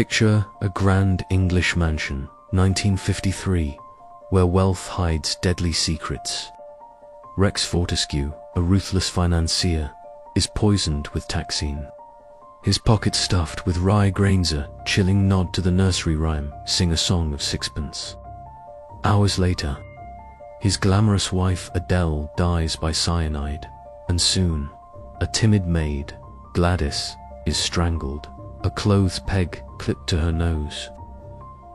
Picture a grand English mansion, 1953, where wealth hides deadly secrets. Rex Fortescue, a ruthless financier, is poisoned with taxine. His pockets stuffed with rye grains, a chilling nod to the nursery rhyme, sing a song of sixpence. Hours later, his glamorous wife Adele dies by cyanide, and soon, a timid maid, Gladys, is strangled, a clothes peg clipped to her nose.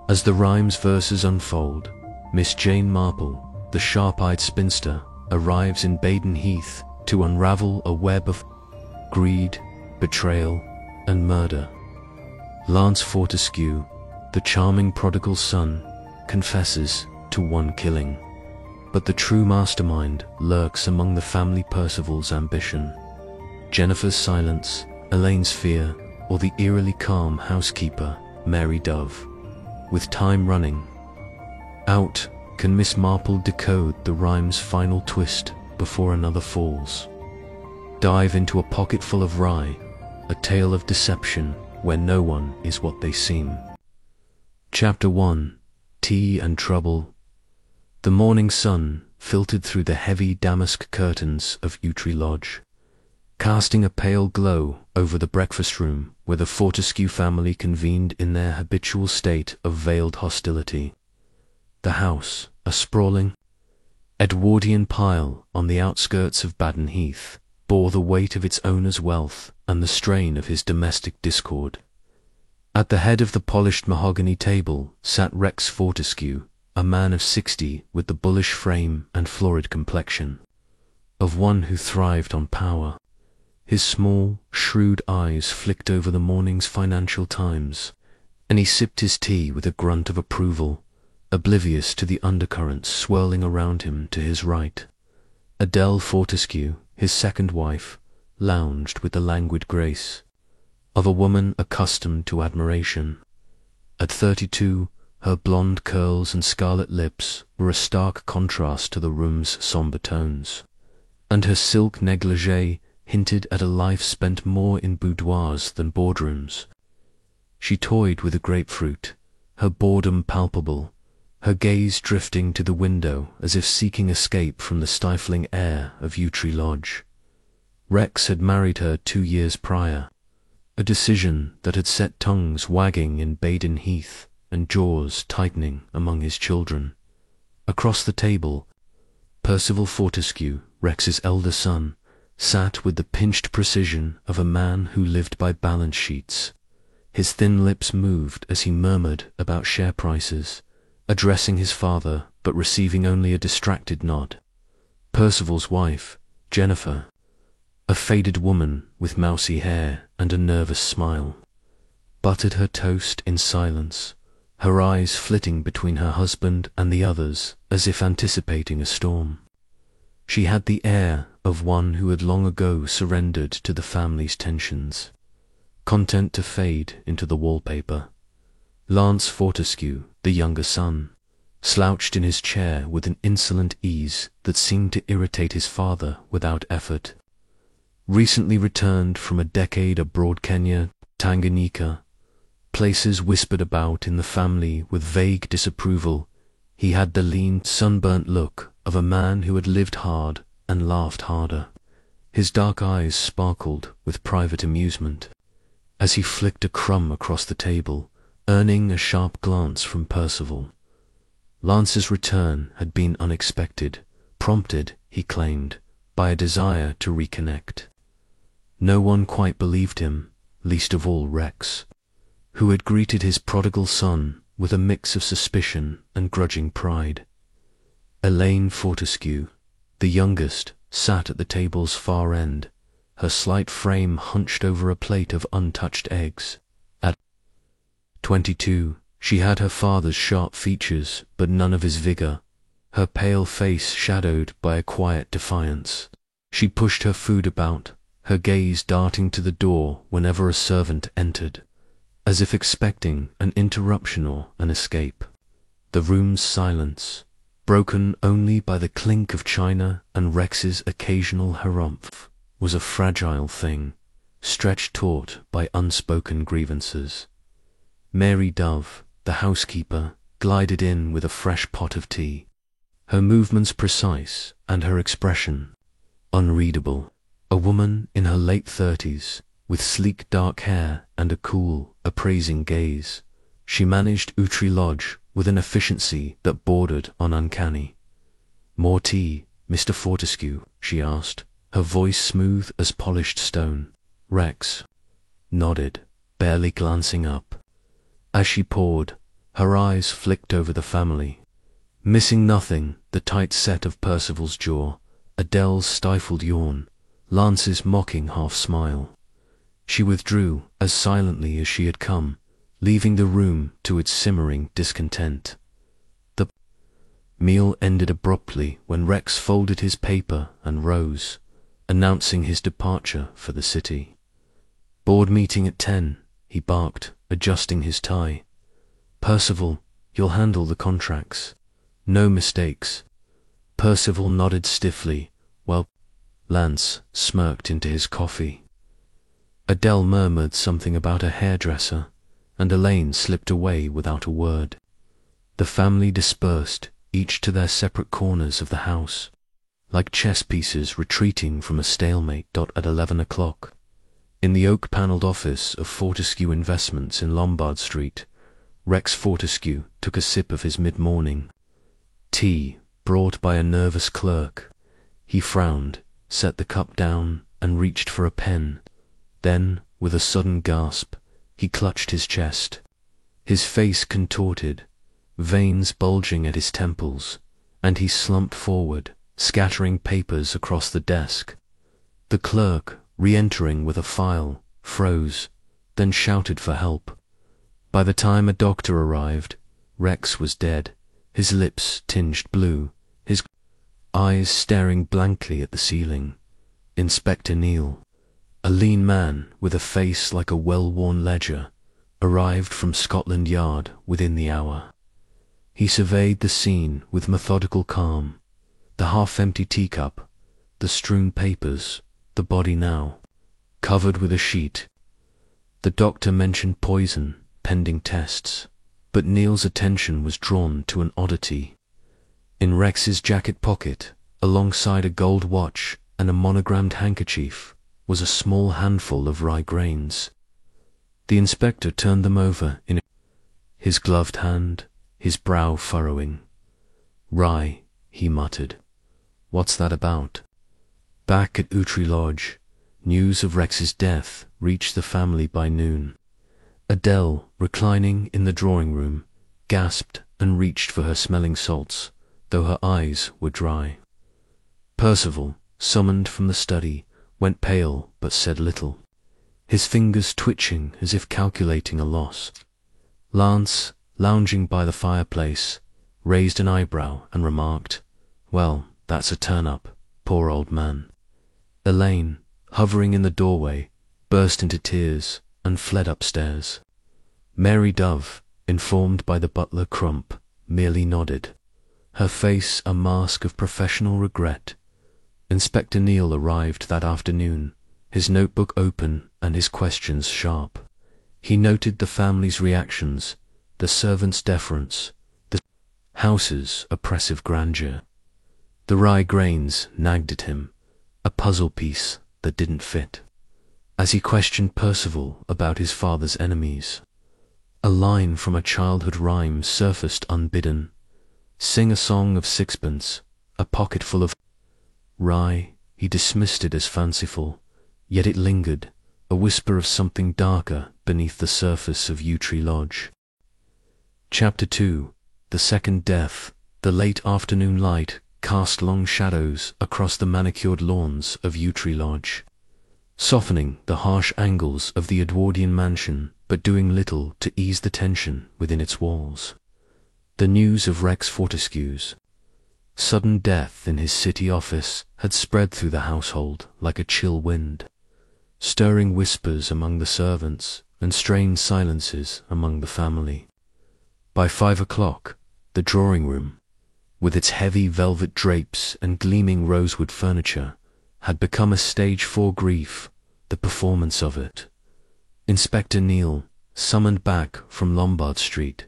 As the rhyme's verses unfold, Miss Jane Marple, the sharp-eyed spinster, arrives in Baden Heath to unravel a web of greed, betrayal, and murder. Lance Fortescue, the charming prodigal son, confesses to one killing. But the true mastermind lurks among the family Percival's ambition. Jennifer's silence, Elaine's fear, or the eerily calm housekeeper, Mary Dove. With time running out, can Miss Marple decode the rhyme's final twist before another falls? Dive into a pocket full of rye, a tale of deception where no one is what they seem. Chapter 1. Tea and Trouble. The morning sun filtered through the heavy damask curtains of Yewtree Lodge, casting a pale glow over the breakfast room where the Fortescue family convened in their habitual state of veiled hostility. The house, a sprawling, Edwardian pile on the outskirts of Baden Heath, bore the weight of its owner's wealth and the strain of his domestic discord. At the head of the polished mahogany table sat Rex Fortescue, a man of 60 with the bullish frame and florid complexion of one who thrived on power. His small, shrewd eyes flicked over the morning's Financial Times, and he sipped his tea with a grunt of approval, oblivious to the undercurrents swirling around him to his right. Adele Fortescue, his second wife, lounged with the languid grace of a woman accustomed to admiration. At 32, her blonde curls and scarlet lips were a stark contrast to the room's sombre tones, and her silk negligee hinted at a life spent more in boudoirs than boardrooms. She toyed with a grapefruit, her boredom palpable, her gaze drifting to the window as if seeking escape from the stifling air of Yewtree Lodge. Rex had married her 2 years prior, a decision that had set tongues wagging in Baden Heath and jaws tightening among his children. Across the table, Percival Fortescue, Rex's elder son, sat with the pinched precision of a man who lived by balance sheets. His thin lips moved as he murmured about share prices, addressing his father but receiving only a distracted nod. Percival's wife, Jennifer, a faded woman with mousy hair and a nervous smile, buttered her toast in silence, her eyes flitting between her husband and the others as if anticipating a storm. She had the air of one who had long ago surrendered to the family's tensions, content to fade into the wallpaper. Lance Fortescue, the younger son, slouched in his chair with an insolent ease that seemed to irritate his father without effort. Recently returned from a decade abroad, Kenya, Tanganyika, places whispered about in the family with vague disapproval, he had the lean, sunburnt look of a man who had lived hard and laughed harder. His dark eyes sparkled with private amusement as he flicked a crumb across the table, earning a sharp glance from Percival. Lance's return had been unexpected, prompted, he claimed, by a desire to reconnect. No one quite believed him, least of all Rex, who had greeted his prodigal son with a mix of suspicion and grudging pride. Elaine Fortescue, the youngest, sat at the table's far end, her slight frame hunched over a plate of untouched eggs. At 22, she had her father's sharp features, but none of his vigor, her pale face shadowed by a quiet defiance. She pushed her food about, her gaze darting to the door whenever a servant entered, as if expecting an interruption or an escape. The room's silence, broken only by the clink of china and Rex's occasional harumph, was a fragile thing, stretched taut by unspoken grievances. Mary Dove, the housekeeper, glided in with a fresh pot of tea, her movements precise and her expression unreadable. A woman in her late 30s, with sleek dark hair and a cool, appraising gaze, she managed Outry Lodge with an efficiency that bordered on uncanny. "More tea, Mr. Fortescue?" she asked, her voice smooth as polished stone. Rex nodded, barely glancing up. As she poured, her eyes flicked over the family. Missing nothing, the tight set of Percival's jaw, Adele's stifled yawn, Lance's mocking half-smile. She withdrew as silently as she had come, leaving the room to its simmering discontent. The meal ended abruptly when Rex folded his paper and rose, announcing his departure for the city. "Board meeting at 10, he barked, adjusting his tie. "Percival, you'll handle the contracts. No mistakes." Percival nodded stiffly, while Lance smirked into his coffee. Adele murmured something about a hairdresser, and Elaine slipped away without a word. The family dispersed, each to their separate corners of the house, like chess pieces retreating from a stalemate. At 11 o'clock, in the oak-panelled office of Fortescue Investments in Lombard Street, Rex Fortescue took a sip of his mid-morning tea, brought by a nervous clerk. He frowned, set the cup down, and reached for a pen. Then, with a sudden gasp, he clutched his chest. His face contorted, veins bulging at his temples, and he slumped forward, scattering papers across the desk. The clerk, re-entering with a file, froze, then shouted for help. By the time a doctor arrived, Rex was dead, his lips tinged blue, his eyes staring blankly at the ceiling. Inspector Neal, a lean man with a face like a well-worn ledger, arrived from Scotland Yard within the hour. He surveyed the scene with methodical calm, the half-empty teacup, the strewn papers, the body now covered with a sheet. The doctor mentioned poison, pending tests, but Neil's attention was drawn to an oddity. In Rex's jacket pocket, alongside a gold watch and a monogrammed handkerchief, was a small handful of rye grains. The inspector turned them over in his gloved hand, his brow furrowing. "Rye," he muttered. "What's that about?" Back at Outry Lodge, news of Rex's death reached the family by noon. Adele, reclining in the drawing-room, gasped and reached for her smelling salts, though her eyes were dry. Percival, summoned from the study, went pale but said little, his fingers twitching as if calculating a loss. Lance, lounging by the fireplace, raised an eyebrow and remarked, "Well, that's a turn-up, poor old man." Elaine, hovering in the doorway, burst into tears and fled upstairs. Mary Dove, informed by the butler Crump, merely nodded, her face a mask of professional regret. Inspector Neal arrived that afternoon, his notebook open and his questions sharp. He noted the family's reactions, the servants' deference, the house's oppressive grandeur. The rye grains nagged at him, a puzzle piece that didn't fit. As he questioned Percival about his father's enemies, a line from a childhood rhyme surfaced unbidden. "Sing a song of sixpence, a pocket full of rye." He dismissed it as fanciful, yet it lingered, a whisper of something darker beneath the surface of Outry Lodge. Chapter 2. The Second Death. The late afternoon light cast long shadows across the manicured lawns of Outry Lodge, softening the harsh angles of the Edwardian mansion, but doing little to ease the tension within its walls. The news of Rex Fortescue's sudden death in his city office had spread through the household like a chill wind, stirring whispers among the servants and strained silences among the family. By 5 o'clock, the drawing-room, with its heavy velvet drapes and gleaming rosewood furniture, had become a stage for grief, the performance of it. Inspector Neal, summoned back from Lombard Street,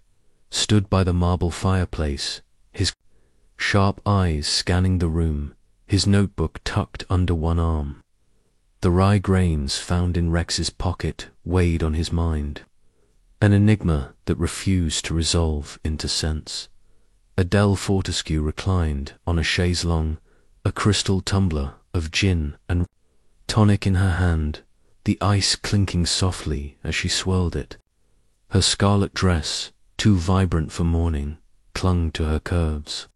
stood by the marble fireplace, his sharp eyes scanning the room, his notebook tucked under one arm. The rye grains found in Rex's pocket weighed on his mind, an enigma that refused to resolve into sense. Adele Fortescue reclined on a chaise longue, a crystal tumbler of gin and tonic in her hand, the ice clinking softly as she swirled it. Her scarlet dress, too vibrant for morning, clung to her curves,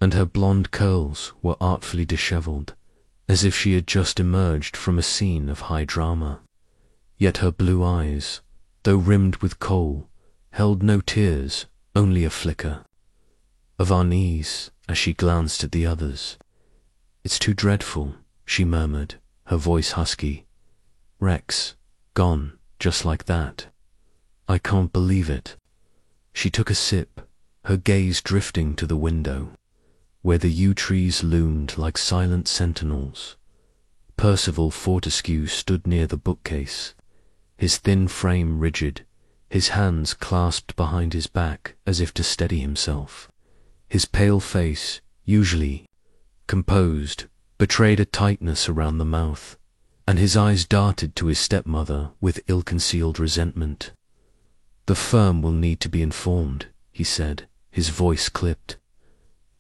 and her blonde curls were artfully dishevelled, as if she had just emerged from a scene of high drama. Yet her blue eyes, though rimmed with kohl, held no tears, only a flicker of unease as she glanced at the others. "It's too dreadful," she murmured, her voice husky. "Rex, gone, just like that. I can't believe it." She took a sip, her gaze drifting to the window, where the yew trees loomed like silent sentinels. Percival Fortescue stood near the bookcase, his thin frame rigid, his hands clasped behind his back as if to steady himself. His pale face, usually composed, betrayed a tightness around the mouth, and his eyes darted to his stepmother with ill-concealed resentment. "The firm will need to be informed," he said, his voice clipped.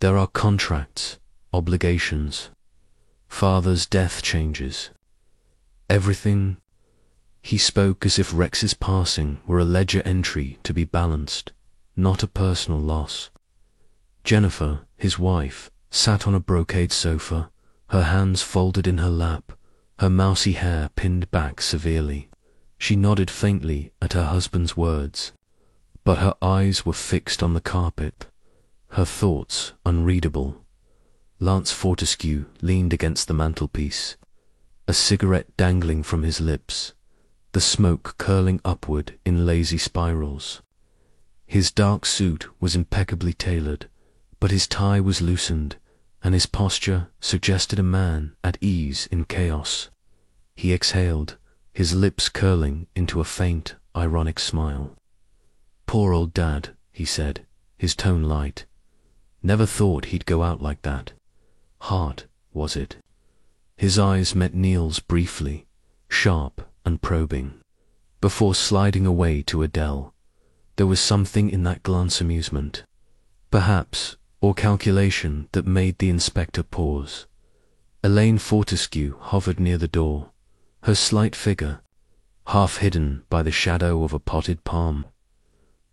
"There are contracts, obligations, father's death changes. Everything." He spoke as if Rex's passing were a ledger entry to be balanced, not a personal loss. Jennifer, his wife, sat on a brocade sofa, her hands folded in her lap, her mousy hair pinned back severely. She nodded faintly at her husband's words, but her eyes were fixed on the carpet, her thoughts unreadable. Lance Fortescue leaned against the mantelpiece, a cigarette dangling from his lips, the smoke curling upward in lazy spirals. His dark suit was impeccably tailored, but his tie was loosened, and his posture suggested a man at ease in chaos. He exhaled, his lips curling into a faint, ironic smile. "Poor old Dad," he said, his tone light. "Never thought he'd go out like that. Hard, was it?" His eyes met Neil's briefly, sharp and probing, before sliding away to Adele. There was something in that glance amusement, perhaps, or calculation, that made the inspector pause. Elaine Fortescue hovered near the door, her slight figure half hidden by the shadow of a potted palm.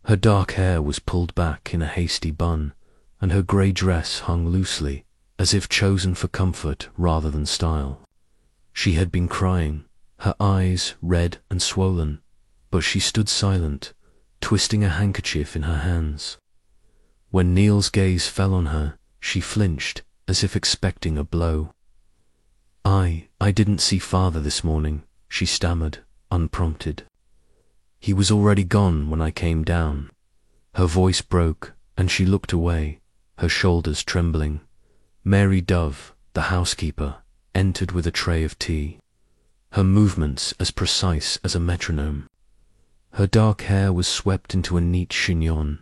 Her dark hair was pulled back in a hasty bun, and her grey dress hung loosely, as if chosen for comfort rather than style. She had been crying, her eyes red and swollen, but she stood silent, twisting a handkerchief in her hands. When Neil's gaze fell on her, she flinched, as if expecting a blow. I didn't see father this morning," she stammered, unprompted. "He was already gone when I came down." Her voice broke, and she looked away, her shoulders trembling. Mary Dove, the housekeeper, entered with a tray of tea, her movements as precise as a metronome. Her dark hair was swept into a neat chignon,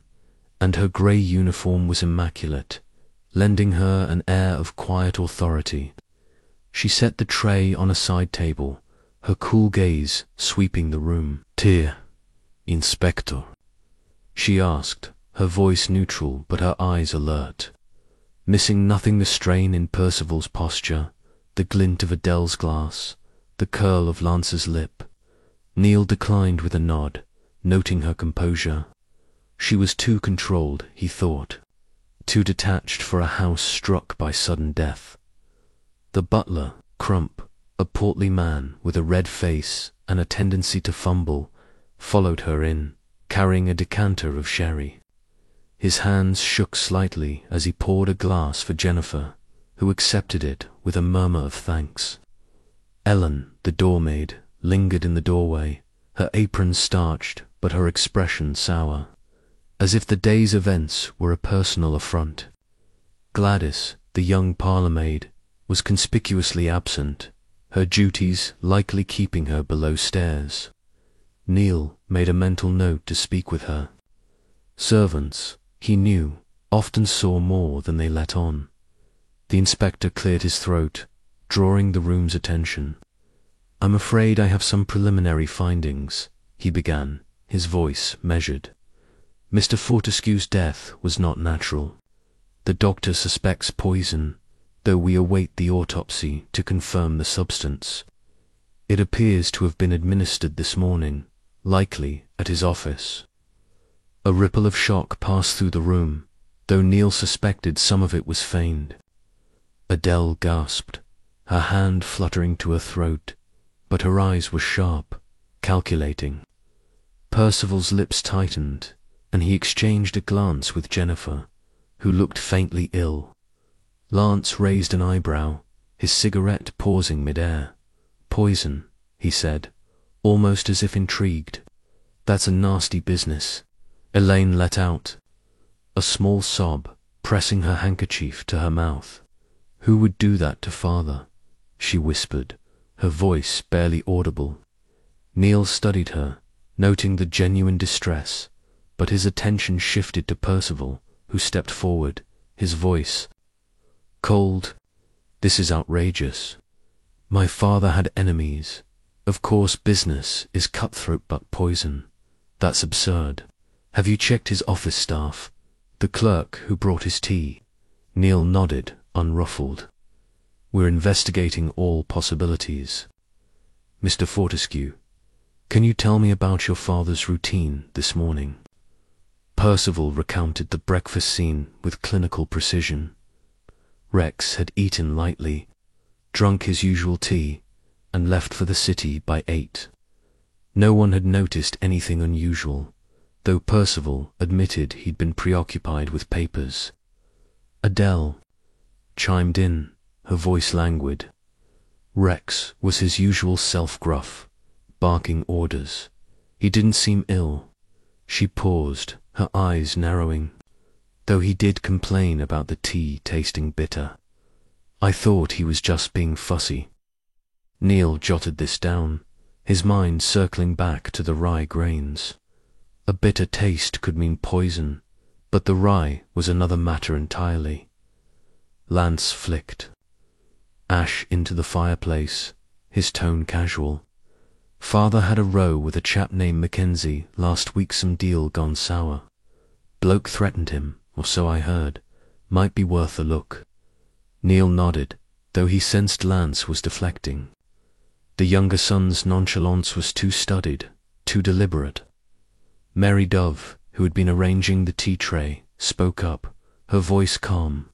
and her grey uniform was immaculate, lending her an air of quiet authority. She set the tray on a side table, her cool gaze sweeping the room. "Tea, Inspector?" she asked, her voice neutral but her eyes alert. Missing nothing the strain in Percival's posture, the glint of Adele's glass, the curl of Lance's lip. Neil declined with a nod, noting her composure. She was too controlled, he thought, too detached for a house struck by sudden death. The butler, Crump, a portly man with a red face and a tendency to fumble, followed her in, carrying a decanter of sherry. His hands shook slightly as he poured a glass for Jennifer, who accepted it with a murmur of thanks. Ellen, the doormaid, lingered in the doorway, her apron starched but her expression sour, as if the day's events were a personal affront. Gladys, the young parlour-maid, was conspicuously absent, her duties likely keeping her below stairs. Neil, made a mental note to speak with her. Servants, he knew, often saw more than they let on. The inspector cleared his throat, drawing the room's attention. "I'm afraid I have some preliminary findings," he began, his voice measured. "Mr. Fortescue's death was not natural. The doctor suspects poison, though we await the autopsy to confirm the substance. It appears to have been administered this morning, likely at his office." A ripple of shock passed through the room, though Neil suspected some of it was feigned. Adele gasped, her hand fluttering to her throat, but her eyes were sharp, calculating. Percival's lips tightened, and he exchanged a glance with Jennifer, who looked faintly ill. Lance raised an eyebrow, his cigarette pausing mid-air. "Poison," he said, almost as if intrigued. "That's a nasty business." Elaine let out a small sob, pressing her handkerchief to her mouth. "Who would do that to father?" she whispered, her voice barely audible. Neil studied her, noting the genuine distress, but his attention shifted to Percival, who stepped forward, his voice cold. "This is outrageous. My father had enemies. Of course business is cutthroat, but poison. That's absurd. Have you checked his office staff? The clerk who brought his tea?" Neil nodded, unruffled. "We're investigating all possibilities. Mr. Fortescue, can you tell me about your father's routine this morning?" Percival recounted the breakfast scene with clinical precision. Rex had eaten lightly, drunk his usual tea, and left for the city by 8. No one had noticed anything unusual, though Percival admitted he'd been preoccupied with papers. Adele chimed in, her voice languid. Rex was his usual self gruff, barking orders. He didn't seem ill. She paused, her eyes narrowing. "Though he did complain about the tea tasting bitter. I thought he was just being fussy." Neil jotted this down, his mind circling back to the rye grains. A bitter taste could mean poison, but the rye was another matter entirely. Lance flicked ash into the fireplace, his tone casual. "Father had a row with a chap named Mackenzie last week, some deal gone sour. Bloke threatened him, or so I heard. Might be worth a look." Neil nodded, though he sensed Lance was deflecting. The younger son's nonchalance was too studied, too deliberate. Mary Dove, who had been arranging the tea tray, spoke up, her voice calm.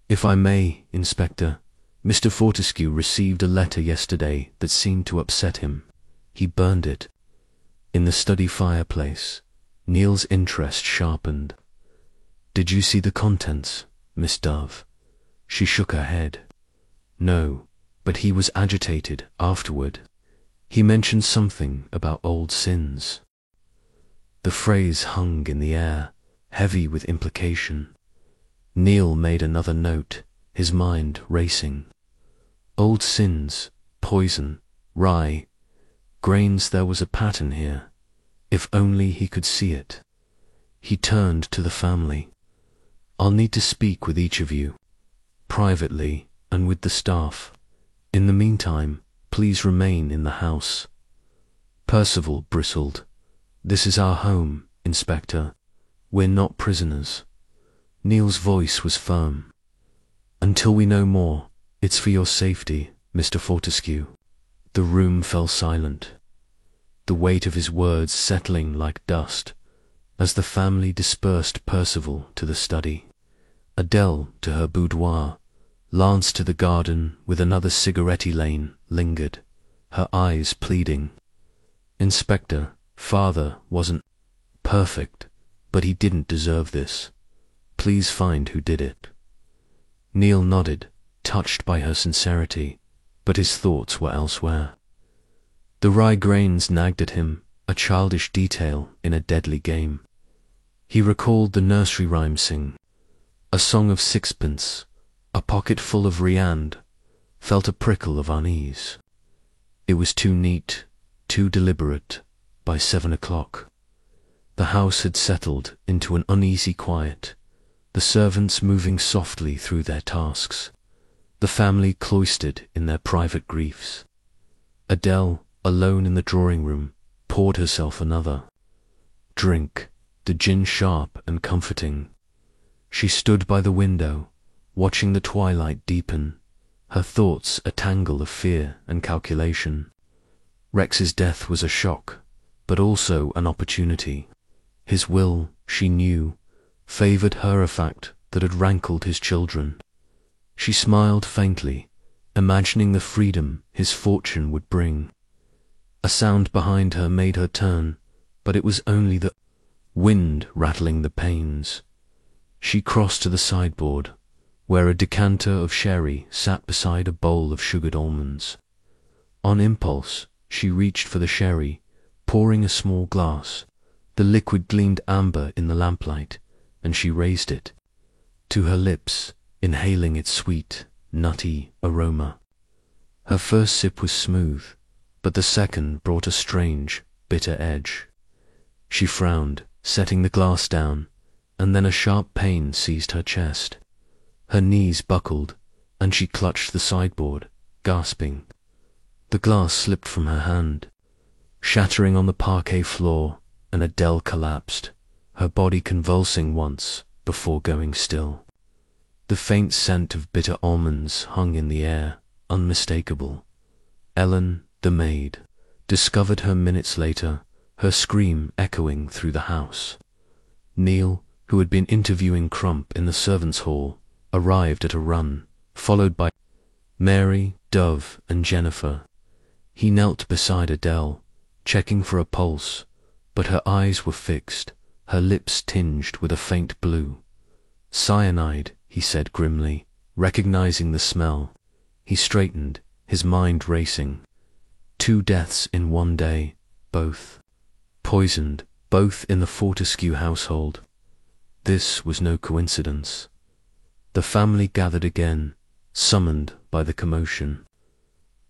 "If I may, Inspector, Mr. Fortescue received a letter yesterday that seemed to upset him. He burned it." In the study fireplace, Neil's interest sharpened. "Did you see the contents, Miss Dove?" She shook her head. "No, but he was agitated afterward. He mentioned something about old sins." The phrase hung in the air, heavy with implication. Neil made another note, his mind racing. Old sins, poison, rye, grains. There was a pattern here. If only he could see it. He turned to the family. "I'll need to speak with each of you, privately and with the staff. In the meantime, please remain in the house." Percival bristled. "This is our home, Inspector. We're not prisoners." Neil's voice was firm. "Until we know more, it's for your safety, Mr. Fortescue." The room fell silent, the weight of his words settling like dust, as the family dispersed. Percival to the study, Adele to her boudoir, Lance to the garden with another cigarette. Elaine lingered, her eyes pleading. "Inspector, father wasn't perfect, but he didn't deserve this. Please find who did it." Neil nodded, touched by her sincerity, but his thoughts were elsewhere. The rye grains nagged at him, a childish detail in a deadly game. He recalled the nursery rhyme sing, a song of sixpence, a pocket full of riand, felt a prickle of unease. It was too neat, too deliberate, by 7 o'clock. The house had settled into an uneasy quiet, the servants moving softly through their tasks, the family cloistered in their private griefs. Adele, alone in the drawing-room, poured herself another drink, the gin sharp and comforting. She stood by the window, watching the twilight deepen, her thoughts a tangle of fear and calculation. Rex's death was a shock, but also an opportunity. His will, she knew, favoured her, a fact that had rankled his children. She smiled faintly, imagining the freedom his fortune would bring. A sound behind her made her turn, but it was only the wind rattling the panes. She crossed to the sideboard, where a decanter of sherry sat beside a bowl of sugared almonds. On impulse, she reached for the sherry, pouring a small glass. The liquid gleamed amber in the lamplight, and she raised it to her lips, inhaling its sweet, nutty aroma. Her first sip was smooth, but the second brought a strange, bitter edge. She frowned, setting the glass down, and then a sharp pain seized her chest. Her knees buckled, and she clutched the sideboard, gasping. The glass slipped from her hand, shattering on the parquet floor, and Adele collapsed, her body convulsing once before going still. The faint scent of bitter almonds hung in the air, unmistakable. Ellen, the maid, discovered her minutes later, her scream echoing through the house. Neil, who had been interviewing Crump in the servants' hall, arrived at a run, followed by Mary, Dove, and Jennifer. He knelt beside Adele, checking for a pulse, but her eyes were fixed, her lips tinged with a faint blue. "Cyanide," he said grimly, recognizing the smell. He straightened, his mind racing. 2 deaths in one day, both poisoned, both in the Fortescue household. This was no coincidence. The family gathered again, summoned by the commotion.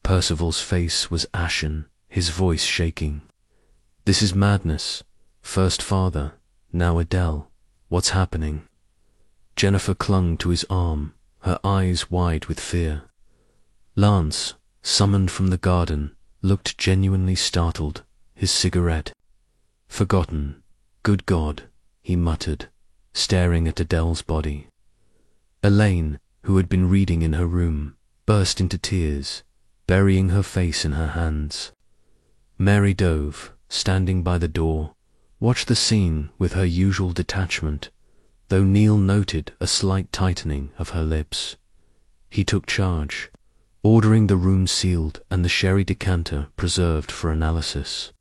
Percival's face was ashen, his voice shaking. "This is madness. First father, now Adele. What's happening?" Jennifer clung to his arm, her eyes wide with fear. Lance, summoned from the garden, looked genuinely startled, his cigarette forgotten. "Good God," he muttered, staring at Adele's body. Elaine, who had been reading in her room, burst into tears, burying her face in her hands. Mary Dove, standing by the door, watched the scene with her usual detachment, though Neil noted a slight tightening of her lips. He took charge, ordering the room sealed and the sherry decanter preserved for analysis.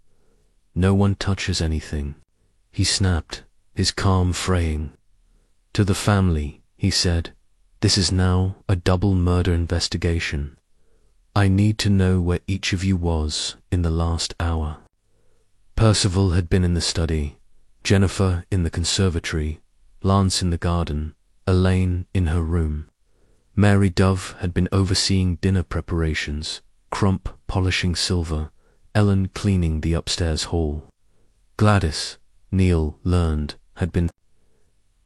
"No one touches anything," he snapped, his calm fraying. "To the family," he said, "this is now a double murder investigation. I need to know where each of you was in the last hour." Percival had been in the study, Jennifer in the conservatory, Lance in the garden, Elaine in her room. Mary Dove had been overseeing dinner preparations, Crump polishing silver, Ellen cleaning the upstairs hall. Gladys, Neil learned, had been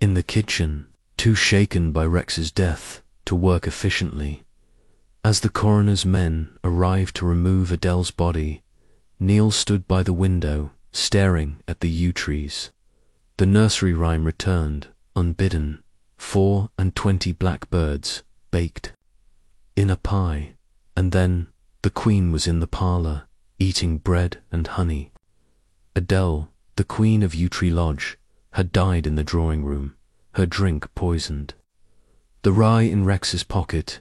in the kitchen, too shaken by Rex's death to work efficiently. As the coroner's men arrived to remove Adele's body, Neil stood by the window, staring at the yew trees. The nursery rhyme returned, unbidden, 24 blackbirds baked in a pie, and then the Queen was in the parlour, eating bread and honey. Adele, the Queen of Yew Tree Lodge, had died in the drawing-room, her drink poisoned. The rye in Rex's pocket,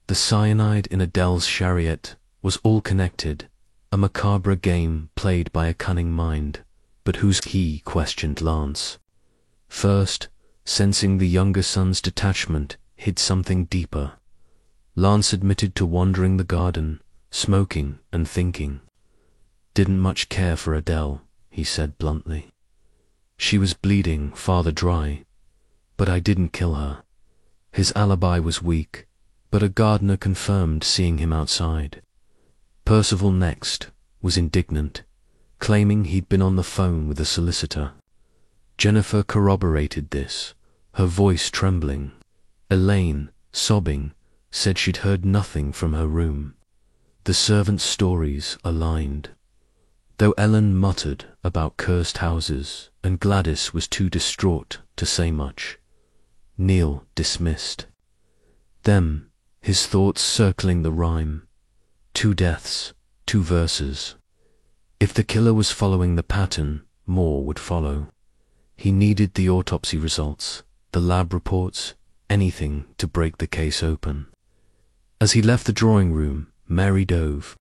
the cyanide in Adele's chariot, was all connected, a macabre game played by a cunning mind, but whose he questioned Lance. First, sensing the younger son's detachment hid something deeper, Lance admitted to wandering the garden, smoking and thinking. "Didn't much care for Adele," he said bluntly. "She was bleeding father dry, but I didn't kill her." His alibi was weak, but a gardener confirmed seeing him outside. Percival next was indignant. claiming he'd been on the phone with a solicitor. Jennifer corroborated this, her voice trembling. Elaine, sobbing, said she'd heard nothing from her room. The servants' stories aligned. Though Ellen muttered about cursed houses and Gladys was too distraught to say much, Neil dismissed them, his thoughts circling the rhyme. 2 deaths, 2 verses. If the killer was following the pattern, more would follow. He needed the autopsy results, the lab reports, anything to break the case open. As he left the drawing room, Mary Dove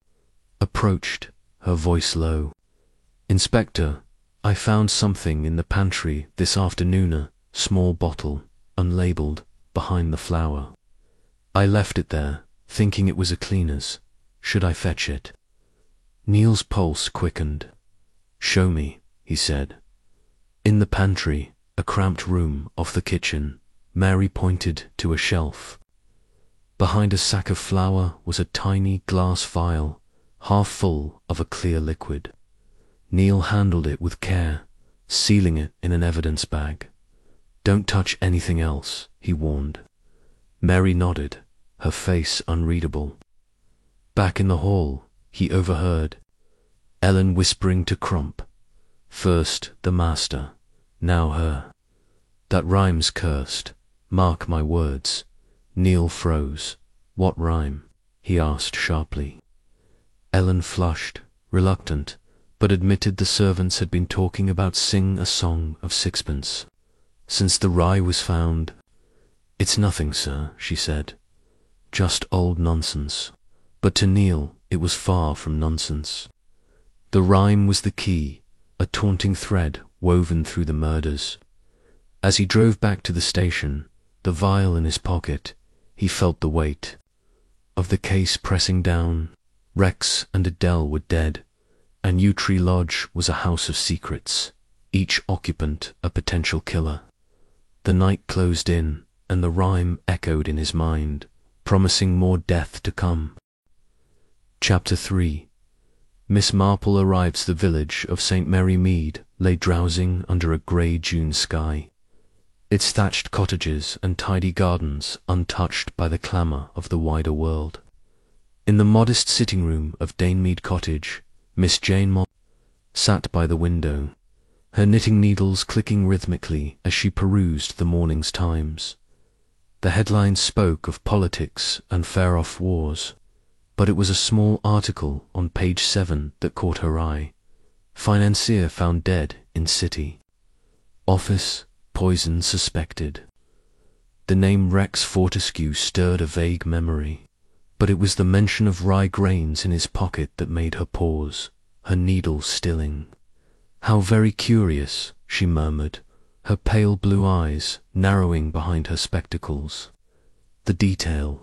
approached, her voice low. "Inspector, I found something in the pantry this afternoon, a small bottle, unlabeled, behind the flour. I left it there, thinking it was a cleaner's. Should I fetch it?" Neil's pulse quickened. "Show me," he said. In the pantry, a cramped room off the kitchen, Mary pointed to a shelf. Behind a sack of flour was a tiny glass vial, half full of a clear liquid. Neil handled it with care, sealing it in an evidence bag. "Don't touch anything else," he warned. Mary nodded, her face unreadable. Back in the hall, he overheard Ellen whispering to Crump, "First the master, now her. That rhyme's cursed, mark my words." Neil froze. "What rhyme?" he asked sharply. Ellen flushed, reluctant, but admitted the servants had been talking about "Sing a Song of Sixpence" since the rye was found. "It's nothing, sir," she said. "Just old nonsense." But to Neil it was far from nonsense. The rhyme was the key, a taunting thread woven through the murders. As he drove back to the station, the vial in his pocket, he felt the weight of the case pressing down. Rex and Adele were dead, and Yew Tree Lodge was a house of secrets, each occupant a potential killer. The night closed in, and the rhyme echoed in his mind, promising more death to come. Chapter 3. Miss Marple arrives. The village of St. Mary Mead lay drowsing under a grey June sky, its thatched cottages and tidy gardens untouched by the clamour of the wider world. In the modest sitting room of Danemead Cottage, Miss Jane Moll sat by the window, her knitting needles clicking rhythmically as she perused the morning's Times. The headlines spoke of politics and far-off wars, but it was a small article on page 7 that caught her eye. "Financier found dead in city. Office, poison suspected." The name Rex Fortescue stirred a vague memory, but it was the mention of rye grains in his pocket that made her pause, her needle stilling. "How very curious," she murmured, her pale blue eyes narrowing behind her spectacles. The detail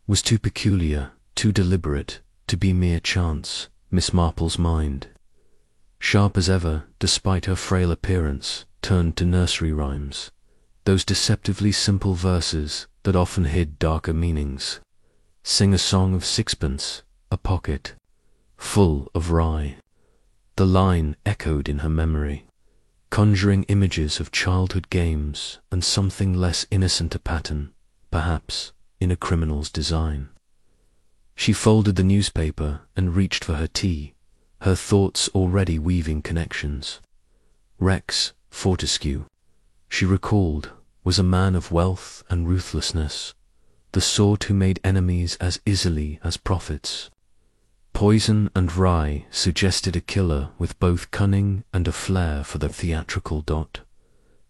was too peculiar, too deliberate, to be mere chance, Miss Marple's mind. Sharp as ever, despite her frail appearance, turned to nursery rhymes, those deceptively simple verses that often hid darker meanings. "Sing a song of sixpence, a pocket full of rye." The line echoed in her memory, conjuring images of childhood games and something less innocent, a pattern, perhaps, in a criminal's design. She folded the newspaper and reached for her tea, her thoughts already weaving connections. Rex Fortescue, she recalled, was a man of wealth and ruthlessness, the sort who made enemies as easily as prophets. Poison and rye suggested a killer with both cunning and a flair for the theatrical dot.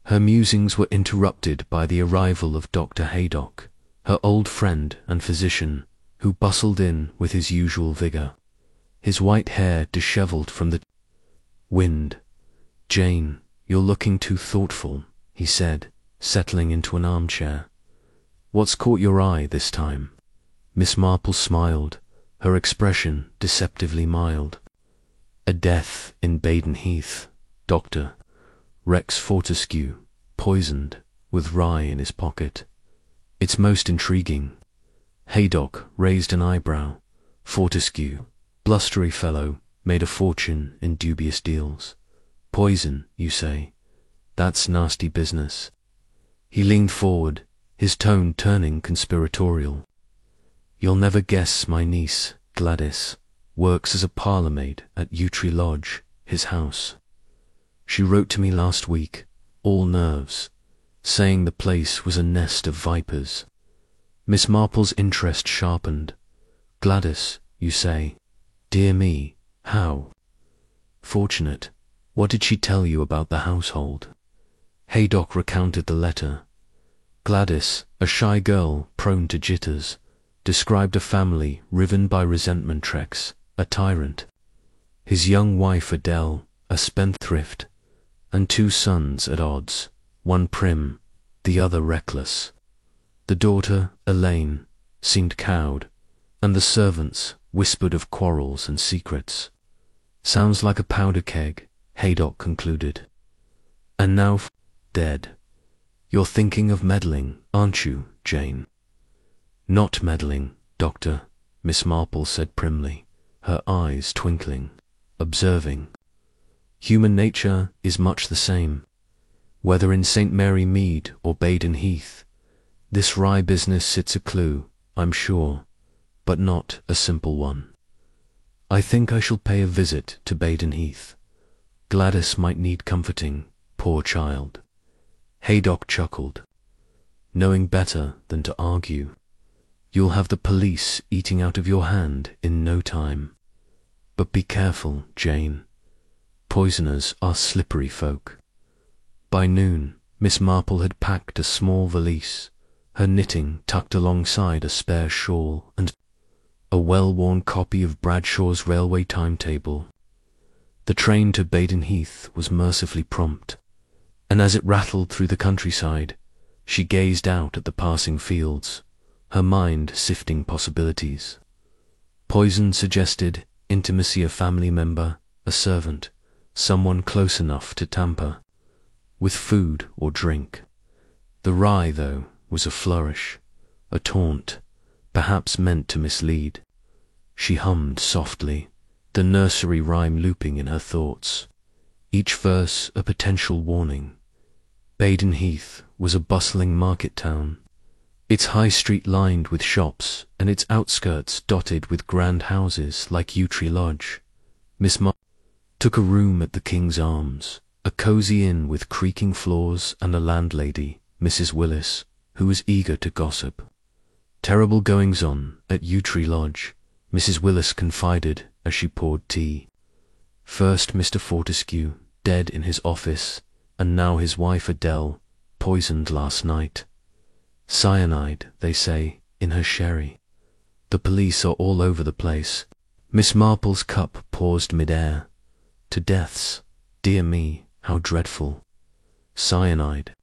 Her musings were interrupted by the arrival of Dr. Haydock, her old friend and physician, who bustled in with his usual vigour, his white hair dishevelled from the wind. "Jane, you're looking too thoughtful," he said, settling into an armchair. "What's caught your eye this time?" Miss Marple smiled, her expression deceptively mild. "A death in Baden Heath, Doctor. Rex Fortescue, poisoned, with rye in his pocket. It's most intriguing." Haydock raised an eyebrow. "Fortescue, blustery fellow, made a fortune in dubious deals. Poison, you say? That's nasty business. He leaned forward, his tone turning conspiratorial. You'll never guess my niece, Gladys, works as a parlour-maid at Yew Tree Lodge, his house. She wrote to me last week, all nerves, saying the place was a nest of vipers. Miss Marple's interest sharpened. Gladys, you say? Dear me, how? Fortunate. What did she tell you about the household? Haydock recounted the letter. Gladys, a shy girl prone to jitters, described a family riven by resentment treks, a tyrant. His young wife Adele, a spendthrift, and 2 sons at odds, one prim, the other reckless. The daughter, Elaine, seemed cowed, and the servants whispered of quarrels and secrets. Sounds like a powder keg, Haydock concluded. And now dead. You're thinking of meddling, aren't you, Jane? Not meddling, Doctor, Miss Marple said primly, her eyes twinkling, observing. Human nature is much the same. Whether in St. Mary Mead or Baden Heath, this wry business sits a clue, I'm sure, but not a simple one. I think I shall pay a visit to Baden Heath. Gladys might need comforting, poor child. Haydock chuckled, knowing better than to argue. You'll have the police eating out of your hand in no time. But be careful, Jane. Poisoners are slippery folk. By noon, Miss Marple had packed a small valise, her knitting tucked alongside a spare shawl and a well-worn copy of Bradshaw's railway timetable. The train to Baden Heath was mercifully prompt, and as it rattled through the countryside, she gazed out at the passing fields, her mind sifting possibilities. Poison suggested intimacy, a family member, a servant, someone close enough to tamper with food or drink. The rye, though, was a flourish, a taunt, perhaps meant to mislead. She hummed softly, the nursery rhyme looping in her thoughts, each verse a potential warning. Baden Heath was a bustling market town, its high street lined with shops and its outskirts dotted with grand houses like Yew Tree Lodge. Miss Marple took a room at the King's Arms, a cosy inn with creaking floors and a landlady, Mrs. Willis, who was eager to gossip. Terrible goings-on at Yew Tree Lodge, Mrs. Willis confided as she poured tea. First Mr. Fortescue, dead in his office, and now his wife Adele, poisoned last night. Cyanide, they say, in her sherry. The police are all over the place. Miss Marple's cup paused mid-air. To deaths. Dear me, how dreadful. Cyanide.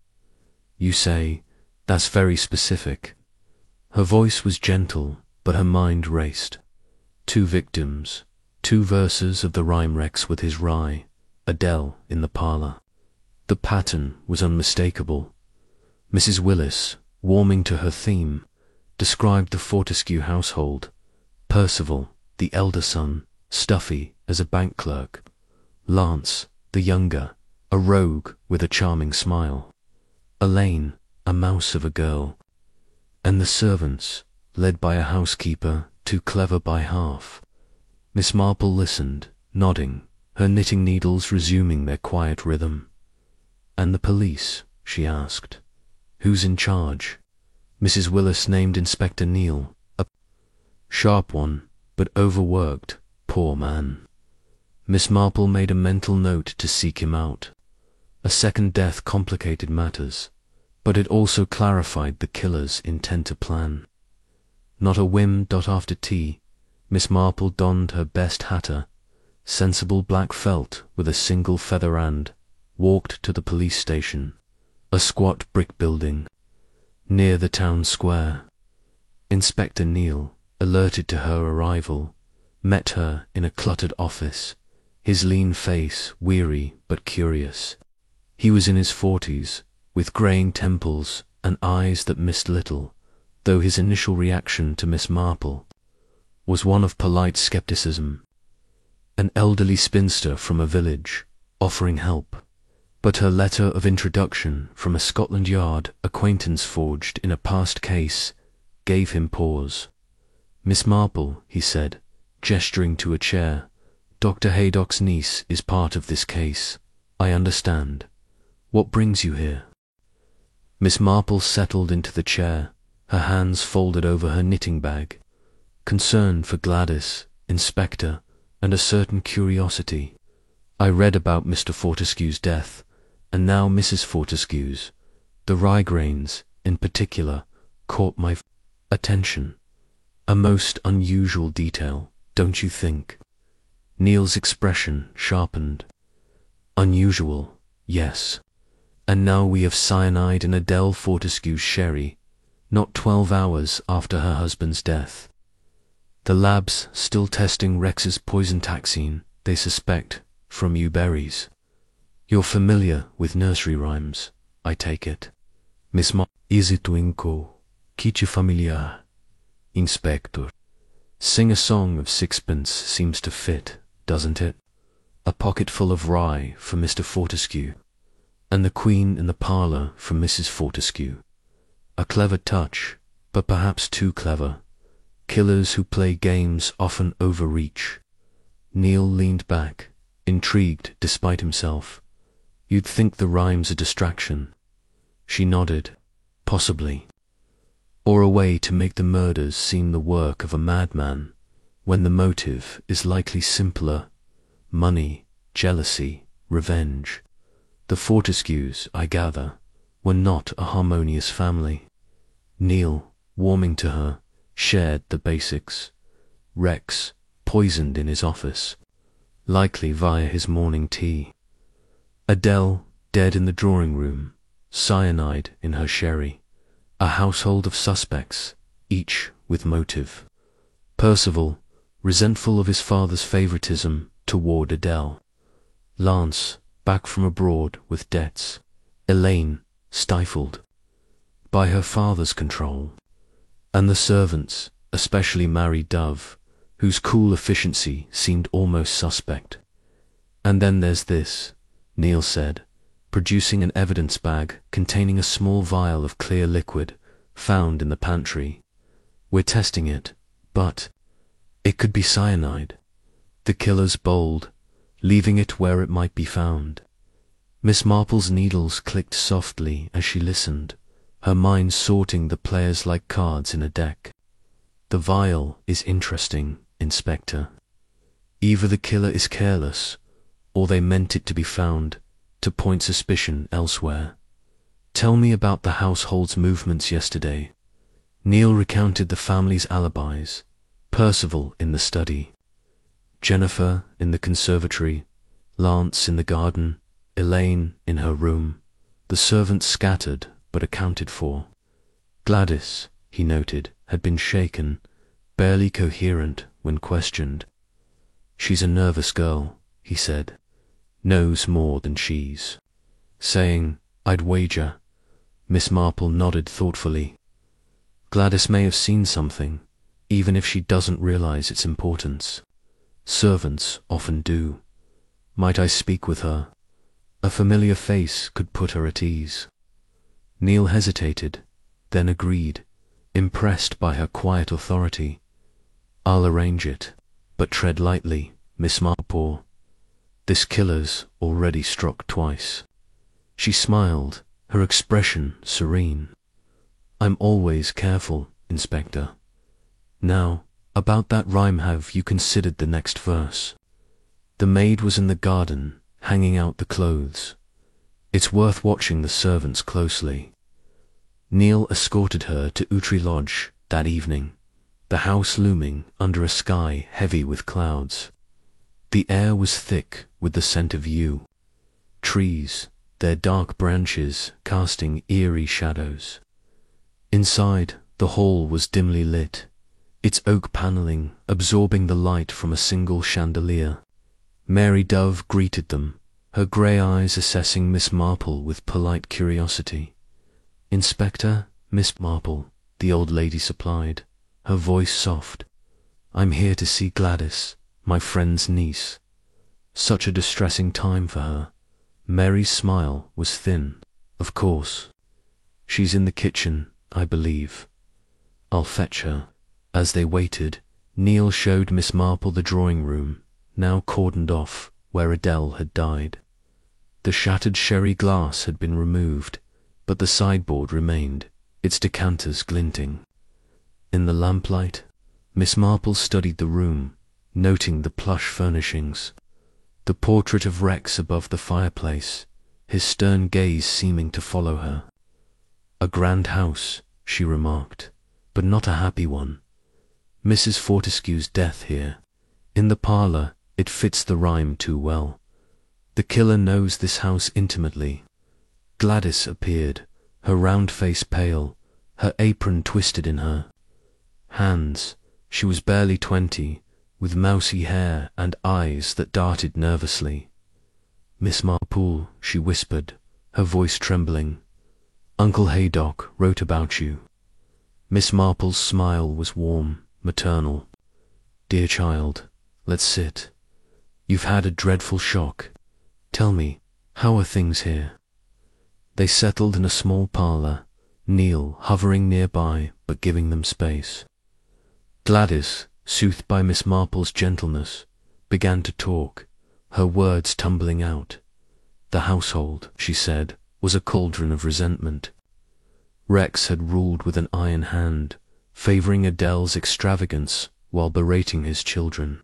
You say, that's very specific. Her voice was gentle, but her mind raced. 2 victims, 2 verses of the rhyme wrecks with his rye, Adele in the parlour. The pattern was unmistakable. Mrs. Willis, warming to her theme, described the Fortescue household. Percival, the elder son, stuffy as a bank clerk. Lance, the younger, a rogue with a charming smile. Elaine, a mouse of a girl. And the servants, led by a housekeeper too clever by half. Miss Marple listened, nodding, her knitting needles resuming their quiet rhythm. And the police, she asked. Who's in charge? Mrs. Willis named Inspector Neal, a sharp one, but overworked, poor man. Miss Marple made a mental note to seek him out. A second death complicated matters, but it also clarified the killer's intent to plan. Not a whim. After tea, Miss Marple donned her best hatter, sensible black felt with a single feather, and walked to the police station, a squat brick building near the town square. Inspector Neal, alerted to her arrival, met her in a cluttered office, his lean face weary but curious. He was in his 40s, with greying temples and eyes that missed little, though his initial reaction to Miss Marple was one of polite skepticism. an elderly spinster from a village, offering help, but her letter of introduction from a Scotland Yard acquaintance forged in a past case gave him pause. "Miss Marple," he said, gesturing to a chair, "Dr. Haydock's niece is part of this case. I understand. What brings you here?" Miss Marple settled into the chair, her hands folded over her knitting bag. Concern for Gladys, Inspector, and a certain curiosity. "I read about Mr. Fortescue's death, and now Mrs. Fortescue's. The Ryegrains, in particular, caught my attention. A most unusual detail, don't you think?" Neil's expression sharpened. "Unusual, yes. And now we have cyanide in Adele Fortescue's sherry, not 12 hours after her husband's death. The lab's still testing Rex's poison taxine, they suspect, from you berries. You're familiar with nursery rhymes, I take it. Miss Ma, is it Winko, kitty familiar, Inspector? Sing a song of sixpence seems to fit, doesn't it? A pocketful of rye for Mr. Fortescue, and the Queen in the parlour for Mrs. Fortescue. A clever touch, but perhaps too clever. Killers who play games often overreach." Neil leaned back, intrigued despite himself. "You'd think the rhyme's a distraction." She nodded. "Possibly. Or a way to make the murders seem the work of a madman, when the motive is likely simpler. Money, jealousy, revenge. The Fortescues, I gather, were not a harmonious family." Neil, warming to her, shared the basics. Rex, poisoned in his office, likely via his morning tea. Adele, dead in the drawing room, cyanide in her sherry. A household of suspects, each with motive. Percival, resentful of his father's favoritism toward Adele. Lance, back from abroad with debts. Elaine, stifled by her father's control. And the servants, especially Mary Dove, whose cool efficiency seemed almost suspect. "And then there's this," Neil said, producing an evidence bag containing a small vial of clear liquid found in the pantry. "We're testing it, but it could be cyanide." The killer's bold, leaving it where it might be found. Miss Marple's needles clicked softly as she listened, her mind sorting the players like cards in a deck. "The vial is interesting, Inspector. Either the killer is careless, or they meant it to be found to point suspicion elsewhere. Tell me about the household's movements yesterday." Neil recounted the family's alibis, Percival in the study, Jennifer in the conservatory, Lance in the garden, Elaine in her room, the servants scattered but accounted for. Gladys, he noted, had been shaken, barely coherent when questioned. "She's a nervous girl," he said. "Knows more than she's saying, I'd wager." Miss Marple nodded thoughtfully. "Gladys may have seen something, even if she doesn't realize its importance. Servants often do. Might I speak with her? A familiar face could put her at ease." Neil hesitated, then agreed, impressed by her quiet authority. "I'll arrange it, but tread lightly, Miss Marple. This killer's already struck twice." She smiled, her expression serene. "I'm always careful, Inspector. Now, about that rhyme, have you considered the next verse? The maid was in the garden, hanging out the clothes. It's worth watching the servants closely." Neil escorted her to Outry Lodge that evening, the house looming under a sky heavy with clouds. The air was thick with the scent of yew. Trees, their dark branches casting eerie shadows. Inside, the hall was dimly lit, its oak panelling absorbing the light from a single chandelier. Mary Dove greeted them, her grey eyes assessing Miss Marple with polite curiosity. "Inspector, Miss Marple," the old lady supplied, her voice soft. "I'm here to see Gladys, my friend's niece. Such a distressing time for her. Mary's smile was thin. Of course. She's in the kitchen, I believe. I'll fetch her. As they waited, Neil showed Miss Marple the drawing room, now cordoned off, where Adele had died. The shattered sherry glass had been removed, but the sideboard remained, its decanters glinting. In the lamplight, Miss Marple studied the room, noting the plush furnishings, the portrait of Rex above the fireplace, his stern gaze seeming to follow her. A grand house, she remarked, but not a happy one. Mrs. Fortescue's death here. In the parlour, it fits the rhyme too well. The killer knows this house intimately. Gladys appeared, her round face pale, her apron twisted in her hands. She was barely 20, with mousy hair and eyes that darted nervously. Miss Marple, she whispered, her voice trembling. Uncle Haydock wrote about you. Miss Marple's smile was warm, maternal. Dear child, let's sit. You've had a dreadful shock. Tell me, how are things here? They settled in a small parlour, Neil hovering nearby but giving them space. Gladys, soothed by Miss Marple's gentleness, began to talk, her words tumbling out. The household, she said, was a cauldron of resentment. Rex had ruled with an iron hand, favouring Adele's extravagance while berating his children.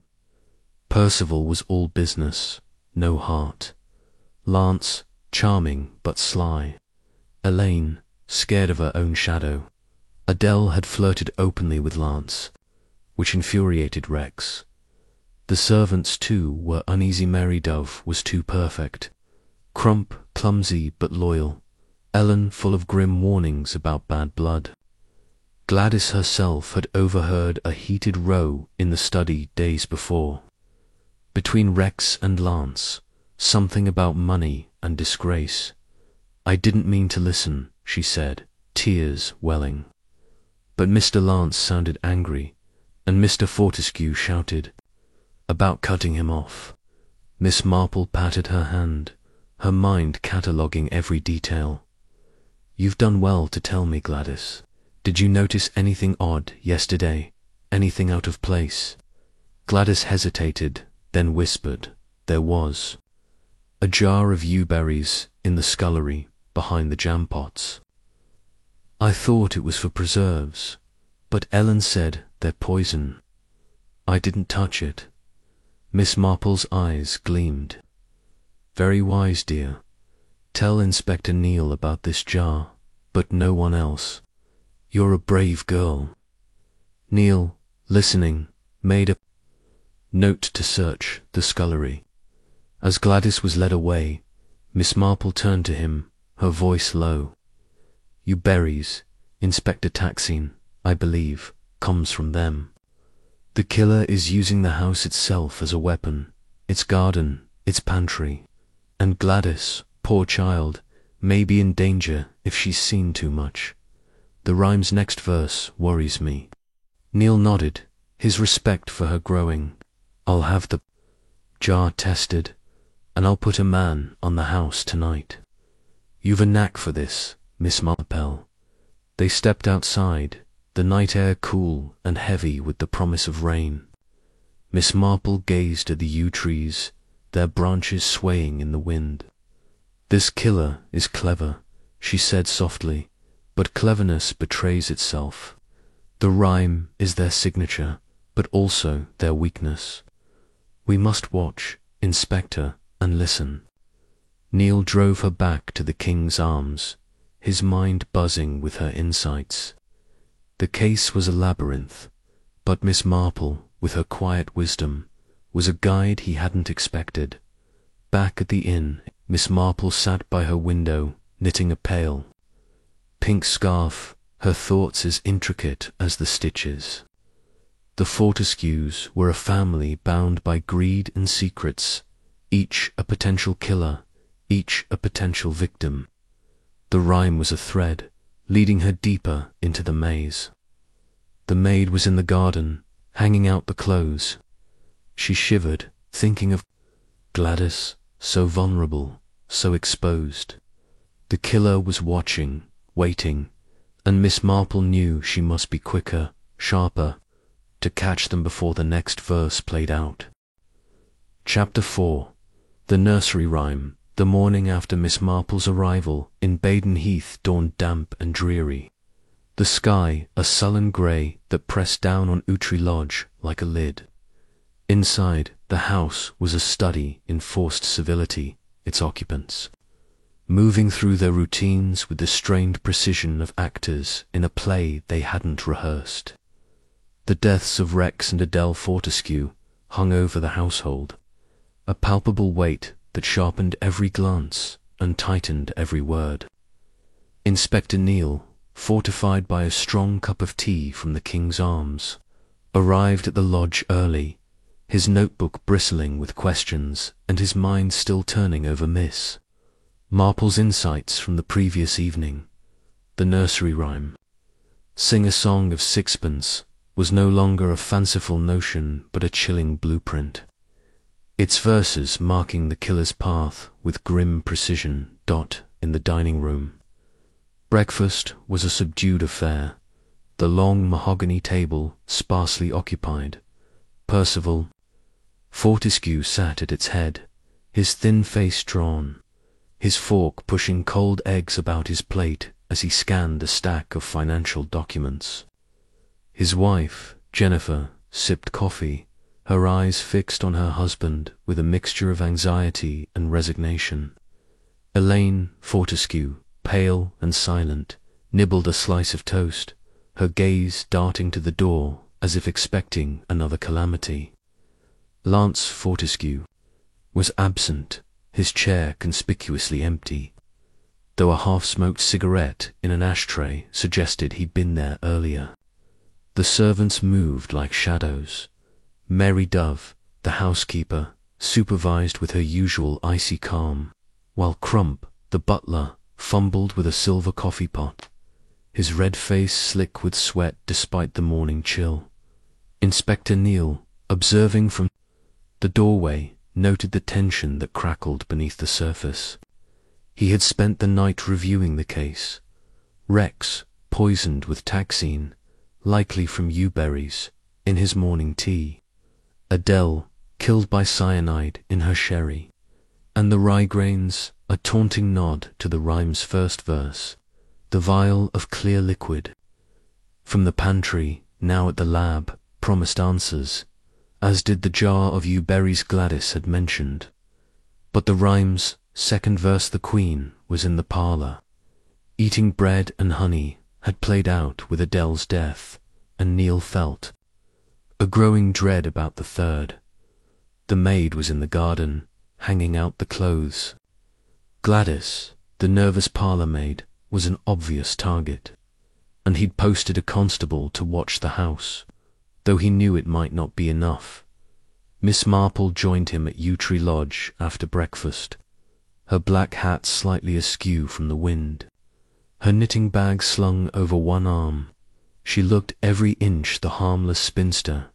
Percival was all business, no heart. Lance, charming but sly. Elaine, scared of her own shadow. Adele had flirted openly with Lance, which infuriated Rex. The servants, too, were uneasy. Mary Dove was too perfect. Crump, clumsy but loyal. Ellen, full of grim warnings about bad blood. Gladys herself had overheard a heated row in the study days before. Between Rex and Lance, something about money and disgrace. I didn't mean to listen, she said, tears welling. But Mr. Lance sounded angry, and Mr. Fortescue shouted about cutting him off. Miss Marple patted her hand, her mind cataloguing every detail. You've done well to tell me, Gladys. Did you notice anything odd yesterday? Anything out of place? Gladys hesitated, then whispered, there was. A jar of yew-berries in the scullery behind the jam pots. I thought it was for preserves, but Ellen said they're poison. I didn't touch it. Miss Marple's eyes gleamed. Very wise, dear. Tell Inspector Neil about this jar, but no one else. You're a brave girl. Neil, listening, made a note to search the scullery. As Gladys was led away, Miss Marple turned to him, her voice low. You berries, Inspector Taxine, I believe, comes from them. The killer is using the house itself as a weapon, its garden, its pantry. And Gladys, poor child, may be in danger if she's seen too much. The rhyme's next verse worries me. Neil nodded, his respect for her growing. I'll have the jar tested, and I'll put a man on the house tonight. You've a knack for this, Miss Marple. They stepped outside, the night air cool and heavy with the promise of rain. Miss Marple gazed at the yew trees, their branches swaying in the wind. This killer is clever, she said softly, but cleverness betrays itself. The rhyme is their signature, but also their weakness. We must watch, Inspector, and listen. Neil drove her back to the King's Arms, his mind buzzing with her insights. The case was a labyrinth, but Miss Marple, with her quiet wisdom, was a guide he hadn't expected. Back at the inn, Miss Marple sat by her window, knitting a pale pink scarf, her thoughts as intricate as the stitches. The Fortescues were a family bound by greed and secrets, each a potential killer, each a potential victim. The rhyme was a thread, leading her deeper into the maze. The maid was in the garden, hanging out the clothes. She shivered, thinking of Gladys, so vulnerable, so exposed. The killer was watching, waiting, and Miss Marple knew she must be quicker, sharper, to catch them before the next verse played out. Chapter 4. The Nursery Rhyme. The morning after Miss Marple's arrival in Baden Heath dawned damp and dreary. The sky a sullen grey that pressed down on Outry Lodge like a lid. Inside, the house was a study in forced civility, its occupants, moving through their routines with the strained precision of actors in a play they hadn't rehearsed. The deaths of Rex and Adele Fortescue hung over the household, a palpable weight that sharpened every glance and tightened every word. Inspector Neil, fortified by a strong cup of tea from the King's Arms, arrived at the lodge early, his notebook bristling with questions and his mind still turning over Miss Marple's insights from the previous evening. The nursery rhyme, "Sing a song of sixpence," was no longer a fanciful notion but a chilling blueprint, its verses marking the killer's path with grim precision. In the dining room, breakfast was a subdued affair, the long mahogany table sparsely occupied. Percival Fortescue sat at its head, his thin face drawn, his fork pushing cold eggs about his plate as he scanned a stack of financial documents. His wife, Jennifer, sipped coffee, her eyes fixed on her husband with a mixture of anxiety and resignation. Elaine Fortescue, pale and silent, nibbled a slice of toast, her gaze darting to the door as if expecting another calamity. Lance Fortescue was absent, his chair conspicuously empty, though a half-smoked cigarette in an ashtray suggested he'd been there earlier. The servants moved like shadows. Mary Dove, the housekeeper, supervised with her usual icy calm, while Crump, the butler, fumbled with a silver coffee pot, his red face slick with sweat despite the morning chill. Inspector Neil, observing from the doorway, noted the tension that crackled beneath the surface. He had spent the night reviewing the case. Rex, poisoned with taxine, likely from yew-berries, in his morning tea. Adele, killed by cyanide in her sherry. And the rye grains, a taunting nod to the rhyme's first verse, the vial of clear liquid. From the pantry, now at the lab, promised answers, as did the jar of yew-berries Gladys had mentioned. But the rhyme's second verse, "The Queen," was in the parlour. Eating bread and honey had played out with Adele's death, and Neil felt a growing dread about the third. The maid was in the garden, hanging out the clothes. Gladys, the nervous parlour maid, was an obvious target, and he'd posted a constable to watch the house, though he knew it might not be enough. Miss Marple joined him at Outry Lodge after breakfast, her black hat slightly askew from the wind, her knitting bag slung over one arm. She looked every inch the harmless spinster,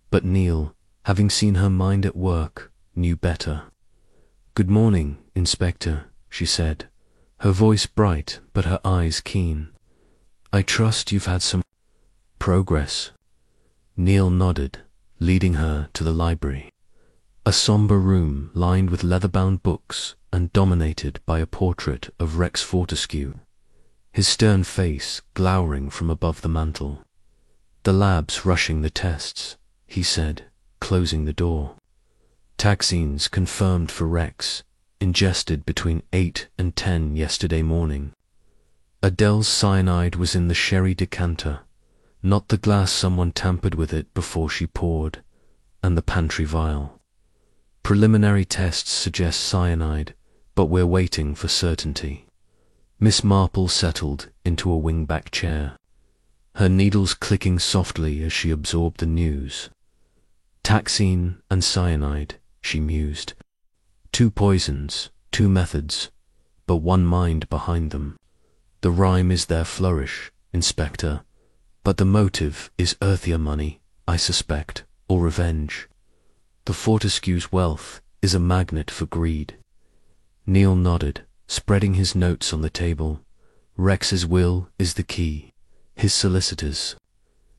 but Neil, having seen her mind at work, knew better. "Good morning, Inspector," she said, her voice bright but her eyes keen. "I trust you've had some progress." Neil nodded, leading her to the library, a sombre room lined with leather-bound books and dominated by a portrait of Rex Fortescue, his stern face glowering from above the mantel. "The lab's rushing the tests," he said, closing the door. "Taxines confirmed for Rex, ingested between 8 and 10 yesterday morning. Adele's cyanide was in the sherry decanter, not the glass someone tampered with it before she poured, and the pantry vial. Preliminary tests suggest cyanide, but we're waiting for certainty." Miss Marple settled into a wing-back chair, her needles clicking softly as she absorbed the news. Taxine and cyanide, she mused. Two poisons, two methods, but one mind behind them. The rhyme is their flourish, Inspector, but the motive is earthier money, I suspect, or revenge. The Fortescue's wealth is a magnet for greed. Neil nodded, spreading his notes on the table. Rex's will is the key. His solicitors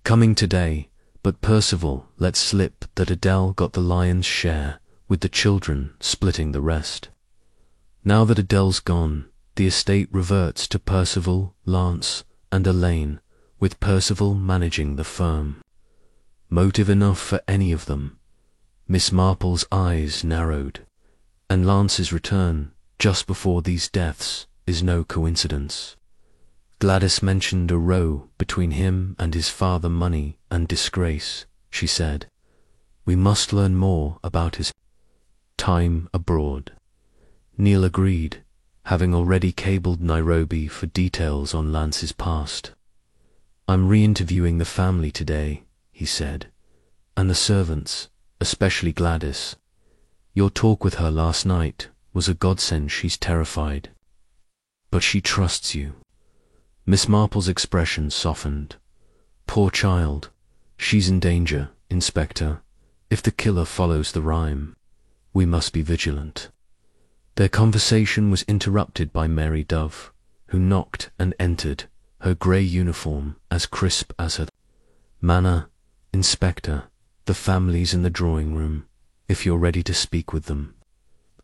coming today, but Percival let slip that Adele got the lion's share, with the children splitting the rest. Now that Adele's gone, the estate reverts to Percival, Lance, and Elaine, with Percival managing the firm. Motive enough for any of them. Miss Marple's eyes narrowed, and Lance's return, just before these deaths, is no coincidence. Gladys mentioned a row between him and his father, money and disgrace, she said. We must learn more about his time abroad. Neil agreed, having already cabled Nairobi for details on Lance's past. I'm re-interviewing the family today, he said, and the servants, especially Gladys. Your talk with her last night was a godsend. She's terrified, but she trusts you. Miss Marple's expression softened. Poor child, she's in danger, Inspector. If the killer follows the rhyme, we must be vigilant. Their conversation was interrupted by Mary Dove, who knocked and entered, her grey uniform as crisp as her manner. Inspector, the family's in the drawing room, if you're ready to speak with them.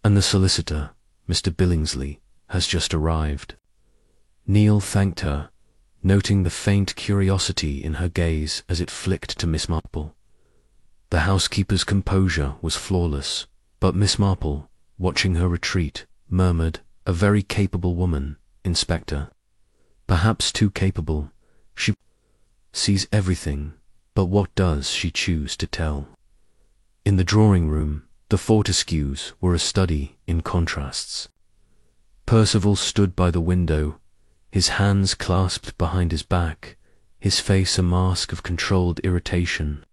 And the solicitor, Mr. Billingsley, has just arrived. Neil thanked her, noting the faint curiosity in her gaze as it flicked to Miss Marple. The housekeeper's composure was flawless, but Miss Marple, watching her retreat, murmured, a very capable woman, Inspector. Perhaps too capable. She sees everything, but what does she choose to tell? In the drawing room, the Fortescues were a study in contrasts. Percival stood by the window, his hands clasped behind his back, his face a mask of controlled irritation.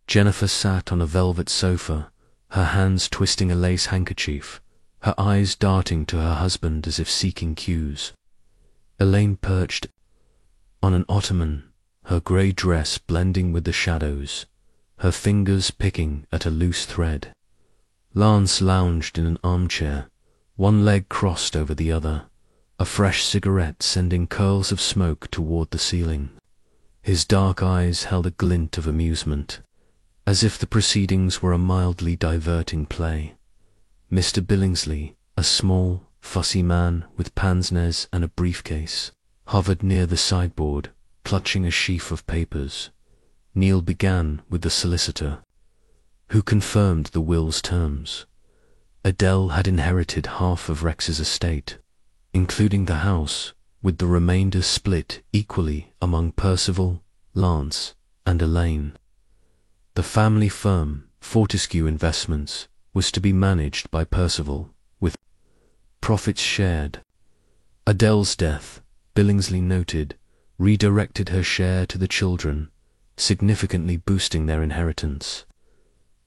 Jennifer sat on a velvet sofa, her hands twisting a lace handkerchief, her eyes darting to her husband as if seeking cues. Elaine perched on an ottoman, her grey dress blending with the shadows, her fingers picking at a loose thread. Lance lounged in an armchair, one leg crossed over the other, a fresh cigarette sending curls of smoke toward the ceiling. His dark eyes held a glint of amusement, as if the proceedings were a mildly diverting play. Mr. Billingsley, a small, fussy man with pince-nez and a briefcase, hovered near the sideboard, clutching a sheaf of papers. Neil began with the solicitor, who confirmed the will's terms. Adele had inherited half of Rex's estate, including the house, with the remainder split equally among Percival, Lance, and Elaine. The family firm, Fortescue Investments, was to be managed by Percival, with profits shared. Adele's death, Billingsley noted, redirected her share to the children, significantly boosting their inheritance.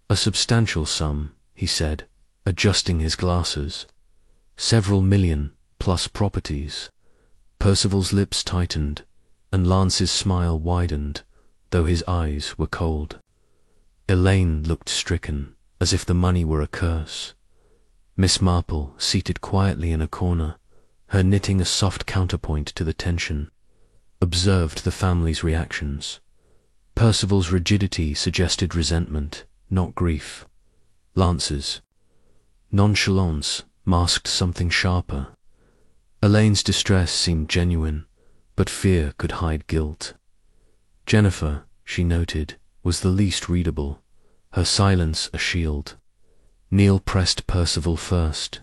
A substantial sum, he said, adjusting his glasses. Several million, plus properties. Percival's lips tightened, and Lance's smile widened, though his eyes were cold. Elaine looked stricken, as if the money were a curse. Miss Marple, seated quietly in a corner, her knitting a soft counterpoint to the tension, observed the family's reactions. Percival's rigidity suggested resentment, not grief. Lance's nonchalance masked something sharper. Elaine's distress seemed genuine, but fear could hide guilt. Jennifer, she noted, was the least readable, her silence a shield. Neil pressed Percival first.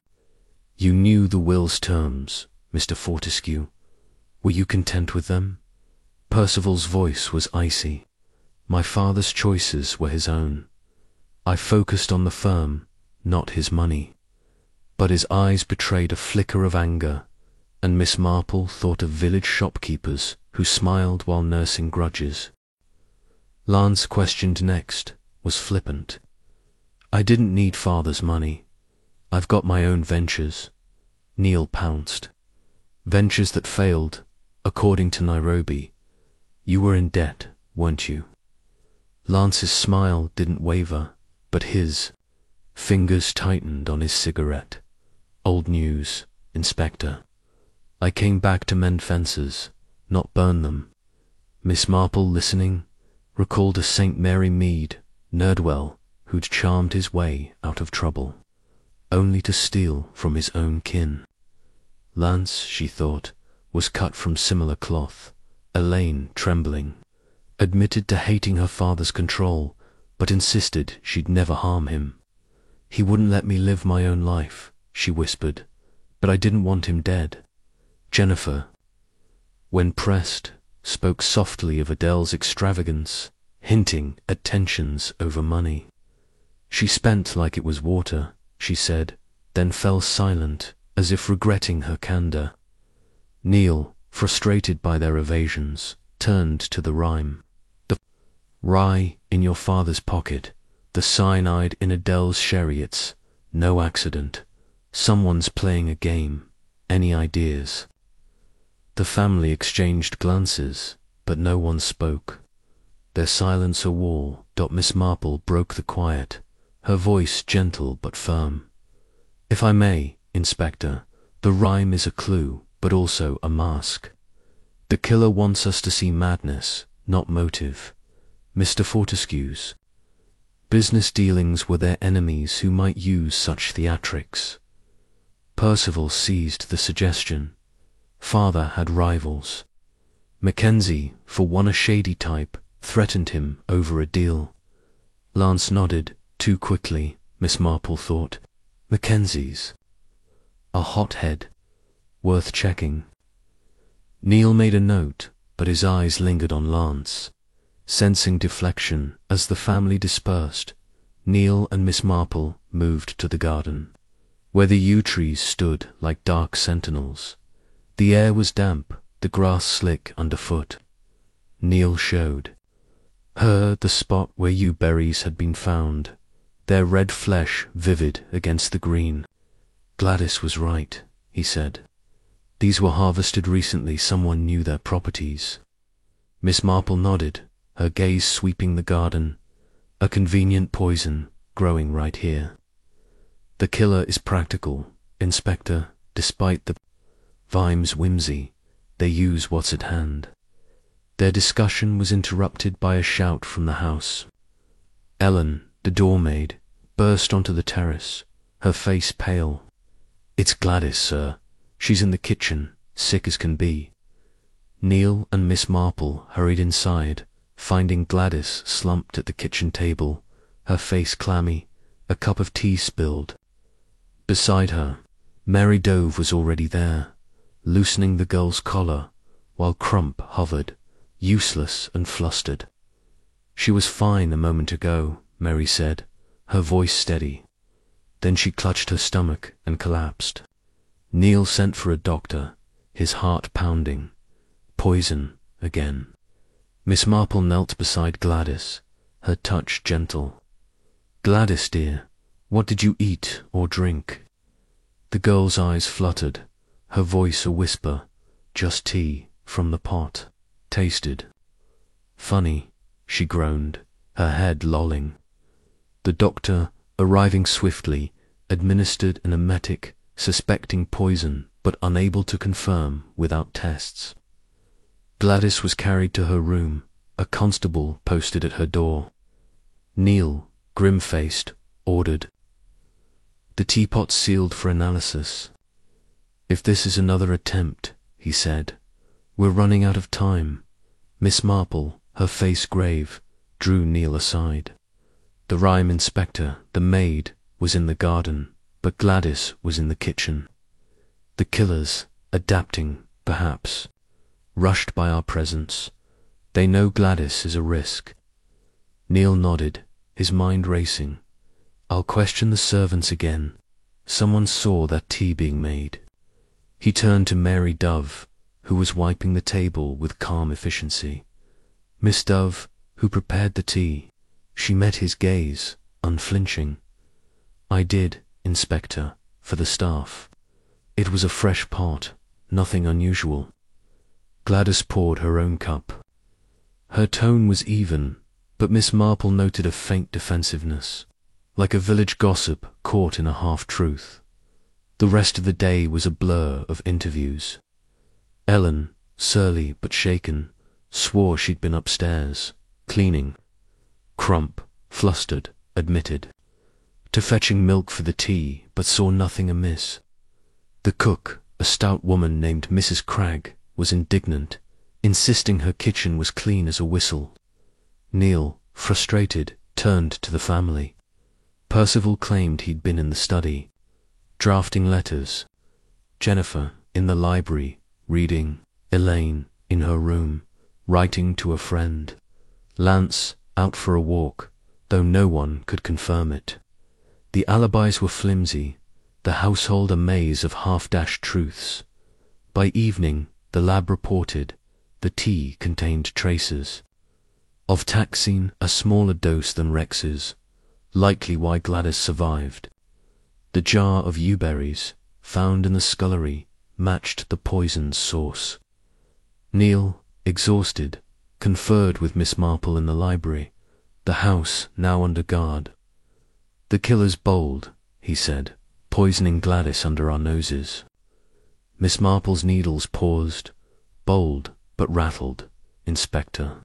You knew the will's terms, Mr. Fortescue. Were you content with them? Percival's voice was icy. My father's choices were his own. I focused on the firm, not his money. But his eyes betrayed a flicker of anger, and Miss Marple thought of village shopkeepers who smiled while nursing grudges. Lance, questioned next, was flippant. I didn't need father's money. I've got my own ventures. Neil pounced. Ventures that failed, according to Nairobi. You were in debt, weren't you? Lance's smile didn't waver, but his Fingers tightened on his cigarette. Old news, Inspector. I came back to mend fences, not burn them. Miss Marple, listening, recalled a St. Mary Mead, Nerdwell, who'd charmed his way out of trouble, only to steal from his own kin. Lance, she thought, was cut from similar cloth. Elaine, trembling, admitted to hating her father's control, but insisted she'd never harm him. He wouldn't let me live my own life, she whispered, but I didn't want him dead. Jennifer, when pressed, spoke softly of Adele's extravagance, hinting at tensions over money. She spent like it was water, she said, then fell silent, as if regretting her candor. Neil, frustrated by their evasions, turned to the rhyme. The rye in your father's pocket, the cyanide in Adele's chariots, no accident. Someone's playing a game. Any ideas? The family exchanged glances, but no one spoke. Their silence a wall. Miss Marple broke the quiet, her voice gentle but firm. If I may, Inspector, the rhyme is a clue, but also a mask. The killer wants us to see madness, not motive. Mr. Fortescue's business dealings were their enemies who might use such theatrics. Percival seized the suggestion. Father had rivals. Mackenzie, for one a shady type, threatened him over a deal. Lance nodded, too quickly, Miss Marple thought. Mackenzie's a hothead, worth checking. Neil made a note, but his eyes lingered on Lance. Sensing deflection as the family dispersed, Neil and Miss Marple moved to the garden, where the yew trees stood like dark sentinels. The air was damp, the grass slick underfoot. Neil showed her the spot where yew berries had been found, their red flesh vivid against the green. Gladys was right, he said. These were harvested recently. Someone knew their properties. Miss Marple nodded, her gaze sweeping the garden. A convenient poison growing right here. The killer is practical, Inspector. Despite the Vime's whimsy, they use what's at hand. Their discussion was interrupted by a shout from the house. Ellen, the doormaid, burst onto the terrace, her face pale. It's Gladys, sir. She's in the kitchen, sick as can be. Neil and Miss Marple hurried inside, finding Gladys slumped at the kitchen table, her face clammy, a cup of tea spilled. Beside her, Mary Dove was already there, loosening the girl's collar, while Crump hovered, useless and flustered. She was fine a moment ago, Mary said, her voice steady. Then she clutched her stomach and collapsed. Neil sent for a doctor, his heart pounding. Poison again. Miss Marple knelt beside Gladys, her touch gentle. Gladys, dear, what did you eat or drink? The girl's eyes fluttered, her voice a whisper. Just tea from the pot. Tasted funny, she groaned, her head lolling. The doctor, arriving swiftly, administered an emetic, suspecting poison but unable to confirm without tests. Gladys was carried to her room, a constable posted at her door. Neil, grim-faced, ordered the teapot sealed for analysis. If this is another attempt, he said, we're running out of time. Miss Marple, her face grave, drew Neil aside. The rhyme inspector, the maid, was in the garden, but Gladys was in the kitchen. The killers, adapting, perhaps, rushed by our presence. They know Gladys is a risk. Neil nodded, his mind racing. I'll question the servants again. Someone saw that tea being made. He turned to Mary Dove, who was wiping the table with calm efficiency. Miss Dove, who prepared the tea. She met his gaze, unflinching. I did, Inspector, for the staff. It was a fresh pot, nothing unusual. Gladys poured her own cup. Her tone was even, but Miss Marple noted a faint defensiveness. like a village gossip caught in a half-truth. The rest of the day was a blur of interviews. Ellen, surly but shaken, swore she'd been upstairs, cleaning. Crump, flustered, admitted to fetching milk for the tea, but saw nothing amiss. The cook, a stout woman named Mrs. Cragg, was indignant, insisting her kitchen was clean as a whistle. Neil, frustrated, turned to the family. Percival claimed he'd been in the study, drafting letters. Jennifer, in the library, reading. Elaine, in her room, writing to a friend. Lance, out for a walk, though no one could confirm it. The alibis were flimsy, the household a maze of half-dashed truths. By evening, the lab reported, the tea contained traces of taxine, a smaller dose than Rex's, likely why Gladys survived. The jar of yew-berries, found in the scullery, matched the poison's source. Neil, exhausted, conferred with Miss Marple in the library, the house now under guard. "The killer's bold," he said, "poisoning Gladys under our noses." Miss Marple's needles paused, bold but rattled. "Inspector,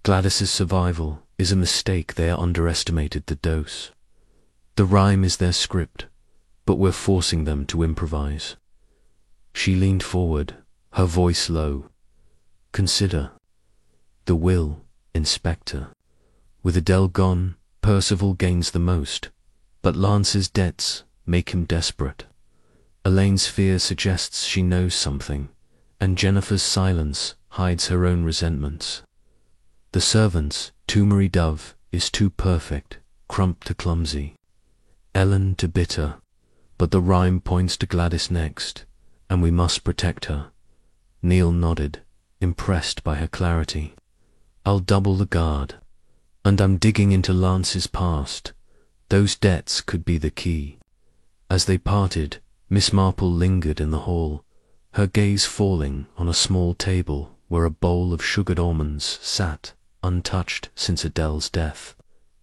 Gladys's survival is a mistake. They underestimated the dose. The rhyme is their script, but we're forcing them to improvise." She leaned forward, her voice low. "Consider the will, Inspector. With Adele gone, Percival gains the most, but Lance's debts make him desperate. Elaine's fear suggests she knows something, and Jennifer's silence hides her own resentments. The servants, Tumary Dove, is too perfect, Crump to clumsy, Ellen to bitter, but the rhyme points to Gladys next, and we must protect her." Neil nodded, impressed by her clarity. "I'll double the guard. And I'm digging into Lance's past. Those debts could be the key." As they parted, Miss Marple lingered in the hall, her gaze falling on a small table where a bowl of sugared almonds sat, untouched since Adele's death.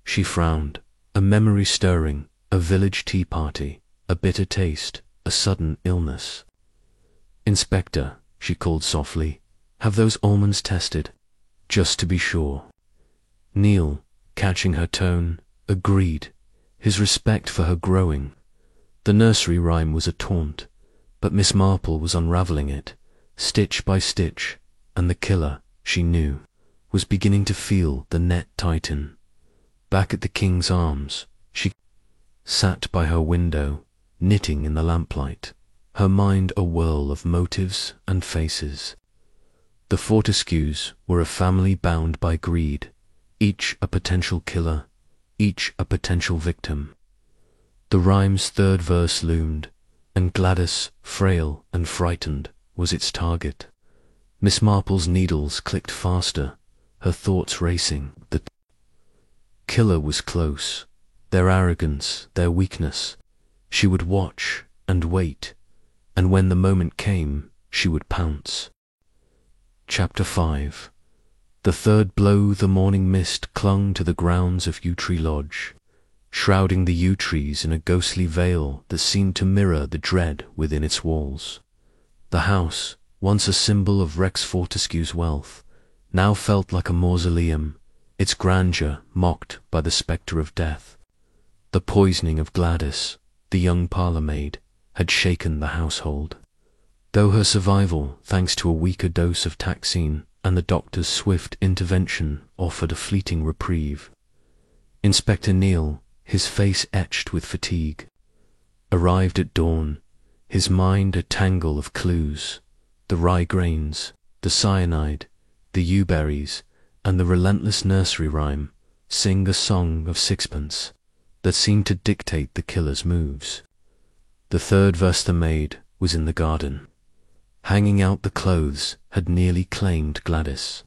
She frowned, a memory stirring, a village tea party, a bitter taste, a sudden illness. "Inspector," she called softly, "have those almonds tested, just to be sure." Neil, catching her tone, agreed, his respect for her growing. The nursery rhyme was a taunt, but Miss Marple was unravelling it, stitch by stitch, and the killer, she knew, was beginning to feel the net tighten. Back at the King's Arms, she sat by her window, knitting in the lamplight, her mind a whirl of motives and faces. The Fortescues were a family bound by greed, each a potential killer, each a potential victim. The rhyme's third verse loomed, and Gladys, frail and frightened, was its target. Miss Marple's needles clicked faster, her thoughts racing. The killer was close, their arrogance, their weakness. She would watch and wait, and when the moment came, she would pounce. Chapter 5. The third blow. The morning mist clung to the grounds of Yew Tree Lodge, shrouding the yew trees in a ghostly veil that seemed to mirror the dread within its walls. The house, once a symbol of Rex Fortescue's wealth, now felt like a mausoleum, its grandeur mocked by the spectre of death. The poisoning of Gladys, the young parlour-maid, had shaken the household. Though her survival, thanks to a weaker dose of taxine and the doctor's swift intervention, offered a fleeting reprieve. Inspector Neil, his face etched with fatigue, arrived at dawn, his mind a tangle of clues, the rye grains, the cyanide, the yew-berries, and the relentless nursery rhyme sing a song of sixpence that seemed to dictate the killer's moves. The third verse the maid was in the garden. Hanging out the clothes had nearly claimed Gladys,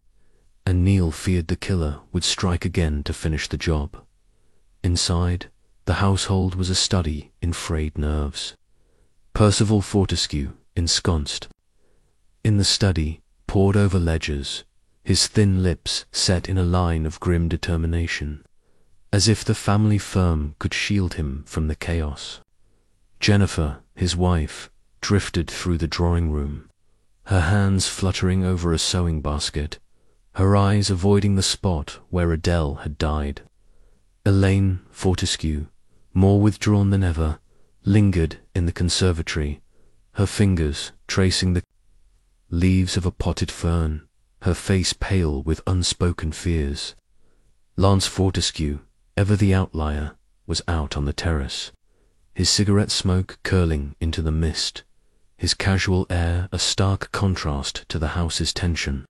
and Neil feared the killer would strike again to finish the job. Inside, the household was a study in frayed nerves. Percival Fortescue, ensconced in the study, pored over ledgers, his thin lips set in a line of grim determination. as if the family firm could shield him from the chaos. Jennifer, his wife, drifted through the drawing room, her hands fluttering over a sewing basket, her eyes avoiding the spot where Adele had died. Elaine Fortescue, more withdrawn than ever, lingered in the conservatory, her fingers tracing the leaves of a potted fern, her face pale with unspoken fears. Lance Fortescue, ever the outlier, was out on the terrace, his cigarette smoke curling into the mist, his casual air a stark contrast to the house's tension.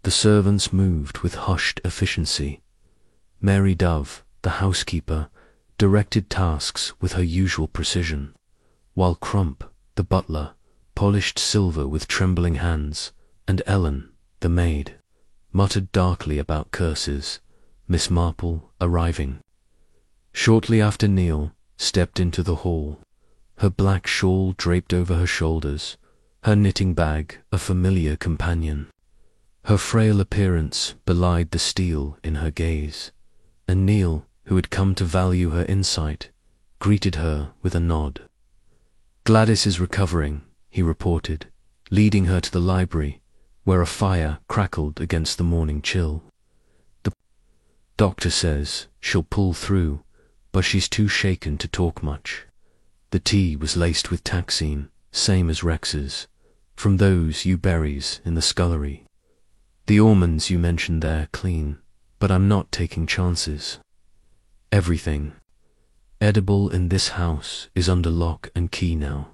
The servants moved with hushed efficiency. Mary Dove, the housekeeper, directed tasks with her usual precision, while Crump, the butler, polished silver with trembling hands, and Ellen, the maid, muttered darkly about curses, Miss Marple arriving. Shortly after Neil stepped into the hall, her black shawl draped over her shoulders, her knitting bag a familiar companion. Her frail appearance belied the steel in her gaze, and Neil, who had come to value her insight, greeted her with a nod. "Gladys is recovering," he reported, leading her to the library, where a fire crackled against the morning chill. "The doctor says she'll pull through, but she's too shaken to talk much." The tea was laced with taxine, same as Rex's, from those yew berries in the scullery. "The almonds you mentioned there clean, but I'm not taking chances. Everything edible in this house is under lock and key now."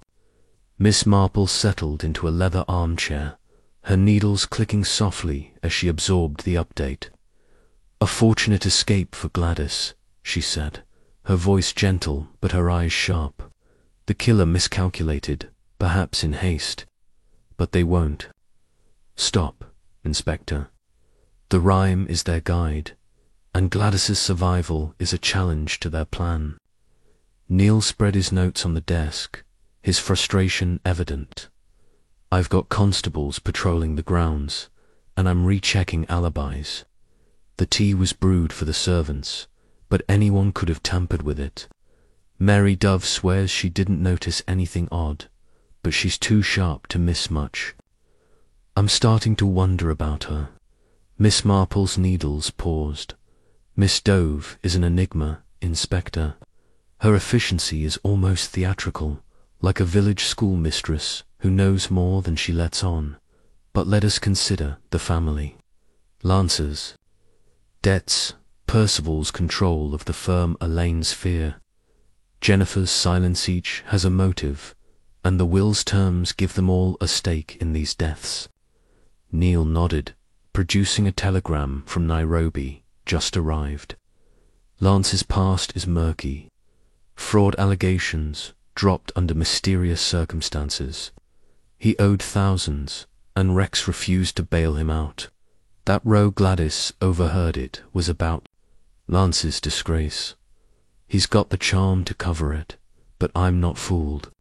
Miss Marple settled into a leather armchair, her needles clicking softly as she absorbed the update. "A fortunate escape for Gladys," she said, her voice gentle but her eyes sharp. "The killer miscalculated, perhaps in haste. But they won't. Stop, Inspector. The rhyme is their guide, and Gladys's survival is a challenge to their plan." Neil spread his notes on the desk, his frustration evident. "I've got constables patrolling the grounds, and I'm rechecking alibis. The tea was brewed for the servants, but anyone could have tampered with it. Mary Dove swears she didn't notice anything odd, but she's too sharp to miss much. I'm starting to wonder about her." Miss Marple's needles paused. "Miss Dove is an enigma, Inspector. Her efficiency is almost theatrical, like a village schoolmistress who knows more than she lets on. But let us consider the family. Lance's debts, Percival's control of the firm Elaine's fear. Jennifer's silence each has a motive, and the will's terms give them all a stake in these deaths." Neil nodded, producing a telegram from Nairobi, just arrived. "Lance's past is murky. Fraud allegations dropped under mysterious circumstances. He owed thousands, and Rex refused to bail him out. That row Gladys overheard it was about Lance's disgrace. He's got the charm to cover it, but I'm not fooled."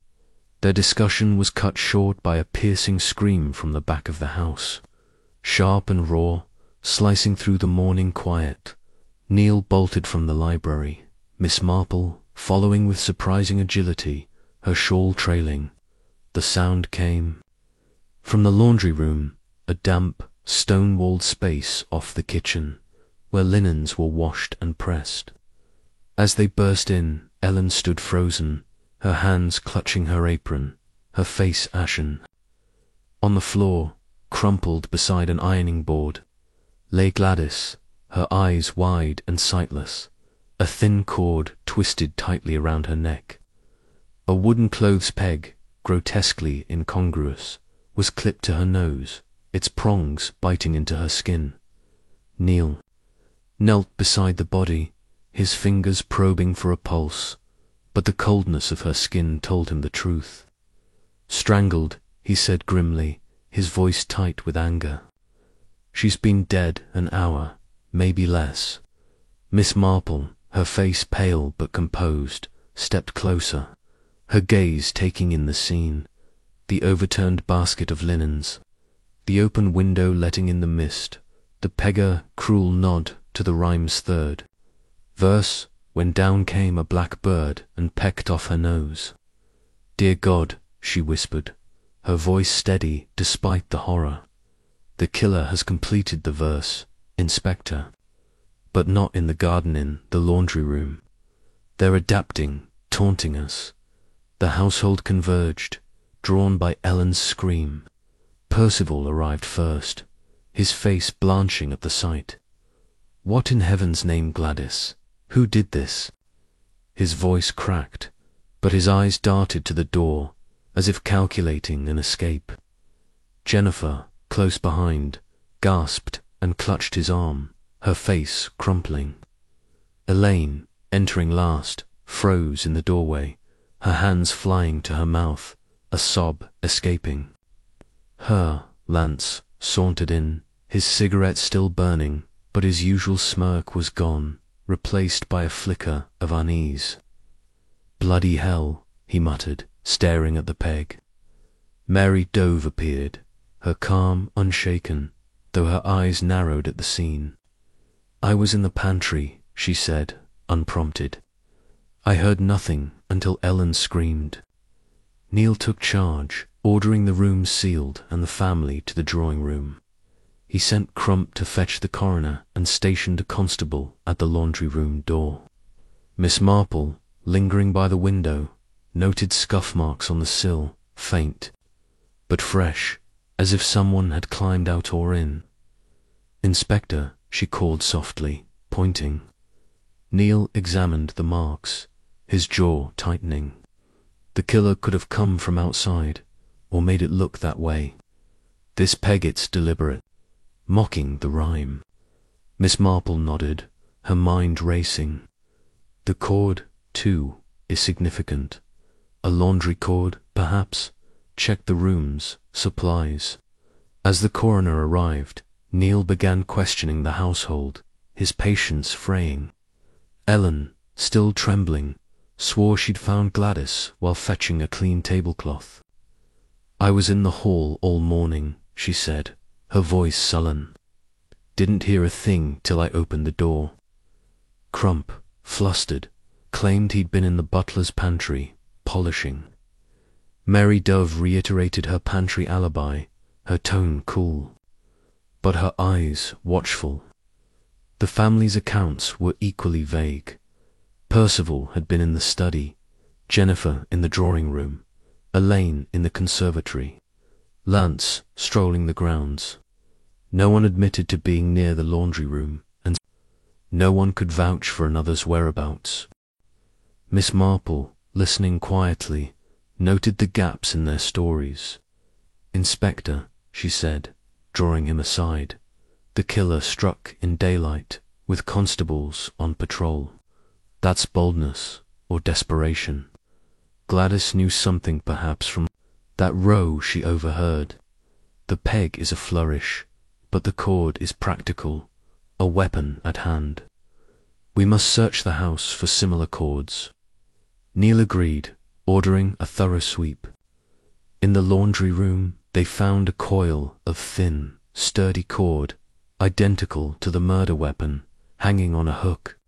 Their discussion was cut short by a piercing scream from the back of the house. Sharp and raw, slicing through the morning quiet, Neil bolted from the library, Miss Marple following with surprising agility, her shawl trailing. The sound came from the laundry room, a damp, stone-walled space off the kitchen, where linens were washed and pressed. As they burst in, Ellen stood frozen, her hands clutching her apron, her face ashen. On the floor, crumpled beside an ironing board, lay Gladys, her eyes wide and sightless, a thin cord twisted tightly around her neck. A wooden clothes peg, grotesquely incongruous, was clipped to her nose, its prongs biting into her skin. Neil knelt beside the body, his fingers probing for a pulse, but the coldness of her skin told him the truth. "Strangled," he said grimly, his voice tight with anger. "She's been dead an hour, maybe less." Miss Marple, her face pale but composed, stepped closer, her gaze taking in the scene, the overturned basket of linens, the open window letting in the mist, the pegger cruel nod to the rhyme's third. Verse, when down came a black bird and pecked off her nose. Dear God, she whispered, her voice steady despite the horror. The killer has completed the verse, Inspector. But not in the garden, in the laundry room. They're adapting, taunting us. The household converged, drawn by Ellen's scream. Percival arrived first, his face blanching at the sight. What in heaven's name, Gladys? Who did this? His voice cracked, but his eyes darted to the door, as if calculating an escape. Jennifer, close behind, gasped and clutched his arm, her face crumpling. Elaine, entering last, froze in the doorway, her hands flying to her mouth, a sob escaping. Lance sauntered in, his cigarette still burning, but his usual smirk was gone, replaced by a flicker of unease. Bloody hell, he muttered, staring at the peg. Mary Dove appeared, her calm unshaken, though her eyes narrowed at the scene. I was in the pantry, she said, unprompted. I heard nothing until Ellen screamed. Neil took charge, ordering the rooms sealed and the family to the drawing room. He sent Crump to fetch the coroner and stationed a constable at the laundry room door. Miss Marple, lingering by the window, noted scuff marks on the sill, faint, but fresh, as if someone had climbed out or in. Inspector, she called softly, pointing. Neil examined the marks, his jaw tightening. The killer could have come from outside, or made it look that way. This Peggott's deliberate, mocking the rhyme. Miss Marple nodded, her mind racing. The cord, too, is significant. A laundry cord, perhaps. Check the rooms, supplies. As the coroner arrived, Neil began questioning the household, his patience fraying. Ellen, still trembling, swore she'd found Gladys while fetching a clean tablecloth. I was in the hall all morning, she said, her voice sullen. Didn't hear a thing till I opened the door. Crump, flustered, claimed he'd been in the butler's pantry, polishing. Mary Dove reiterated her pantry alibi, her tone cool, but her eyes watchful. The family's accounts were equally vague. Percival had been in the study, Jennifer in the drawing room, Elaine in the conservatory, Lance strolling the grounds. No one admitted to being near the laundry room, and no one could vouch for another's whereabouts. Miss Marple, listening quietly, noted the gaps in their stories. Inspector, she said, drawing him aside, the killer struck in daylight, with constables on patrol. That's boldness, or desperation. Gladys knew something perhaps from that row she overheard. The peg is a flourish, but the cord is practical, a weapon at hand. We must search the house for similar cords. Neil agreed, ordering a thorough sweep. In the laundry room they found a coil of thin, sturdy cord, identical to the murder weapon, hanging on a hook.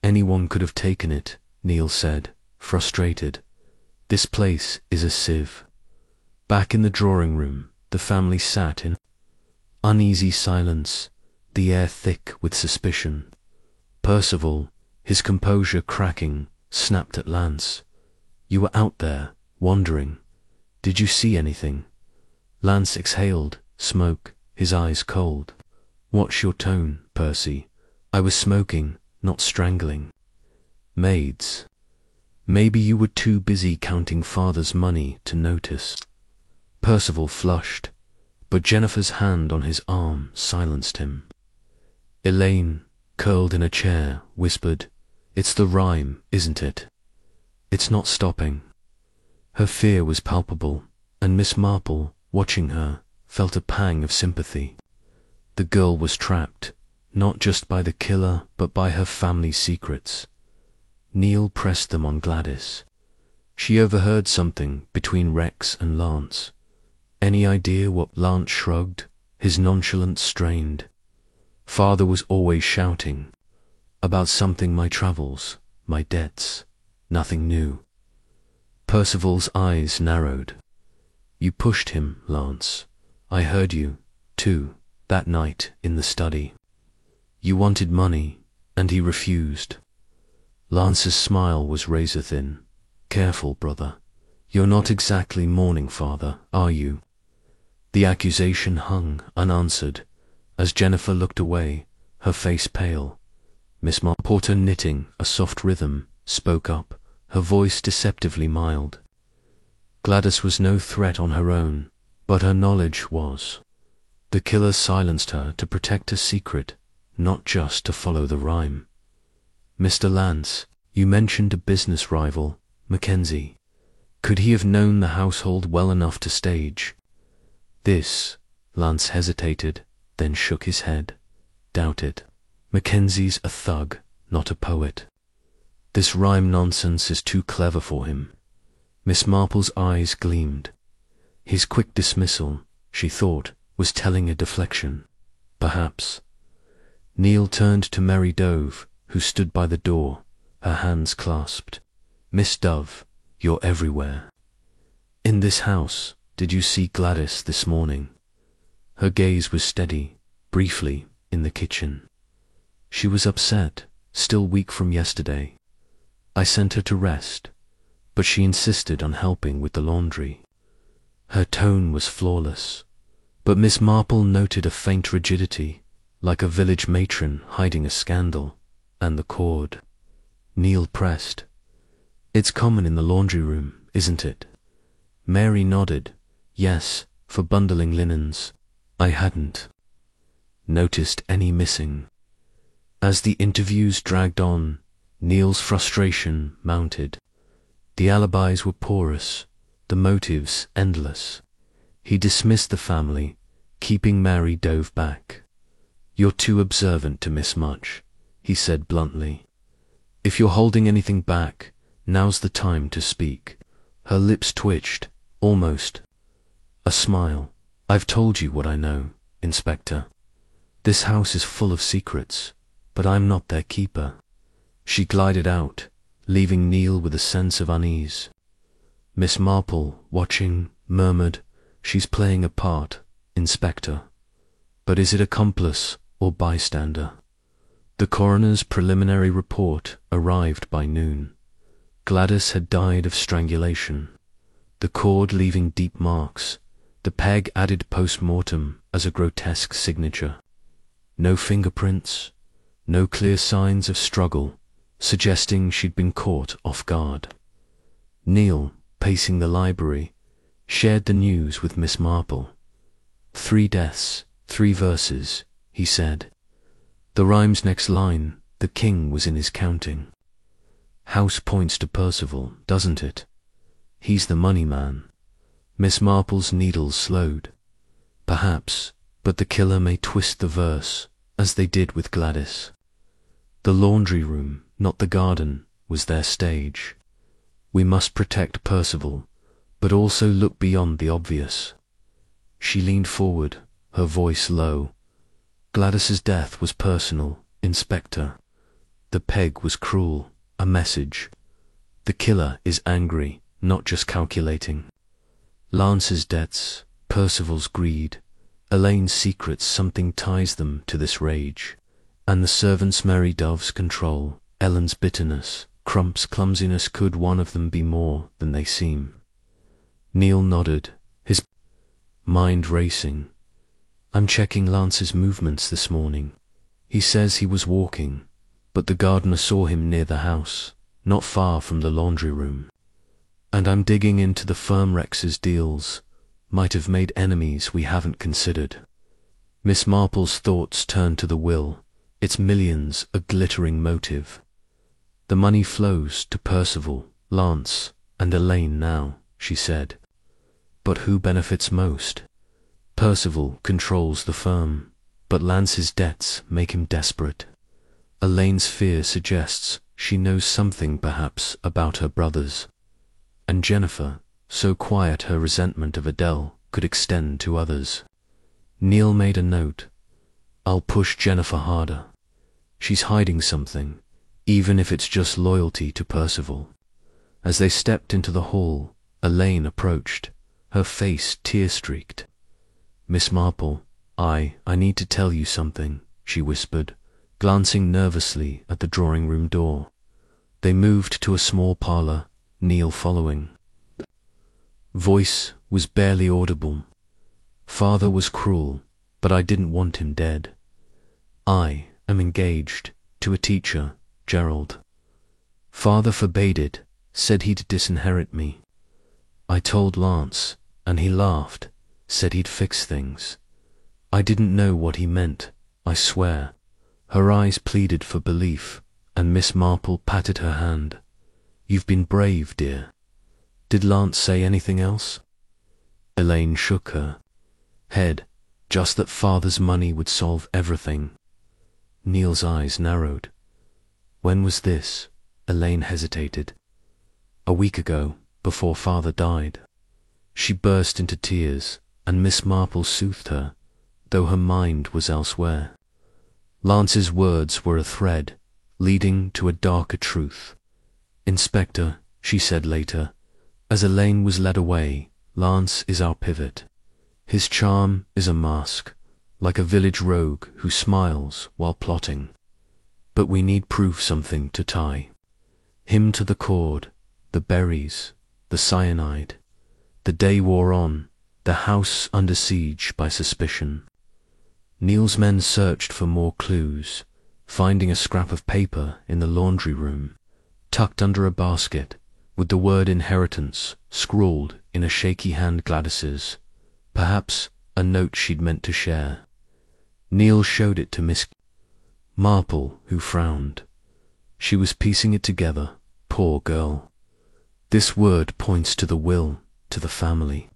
Anyone could have taken it, Neil said, frustrated. This place is a sieve. Back in the drawing room, the family sat in uneasy silence, the air thick with suspicion. Percival, his composure cracking, snapped at Lance. You were out there, wandering. Did you see anything? Lance exhaled, smoke, his eyes cold. Watch your tone, Percy. I was smoking, not strangling. Maids. Maybe you were too busy counting father's money to notice. Percival flushed, but Jennifer's hand on his arm silenced him. Elaine, curled in a chair, whispered, It's the rhyme, isn't it? It's not stopping. Her fear was palpable, and Miss Marple, watching her, felt a pang of sympathy. The girl was trapped, not just by the killer, but by her family's secrets. Neil pressed them on Gladys. She overheard something between Rex and Lance. Any idea what? Lance shrugged, his nonchalance strained. Father was always shouting. About something, my travels, my debts, nothing new. Percival's eyes narrowed. You pushed him, Lance. I heard you, too, that night in the study. You wanted money, and he refused. Lance's smile was razor thin. Careful, brother. You're not exactly mourning father, are you? The accusation hung unanswered as Jennifer looked away, her face pale. Miss Porter, knitting a soft rhythm, spoke up, her voice deceptively mild. Gladys was no threat on her own, but her knowledge was. The killer silenced her to protect a secret, not just to follow the rhyme. Mr. Lance, you mentioned a business rival, Mackenzie. Could he have known the household well enough to stage this? Lance hesitated, then shook his head. Doubt it. Mackenzie's a thug, not a poet. This rhyme nonsense is too clever for him. Miss Marple's eyes gleamed. His quick dismissal, she thought, was telling a deflection. Perhaps. Neil turned to Mary Dove, who stood by the door, her hands clasped. Miss Dove, you're everywhere. In this house, did you see Gladys this morning? Her gaze was steady, briefly, in the kitchen. She was upset, still weak from yesterday. I sent her to rest, but she insisted on helping with the laundry. Her tone was flawless, but Miss Marple noted a faint rigidity, like a village matron hiding a scandal, and the cord. Neil pressed. It's common in the laundry room, isn't it? Mary nodded. Yes, for bundling linens. I hadn't noticed any missing. As the interviews dragged on, Neil's frustration mounted. The alibis were porous, the motives endless. He dismissed the family, keeping Mary Dove back. You're too observant to miss much, he said bluntly. If you're holding anything back, now's the time to speak. Her lips twitched, almost a smile. I've told you what I know, Inspector. This house is full of secrets, but I'm not their keeper. She glided out, leaving Neil with a sense of unease. Miss Marple, watching, murmured, She's playing a part, Inspector. But is it accomplice or bystander? The coroner's preliminary report arrived by noon. Gladys had died of strangulation, the cord leaving deep marks, the peg added post-mortem as a grotesque signature. No fingerprints, no clear signs of struggle, suggesting she'd been caught off guard. Neil, pacing the library, shared the news with Miss Marple. 3 deaths, 3 verses, he said. The rhyme's next line, the king was in his counting. House points to Percival, doesn't it? He's the money man. Miss Marple's needles slowed. Perhaps, but the killer may twist the verse, as they did with Gladys. The laundry room, not the garden, was their stage. We must protect Percival, but also look beyond the obvious. She leaned forward, her voice low. Gladys's death was personal, Inspector. The peg was cruel, a message. The killer is angry, not just calculating. Lance's debts, Percival's greed, Elaine's secrets, something ties them to this rage. And the servant's Mary Dove's control, Ellen's bitterness, Crump's clumsiness, could one of them be more than they seem? Neil nodded, his mind racing. I'm checking Lance's movements this morning. He says he was walking, but the gardener saw him near the house, not far from the laundry room. And I'm digging into the firm Rex's deals. Might have made enemies we haven't considered. Miss Marple's thoughts turned to the will, its millions a glittering motive. The money flows to Percival, Lance, and Elaine now, she said. But who benefits most? Percival controls the firm, but Lance's debts make him desperate. Elaine's fear suggests she knows something perhaps about her brothers. And Jennifer, so quiet her resentment of Adele, could extend to others. Neil made a note. I'll push Jennifer harder. She's hiding something, even if it's just loyalty to Percival. As they stepped into the hall, Elaine approached, her face tear-streaked. "Miss Marple, I need to tell you something," she whispered, glancing nervously at the drawing-room door. They moved to a small parlour, Neil following. Voice was barely audible. "Father was cruel, but I didn't want him dead. I am engaged to a teacher, Gerald. Father forbade it, said he'd disinherit me. I told Lance, and he laughed, said he'd fix things. I didn't know what he meant, I swear." Her eyes pleaded for belief, and Miss Marple patted her hand. "You've been brave, dear. Did Lance say anything else?" Elaine shook her head, just that Father's money would solve everything. Neil's eyes narrowed. "When was this?" Elaine hesitated. "A week ago, before Father died." She burst into tears, and Miss Marple soothed her, though her mind was elsewhere. Lance's words were a thread, leading to a darker truth. "Inspector," she said later, as Elaine was led away, "Lance is our pivot. His charm is a mask, like a village rogue who smiles while plotting. But we need proof, something to tie him to the cord, the berries, the cyanide." The day wore on, the house under siege by suspicion. Neil's men searched for more clues, finding a scrap of paper in the laundry room, tucked under a basket, with the word inheritance scrawled in a shaky hand Gladys's, perhaps a note she'd meant to share. Neil showed it to Miss Marple, who frowned. She was piecing it together, poor girl. "This word points to the will, to the family."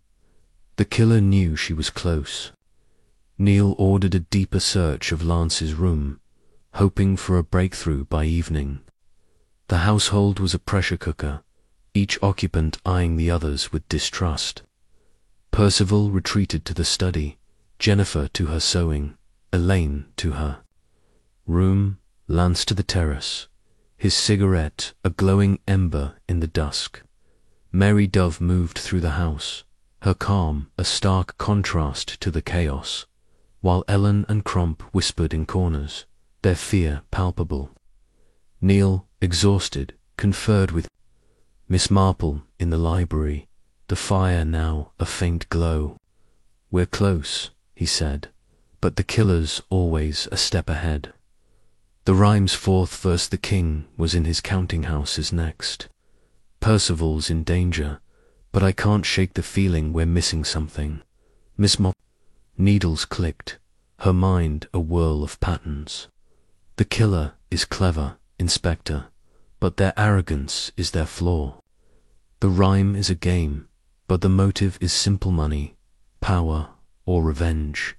The killer knew she was close. Neil ordered a deeper search of Lance's room, hoping for a breakthrough by evening. The household was a pressure cooker, each occupant eyeing the others with distrust. Percival retreated to the study, Jennifer to her sewing, Elaine to her room, Lance to the terrace, his cigarette a glowing ember in the dusk. Mary Dove moved through the house, her calm a stark contrast to the chaos, while Ellen and Crump whispered in corners, their fear palpable. Neil, exhausted, conferred with Miss Marple in the library, the fire now a faint glow. "We're close," he said, "but the killer's always a step ahead." The rhyme's fourth verse, "The king was in his counting houses next." Percival's in danger, but I can't shake the feeling we're missing something. Miss Marple. Needles clicked, her mind a whirl of patterns. The killer is clever, Inspector, but their arrogance is their flaw. The rhyme is a game, but the motive is simple money, power, or revenge.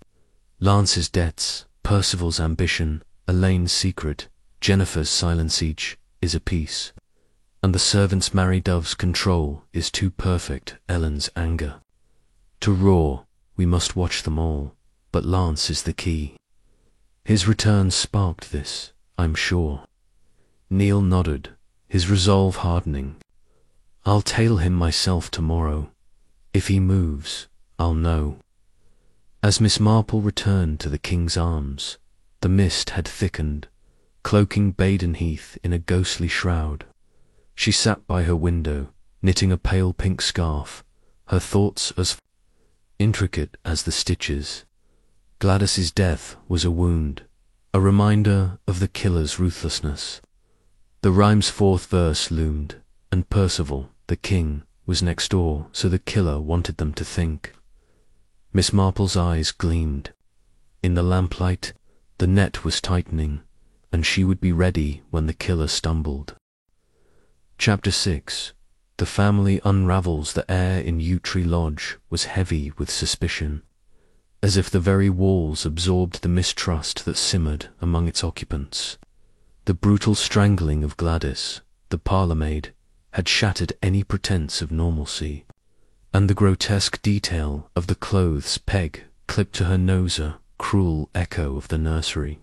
Lance's debts, Percival's ambition, Elaine's secret, Jennifer's silence, each is a piece. And the servant's Mary Dove's control is too perfect, Ellen's anger. To roar, we must watch them all, but Lance is the key. His return sparked this, I'm sure. Neil nodded, his resolve hardening. "I'll tail him myself tomorrow. If he moves, I'll know." As Miss Marple returned to the King's Arms, the mist had thickened, cloaking Baden Heath in a ghostly shroud. She sat by her window, knitting a pale pink scarf, her thoughts as intricate as the stitches. Gladys's death was a wound, a reminder of the killer's ruthlessness. The rhyme's fourth verse loomed, and Percival, the king, was next door, so the killer wanted them to think. Miss Marple's eyes gleamed. In the lamplight, the net was tightening, and she would be ready when the killer stumbled. Chapter 6. The family unravels. The air in Yew Tree Lodge was heavy with suspicion, as if the very walls absorbed the mistrust that simmered among its occupants. The brutal strangling of Gladys, the parlour-maid, had shattered any pretense of normalcy, and the grotesque detail of the clothes peg clipped to her nose a cruel echo of the nursery.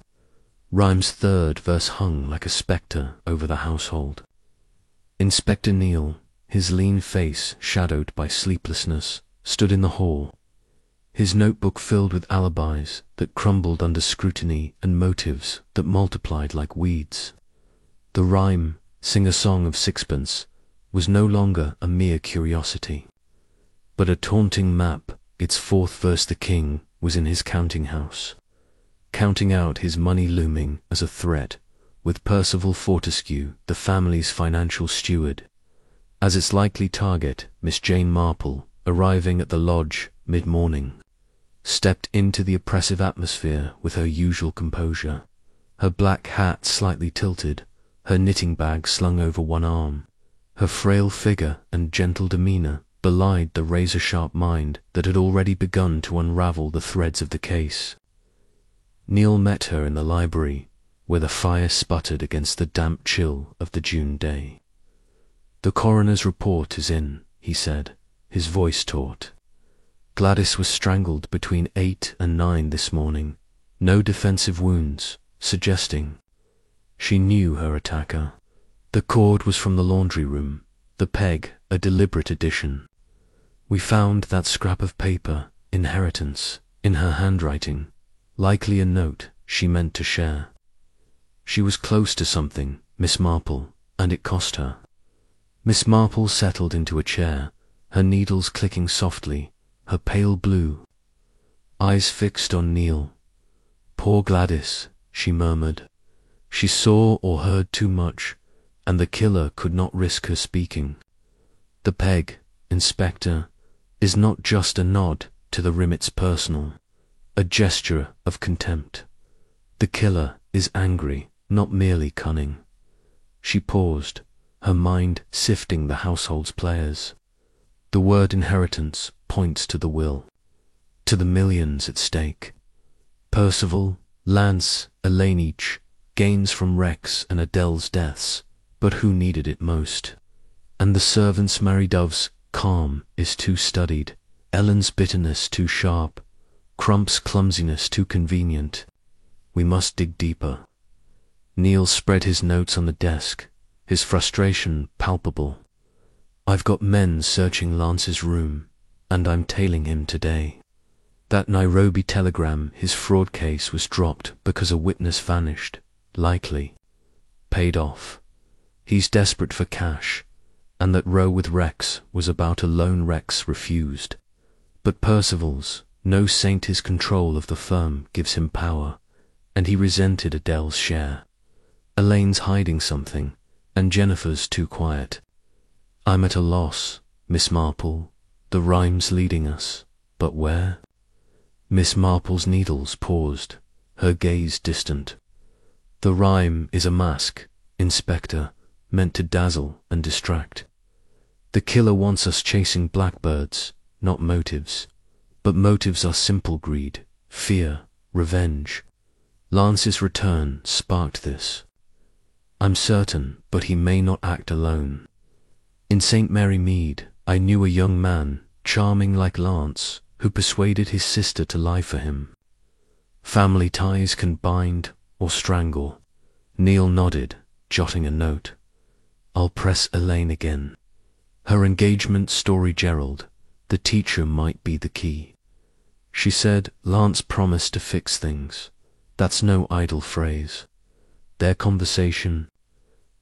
Rhyme's third verse hung like a spectre over the household. Inspector Neil, his lean face shadowed by sleeplessness, stood in the hall, his notebook filled with alibis that crumbled under scrutiny and motives that multiplied like weeds. The rhyme, Sing a Song of Sixpence, was no longer a mere curiosity, but a taunting map. Its fourth verse, the king, was in his counting house, counting out his money looming as a threat, with Percival Fortescue, the family's financial steward, as its likely target. Miss Jane Marple, arriving at the lodge mid-morning, stepped into the oppressive atmosphere with her usual composure, her black hat slightly tilted, her knitting bag slung over one arm. Her frail figure and gentle demeanour belied the razor-sharp mind that had already begun to unravel the threads of the case. Neil met her in the library, where the fire sputtered against the damp chill of the June day. "The coroner's report is in," he said, his voice taut. "Gladys was strangled between 8 and 9 this morning. No defensive wounds, suggesting she knew her attacker. The cord was from the laundry room, the peg a deliberate addition. We found that scrap of paper, inheritance, in her handwriting, likely a note she meant to share. She was close to something, Miss Marple, and it cost her." Miss Marple settled into a chair, her needles clicking softly, her pale blue eyes fixed on Neil. "Poor Gladys," she murmured. "She saw or heard too much, and the killer could not risk her speaking. The peg, Inspector, is not just a nod to the Rimmets personal, a gesture of contempt. The killer is angry, not merely cunning." She paused, her mind sifting the household's players. The word inheritance points to the will, to the millions at stake. Percival, Lance, Elaine each, gains from Rex and Adele's deaths, but who needed it most? And the servants' Mary Dove's calm is too studied, Ellen's bitterness too sharp, Crump's clumsiness too convenient. We must dig deeper. Neil spread his notes on the desk, his frustration palpable. "I've got men searching Lance's room, and I'm tailing him today. That Nairobi telegram, his fraud case was dropped because a witness vanished, likely paid off. He's desperate for cash, and that row with Rex was about a loan Rex refused. But Percival's, no saint, his control of the firm gives him power, and he resented Adele's share. Elaine's hiding something, and Jennifer's too quiet. I'm at a loss, Miss Marple. The rhyme's leading us, but where?" Miss Marple's needles paused, her gaze distant. "The rhyme is a mask, Inspector, meant to dazzle and distract. The killer wants us chasing blackbirds, not motives. But motives are simple greed, fear, revenge. Lance's return sparked this. I'm certain, but he may not act alone. In St. Mary Mead, I knew a young man, charming like Lance, who persuaded his sister to lie for him. Family ties can bind or strangle." Neil nodded, jotting a note. "I'll press Elaine again. Her engagement story, Gerald, the teacher might be the key. She said Lance promised to fix things. That's no idle phrase." Their conversation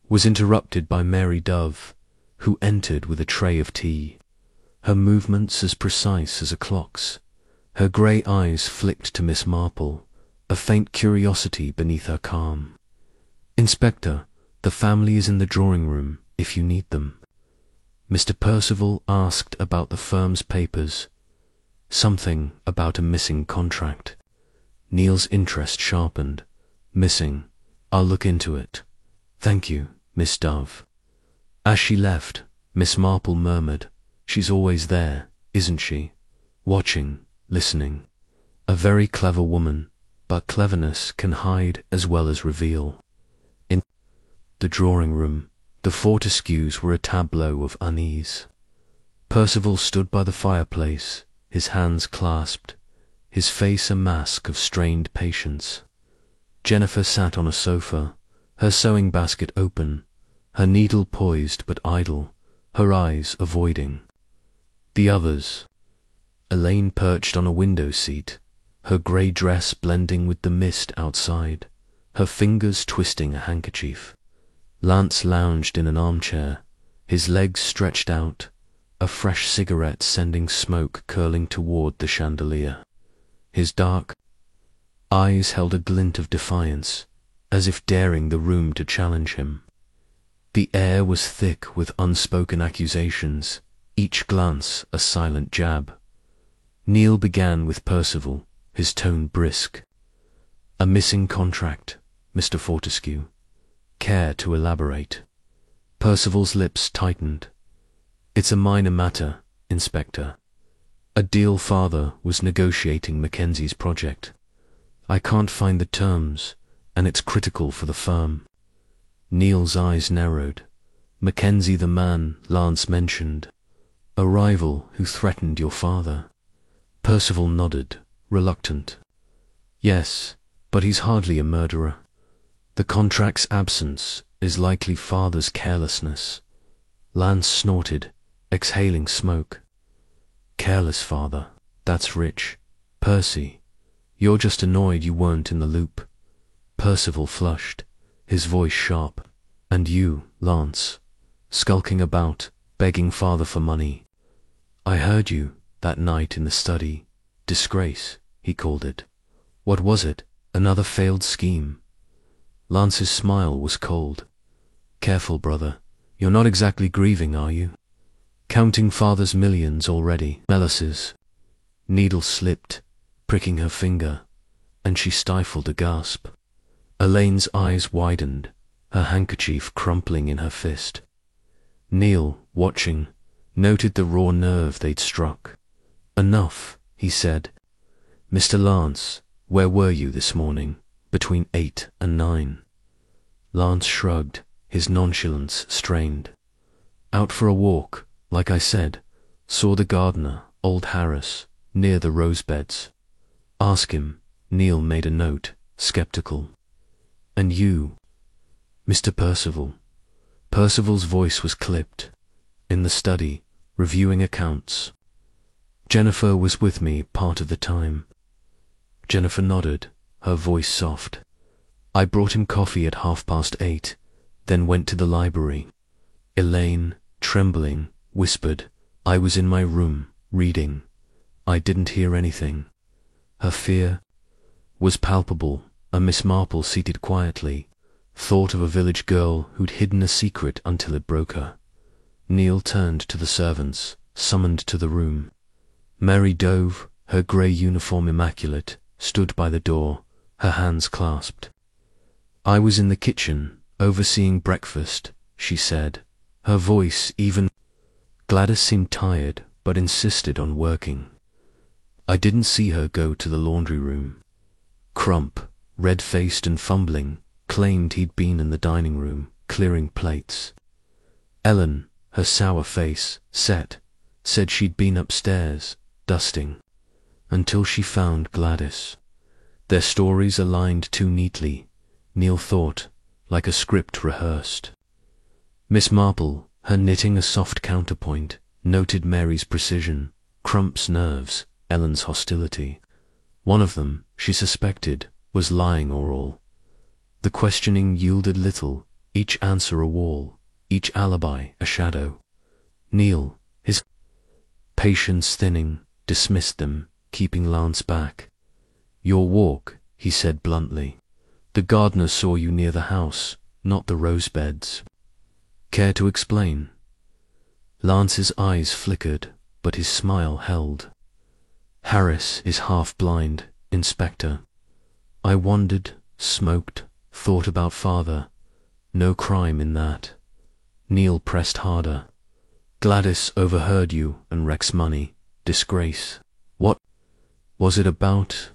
was interrupted by Mary Dove, who entered with a tray of tea, her movements as precise as a clock's. Her grey eyes flicked to Miss Marple, a faint curiosity beneath her calm. "Inspector, the family is in the drawing-room, if you need them." Mr. Percival asked about the firm's papers, something about a missing contract. Neil's interest sharpened. "Missing. I'll look into it. Thank you, Miss Dove." As she left, Miss Marple murmured, "She's always there, isn't she? Watching, listening. A very clever woman, but cleverness can hide as well as reveal." In the drawing-room, the Fortescues were a tableau of unease. Percival stood by the fireplace, his hands clasped, his face a mask of strained patience. Jennifer sat on a sofa, her sewing basket open, her needle poised but idle, her eyes avoiding. The others. Elaine perched on a window seat, her grey dress blending with the mist outside, her fingers twisting a handkerchief. Lance lounged in an armchair, his legs stretched out, a fresh cigarette sending smoke curling toward the chandelier. His dark eyes held a glint of defiance, as if daring the room to challenge him. The air was thick with unspoken accusations, each glance a silent jab. Neil began with Percival, his tone brisk. "A missing contract, Mr. Fortescue. Care to elaborate?" Percival's lips tightened. "It's a minor matter, Inspector. A deal father was negotiating Mackenzie's project. I can't find the terms, and it's critical for the firm." Neil's eyes narrowed. "Mackenzie the man Lance mentioned. A rival who threatened your father." Percival nodded, reluctant. "Yes, but he's hardly a murderer. The contract's absence is likely father's carelessness." Lance snorted, exhaling smoke. "Careless father, that's rich. Percy, you're just annoyed you weren't in the loop." Percival flushed, his voice sharp. "And you, Lance, skulking about, begging father for money. I heard you that night in the study. Disgrace, he called it. What was it? Another failed scheme?" Lance's smile was cold. "Careful, brother. You're not exactly grieving, are you? Counting father's millions already." Melis's needle slipped, pricking her finger, and she stifled a gasp. Elaine's eyes widened, her handkerchief crumpling in her fist. Neil, watching, noted the raw nerve they'd struck. "Enough," he said. "Mr. Lance, where were you this morning, between 8 and 9? Lance shrugged, his nonchalance strained. "Out for a walk, like I said. Saw the gardener, old Harris, near the rose beds." "Ask him." Neil made a note, skeptical. "And you, Mr. Percival?" Percival's voice was clipped. "In the study, reviewing accounts. Jennifer was with me part of the time." Jennifer nodded, her voice soft. "I brought him coffee at 8:30, then went to the library." Elaine, trembling, whispered, "I was in my room, reading. I didn't hear anything." Her fear was palpable. A Miss Marple seated quietly, thought of a village girl who'd hidden a secret until it broke her. Neil turned to the servants, summoned to the room. Mary Dove, her grey uniform immaculate, stood by the door, her hands clasped. "I was in the kitchen, overseeing breakfast," she said, her voice even. Gladys seemed tired, but insisted on working. "I didn't see her go to the laundry room." Crump, red-faced and fumbling, claimed he'd been in the dining room, clearing plates. Ellen, her sour face set, said she'd been upstairs, dusting, until she found Gladys. Their stories aligned too neatly, Neil thought, like a script rehearsed. Miss Marple, her knitting a soft counterpoint, noted Mary's precision, Crump's nerves, Ellen's hostility. One of them, she suspected, was lying or all. The questioning yielded little, each answer a wall, each alibi a shadow. Neil, his patience thinning, dismissed them, keeping Lance back. "Your walk," he said bluntly. "The gardener saw you near the house, not the rose beds. Care to explain?" Lance's eyes flickered, but his smile held. "Harris is half-blind, Inspector. I wondered, smoked, thought about father. No crime in that." Neil pressed harder. "Gladys overheard you and Rex money. Disgrace. What was it about?"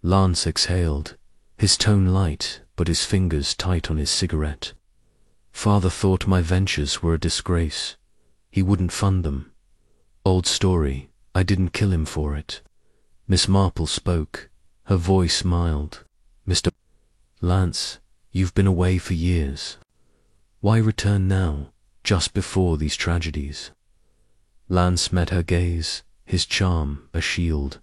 Lance exhaled, his tone light, but his fingers tight on his cigarette. "Father thought my ventures were a disgrace. He wouldn't fund them. Old story. I didn't kill him for it." Miss Marple spoke, her voice mild. "Mr. Lance, you've been away for years. Why return now, just before these tragedies? Lance met her gaze, his charm a shield.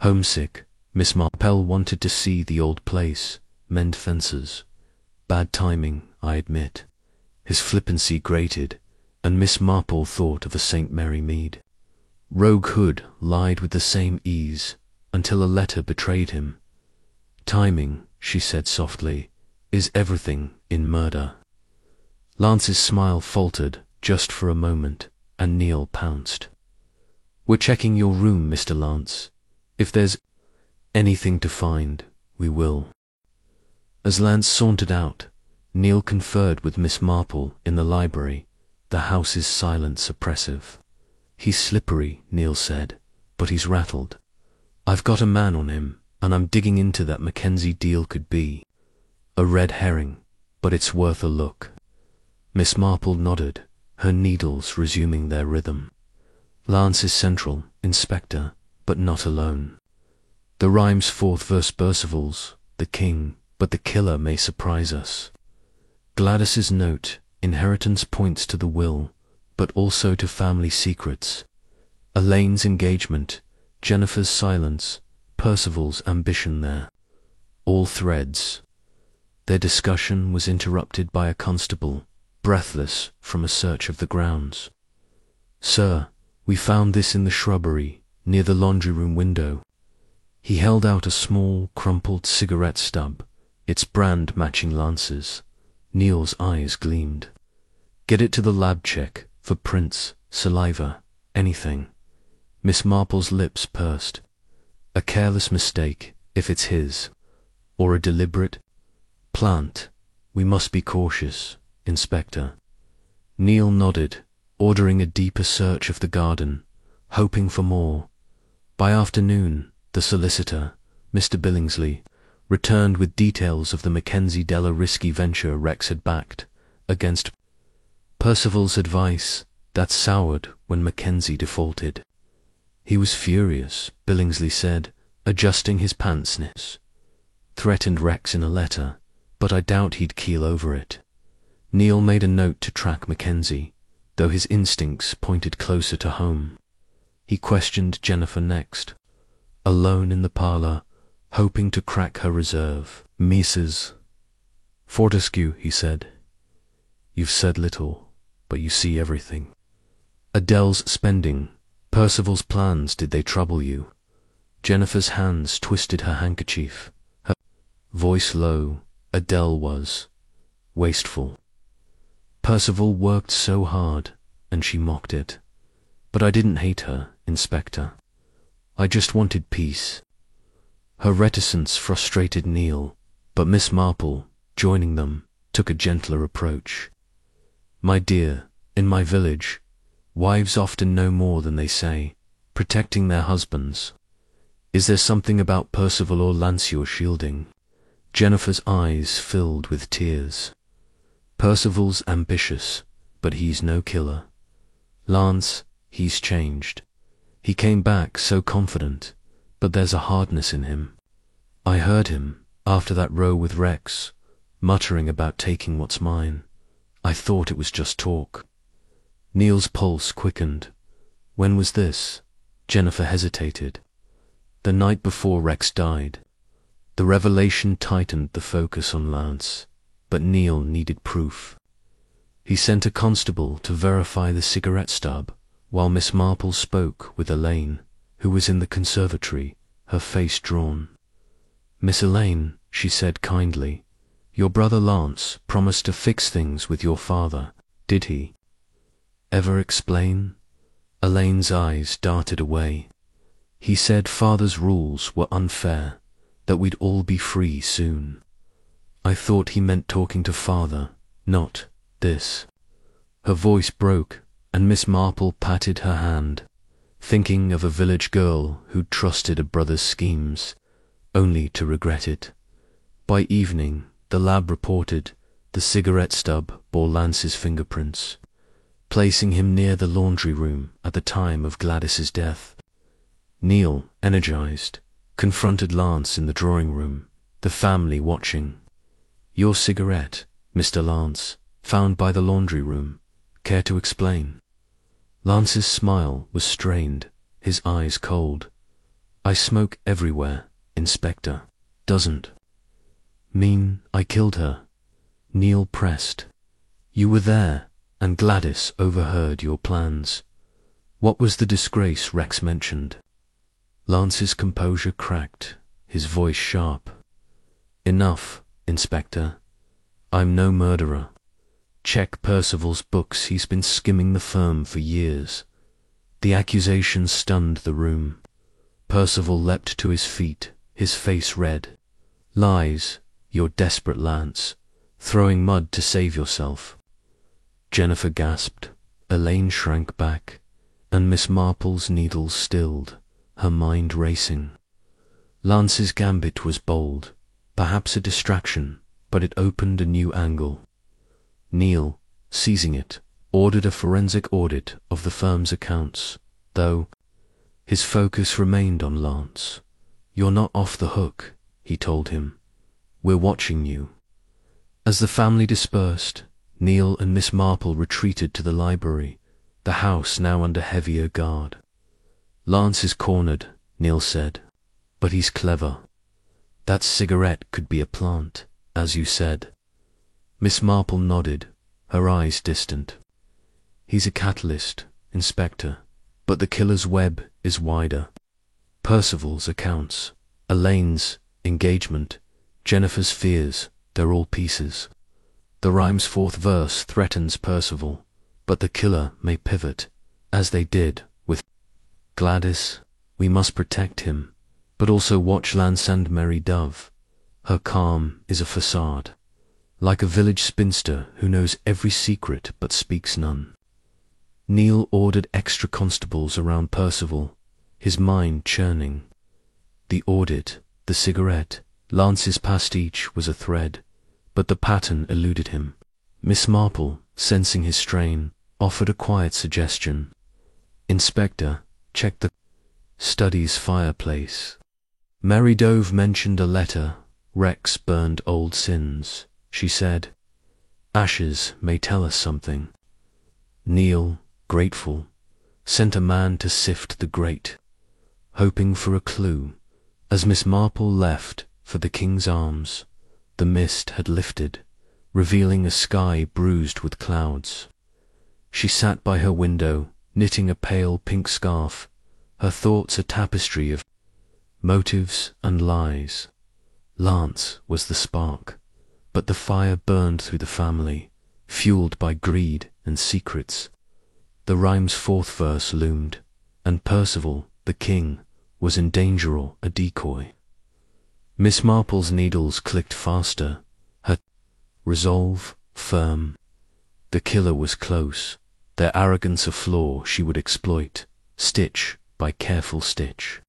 Homesick, Miss Marple wanted to see the old place, mend fences. Bad timing, I admit. His flippancy grated, and Miss Marple thought of a St. Mary Mead. Rogue Hood lied with the same ease, until a letter betrayed him. Timing, she said softly, is everything in murder. Lance's smile faltered just for a moment, and Neil pounced. We're checking your room, Mr. Lance. If there's anything to find, we will. As Lance sauntered out, Neil conferred with Miss Marple in the library, the house's silence oppressive. He's slippery, Neil said, but he's rattled. I've got a man on him, and I'm digging into that Mackenzie deal could be. A red herring, but it's worth a look. Miss Marple nodded, her needles resuming their rhythm. Lance is central, Inspector, but not alone. The rhyme's fourth verse Percival's, the king, but the killer may surprise us. Gladys's note, inheritance points to the will, but also to family secrets. Elaine's engagement, Jennifer's silence, Percival's ambition there. All threads. Their discussion was interrupted by a constable, breathless from a search of the grounds. Sir, we found this in the shrubbery, near the laundry room window. He held out a small, crumpled cigarette stub, its brand matching Lance's. Neil's eyes gleamed. Get it to the lab check, for prints, saliva, anything. Miss Marple's lips pursed. A careless mistake, if it's his. Or a deliberate plant. We must be cautious, Inspector. Neil nodded, ordering a deeper search of the garden, hoping for more. By afternoon, the solicitor, Mr. Billingsley, returned with details of the Mackenzie Della risky venture Rex had backed, against Percival's advice that soured when Mackenzie defaulted. He was furious, Billingsley said, adjusting his pants. Threatened Rex in a letter, but I doubt he'd keel over it. Neil made a note to track Mackenzie, though his instincts pointed closer to home. He questioned Jennifer next. Alone in the parlour, hoping to crack her reserve. Mrs. Fortescue, he said. You've said little, but you see everything. Adele's spending, Percival's plans, did they trouble you? Jennifer's hands twisted her handkerchief. Her voice low, Adele was wasteful. Percival worked so hard, and she mocked it. But I didn't hate her, Inspector. I just wanted peace. Her reticence frustrated Neil, but Miss Marple, joining them, took a gentler approach. My dear, in my village, wives often know more than they say, protecting their husbands. Is there something about Percival or Lance you're shielding? Jennifer's eyes filled with tears. Percival's ambitious, but he's no killer. Lance, he's changed. He came back so confident, but there's a hardness in him. I heard him, after that row with Rex, muttering about taking what's mine. I thought it was just talk. Neil's pulse quickened. When was this? Jennifer hesitated. The night before Rex died. The revelation tightened the focus on Lance, but Neil needed proof. He sent a constable to verify the cigarette stub, while Miss Marple spoke with Elaine, who was in the conservatory, her face drawn. Miss Elaine, she said kindly, your brother Lance promised to fix things with your father, did he? Ever explain? Elaine's eyes darted away. He said father's rules were unfair, that we'd all be free soon. I thought he meant talking to father, not this. Her voice broke, and Miss Marple patted her hand, thinking of a village girl who'd trusted a brother's schemes, only to regret it. By evening, the lab reported the cigarette stub bore Lance's fingerprints, placing him near the laundry room at the time of Gladys's death. Neil, energized, confronted Lance in the drawing room, the family watching. Your cigarette, Mr. Lance, found by the laundry room. Care to explain? Lance's smile was strained, his eyes cold. I smoke everywhere, Inspector. Doesn't mean I killed her. Neil pressed. You were there, and Gladys overheard your plans. What was the disgrace Rex mentioned? Lance's composure cracked, his voice sharp. Enough, Inspector. I'm no murderer. Check Percival's books. He's been skimming the firm for years. The accusation stunned the room. Percival leapt to his feet, his face red. Lies, you're desperate, Lance. Throwing mud to save yourself. Jennifer gasped. Elaine shrank back, and Miss Marple's needles stilled, her mind racing. Lance's gambit was bold, perhaps a distraction, but it opened a new angle. Neil, seizing it, ordered a forensic audit of the firm's accounts, though his focus remained on Lance. You're not off the hook, he told him. We're watching you. As the family dispersed, Neil and Miss Marple retreated to the library, the house now under heavier guard. Lance is cornered, Neil said, but he's clever. That cigarette could be a plant, as you said. Miss Marple nodded, her eyes distant. He's a catalyst, Inspector, but the killer's web is wider. Percival's accounts, Elaine's engagement, Jennifer's fears, they're all pieces. The rhyme's fourth verse threatens Percival, but the killer may pivot, as they did with Gladys. We must protect him, but also watch Lance and Mary Dove. Her calm is a facade, like a village spinster who knows every secret but speaks none. Neil ordered extra constables around Percival, his mind churning. The audit, the cigarette, Lance's pastiche was a thread, but the pattern eluded him. Miss Marple, sensing his strain, offered a quiet suggestion. Inspector, check the study's fireplace. Mary Dove mentioned a letter. Rex burned old sins, she said. Ashes may tell us something. Neil, grateful, sent a man to sift the grate, hoping for a clue. As Miss Marple left for the King's Arms, the mist had lifted, revealing a sky bruised with clouds. She sat by her window, knitting a pale pink scarf, her thoughts a tapestry of motives and lies. Lance was the spark, but the fire burned through the family, fueled by greed and secrets. The rhyme's fourth verse loomed, and Percival, the king, was in danger or a decoy. Miss Marple's needles clicked faster, her resolve firm. The killer was close, their arrogance a flaw she would exploit, stitch by careful stitch.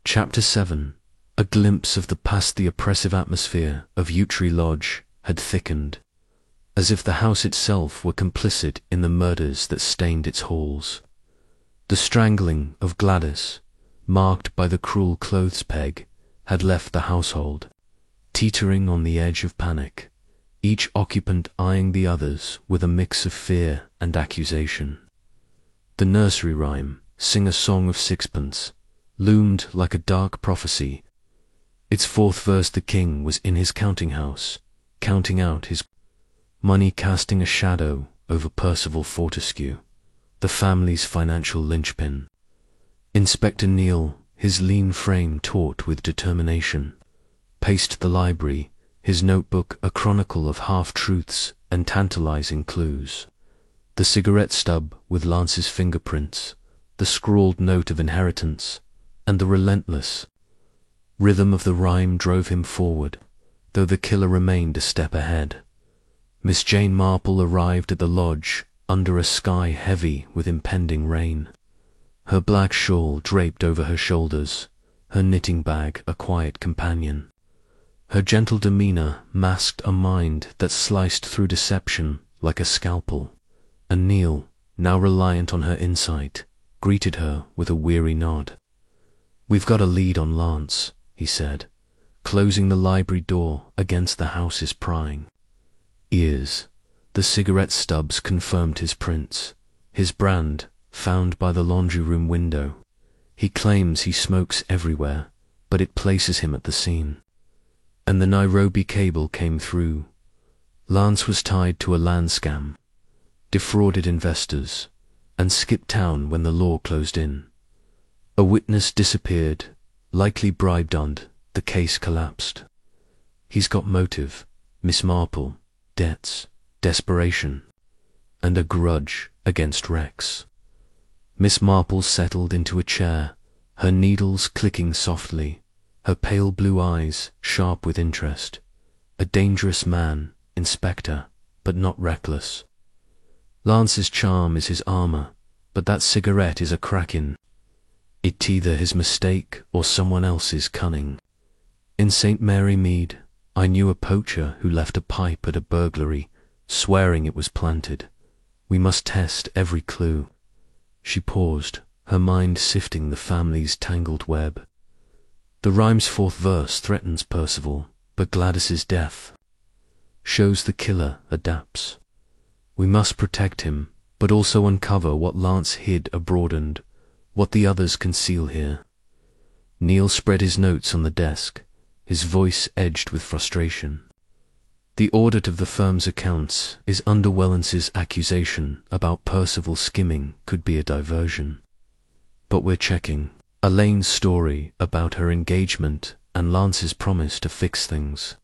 Chapter 7. A glimpse of the past. The oppressive atmosphere of Yewtree Lodge had thickened, as if the house itself were complicit in the murders that stained its halls. The strangling of Gladys, marked by the cruel clothes peg, had left the household, teetering on the edge of panic, each occupant eyeing the others with a mix of fear and accusation. The nursery rhyme, Sing a Song of Sixpence, loomed like a dark prophecy. Its fourth verse, the king was in his counting house, counting out his money, casting a shadow over Percival Fortescue, the family's financial linchpin. Inspector Neil, his lean frame taut with determination, paced the library, his notebook a chronicle of half-truths and tantalizing clues. The cigarette stub with Lance's fingerprints, the scrawled note of inheritance, and the relentless rhythm of the rhyme drove him forward, though the killer remained a step ahead. Miss Jane Marple arrived at the lodge under a sky heavy with impending rain. Her black shawl draped over her shoulders, her knitting bag a quiet companion. Her gentle demeanor masked a mind that sliced through deception like a scalpel, and Neil, now reliant on her insight, greeted her with a weary nod. We've got a lead on Lance, he said. closing the library door against the house's prying ears. The cigarette stubs confirmed his prints, his brand, found by the laundry room window. He claims he smokes everywhere, but it places him at the scene. And the Nairobi cable came through. Lance was tied to a land scam, defrauded investors, and skipped town when the law closed in. A witness disappeared, likely bribed, and the case collapsed. He's got motive, Miss Marple, debts, desperation, and a grudge against Rex. Miss Marple settled into a chair, her needles clicking softly, her pale blue eyes sharp with interest. A dangerous man, Inspector, but not reckless. Lance's charm is his armor, but that cigarette is a crack-in. It's either his mistake or someone else's cunning. In St. Mary Mead, I knew a poacher who left a pipe at a burglary, swearing it was planted. We must test every clue. She paused, her mind sifting the family's tangled web. The rhyme's fourth verse threatens Percival, but Gladys's death shows the killer adapts. We must protect him, but also uncover what Lance hid abroad and what the others conceal here. Neil spread his notes on the desk, his voice edged with frustration. The audit of the firm's accounts is under Wellance's accusation about Percival skimming could be a diversion. But we're checking. Elaine's story about her engagement and Lance's promise to fix things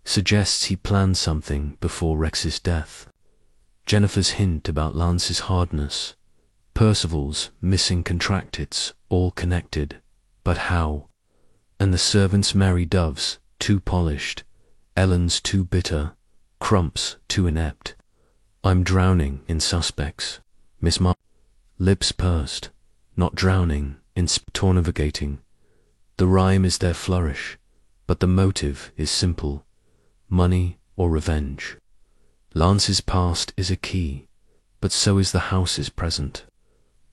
suggests he planned something before Rex's death. Jennifer's hint about Lance's hardness, Percival's missing contract, it's all connected. But how? And the servants' Mary Dove's too polished, Ellen's too bitter, Crump's too inept. I'm drowning in suspects. Miss lips pursed, not drowning, in tornavigating. The rhyme is their flourish, but the motive is simple. Money or revenge. Lance's past is a key, but so is the house's present.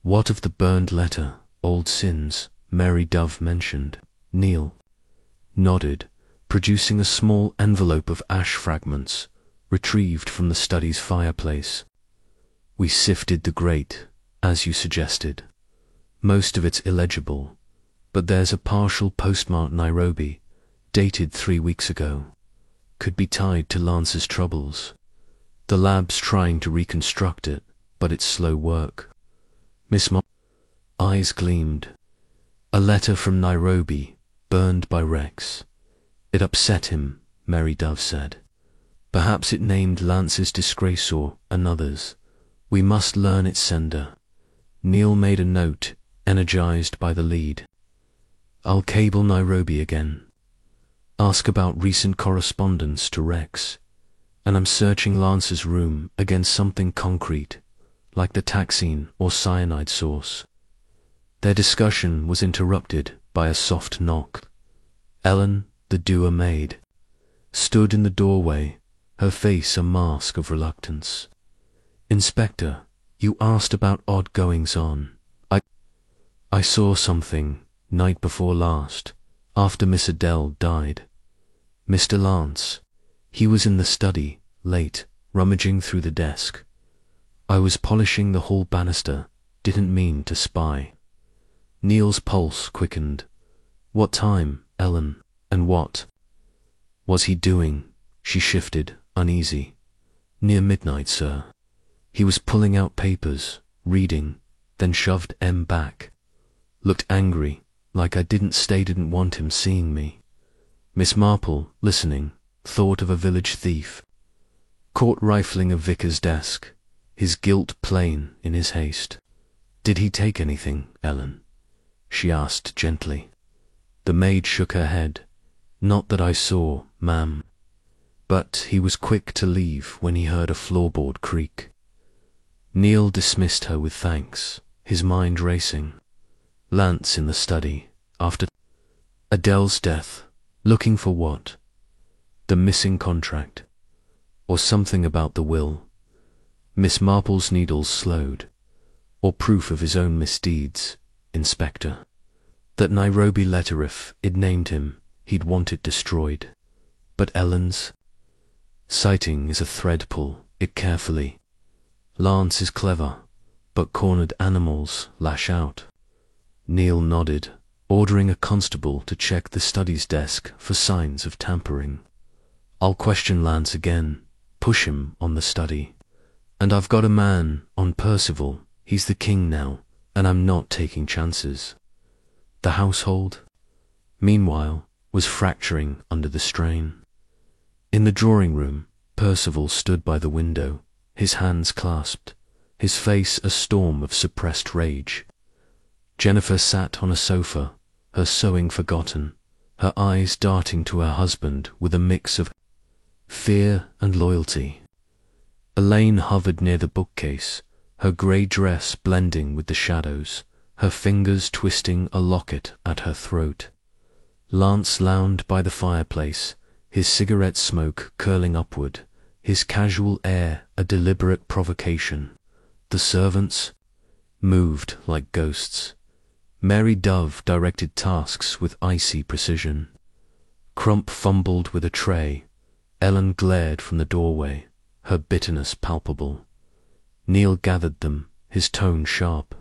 What of the burned letter, old sins, Mary Dove mentioned? Neil nodded, producing a small envelope of ash fragments, retrieved from the study's fireplace. We sifted the grate, as you suggested. Most of it's illegible, but there's a partial postmarked Nairobi, dated 3 weeks ago. Could be tied to Lance's troubles. The lab's trying to reconstruct it, but it's slow work. Miss eyes gleamed. A letter from Nairobi, burned by Rex. It upset him, Mary Dove said. Perhaps it named Lance's disgrace or another's. We must learn its sender. Neil made a note, energized by the lead. I'll cable Nairobi again. Ask about recent correspondence to Rex. And I'm searching Lance's room against something concrete, like the taxine or cyanide source. Their discussion was interrupted by a soft knock. Ellen, the doer maid, stood in the doorway, her face a mask of reluctance. Inspector, you asked about odd goings-on. I saw something, night before last, after Miss Adele died. Mr. Lance, he was in the study, late, rummaging through the desk. I was polishing the hall banister, didn't mean to spy. Neil's pulse quickened. What time, Ellen, and what was he doing? She shifted, uneasy. Near midnight, sir. He was pulling out papers, reading, then shoved M back. Looked angry, like I didn't want him seeing me. Miss Marple, listening, thought of a village thief. Caught rifling a vicar's desk, his guilt plain in his haste. Did he take anything, Ellen? She asked gently. The maid shook her head. Not that I saw, ma'am. But he was quick to leave when he heard a floorboard creak. Neil dismissed her with thanks, his mind racing. Lance in the study, after Adele's death, looking for what? The missing contract, or something about the will. Miss Marple's needles slowed, or proof of his own misdeeds, Inspector. That Nairobi letter, if it named him, he'd want it destroyed. But Ellen's sighting is a thread pull it carefully. Lance is clever, but cornered animals lash out. Neil nodded, ordering a constable to check the study's desk for signs of tampering. I'll question Lance again, push him on the study. And I've got a man on Percival. He's the king now, and I'm not taking chances. The household, meanwhile, was fracturing under the strain. In the drawing room, Percival stood by the window, his hands clasped, his face a storm of suppressed rage. Jennifer sat on a sofa, her sewing forgotten, her eyes darting to her husband with a mix of fear and loyalty. Elaine hovered near the bookcase, her grey dress blending with the shadows, her fingers twisting a locket at her throat. Lance lounged by the fireplace, his cigarette smoke curling upward, his casual air a deliberate provocation. The servants moved like ghosts. Mary Dove directed tasks with icy precision. Crump fumbled with a tray. Ellen glared from the doorway, her bitterness palpable. Neil gathered them, his tone sharp.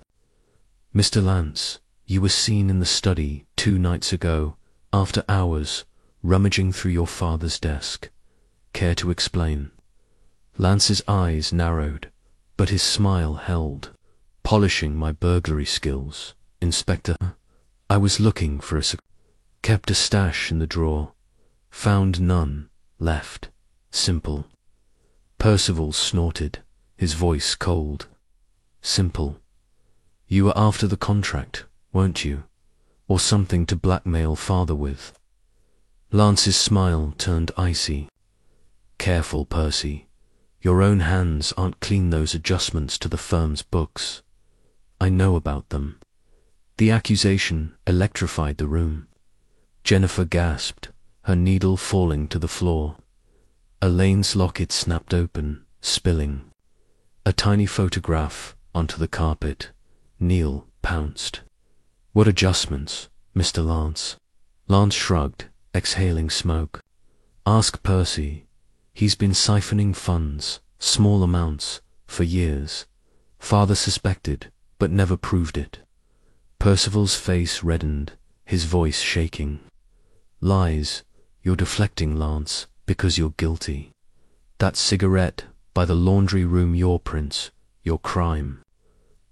Mr. Lance, you were seen in the study 2 nights ago, after hours, rummaging through your father's desk. Care to explain? Lance's eyes narrowed, but his smile held. Polishing my burglary skills, Inspector. I was looking for kept a stash in the drawer. Found none. Left. Simple. Percival snorted, his voice cold. Simple. You were after the contract, weren't you? Or something to blackmail father with? Lance's smile turned icy. Careful, Percy. Your own hands aren't clean those adjustments to the firm's books. I know about them. The accusation electrified the room. Jennifer gasped, her needle falling to the floor. Elaine's locket snapped open, spilling. A tiny photograph onto the carpet. Neil pounced. What adjustments, Mr. Lance? Lance shrugged, exhaling smoke. Ask Percy. He's been siphoning funds, small amounts, for years. Father suspected, but never proved it. Percival's face reddened, his voice shaking. Lies. You're deflecting, Lance, because you're guilty. That cigarette by the laundry room, your prints, your crime.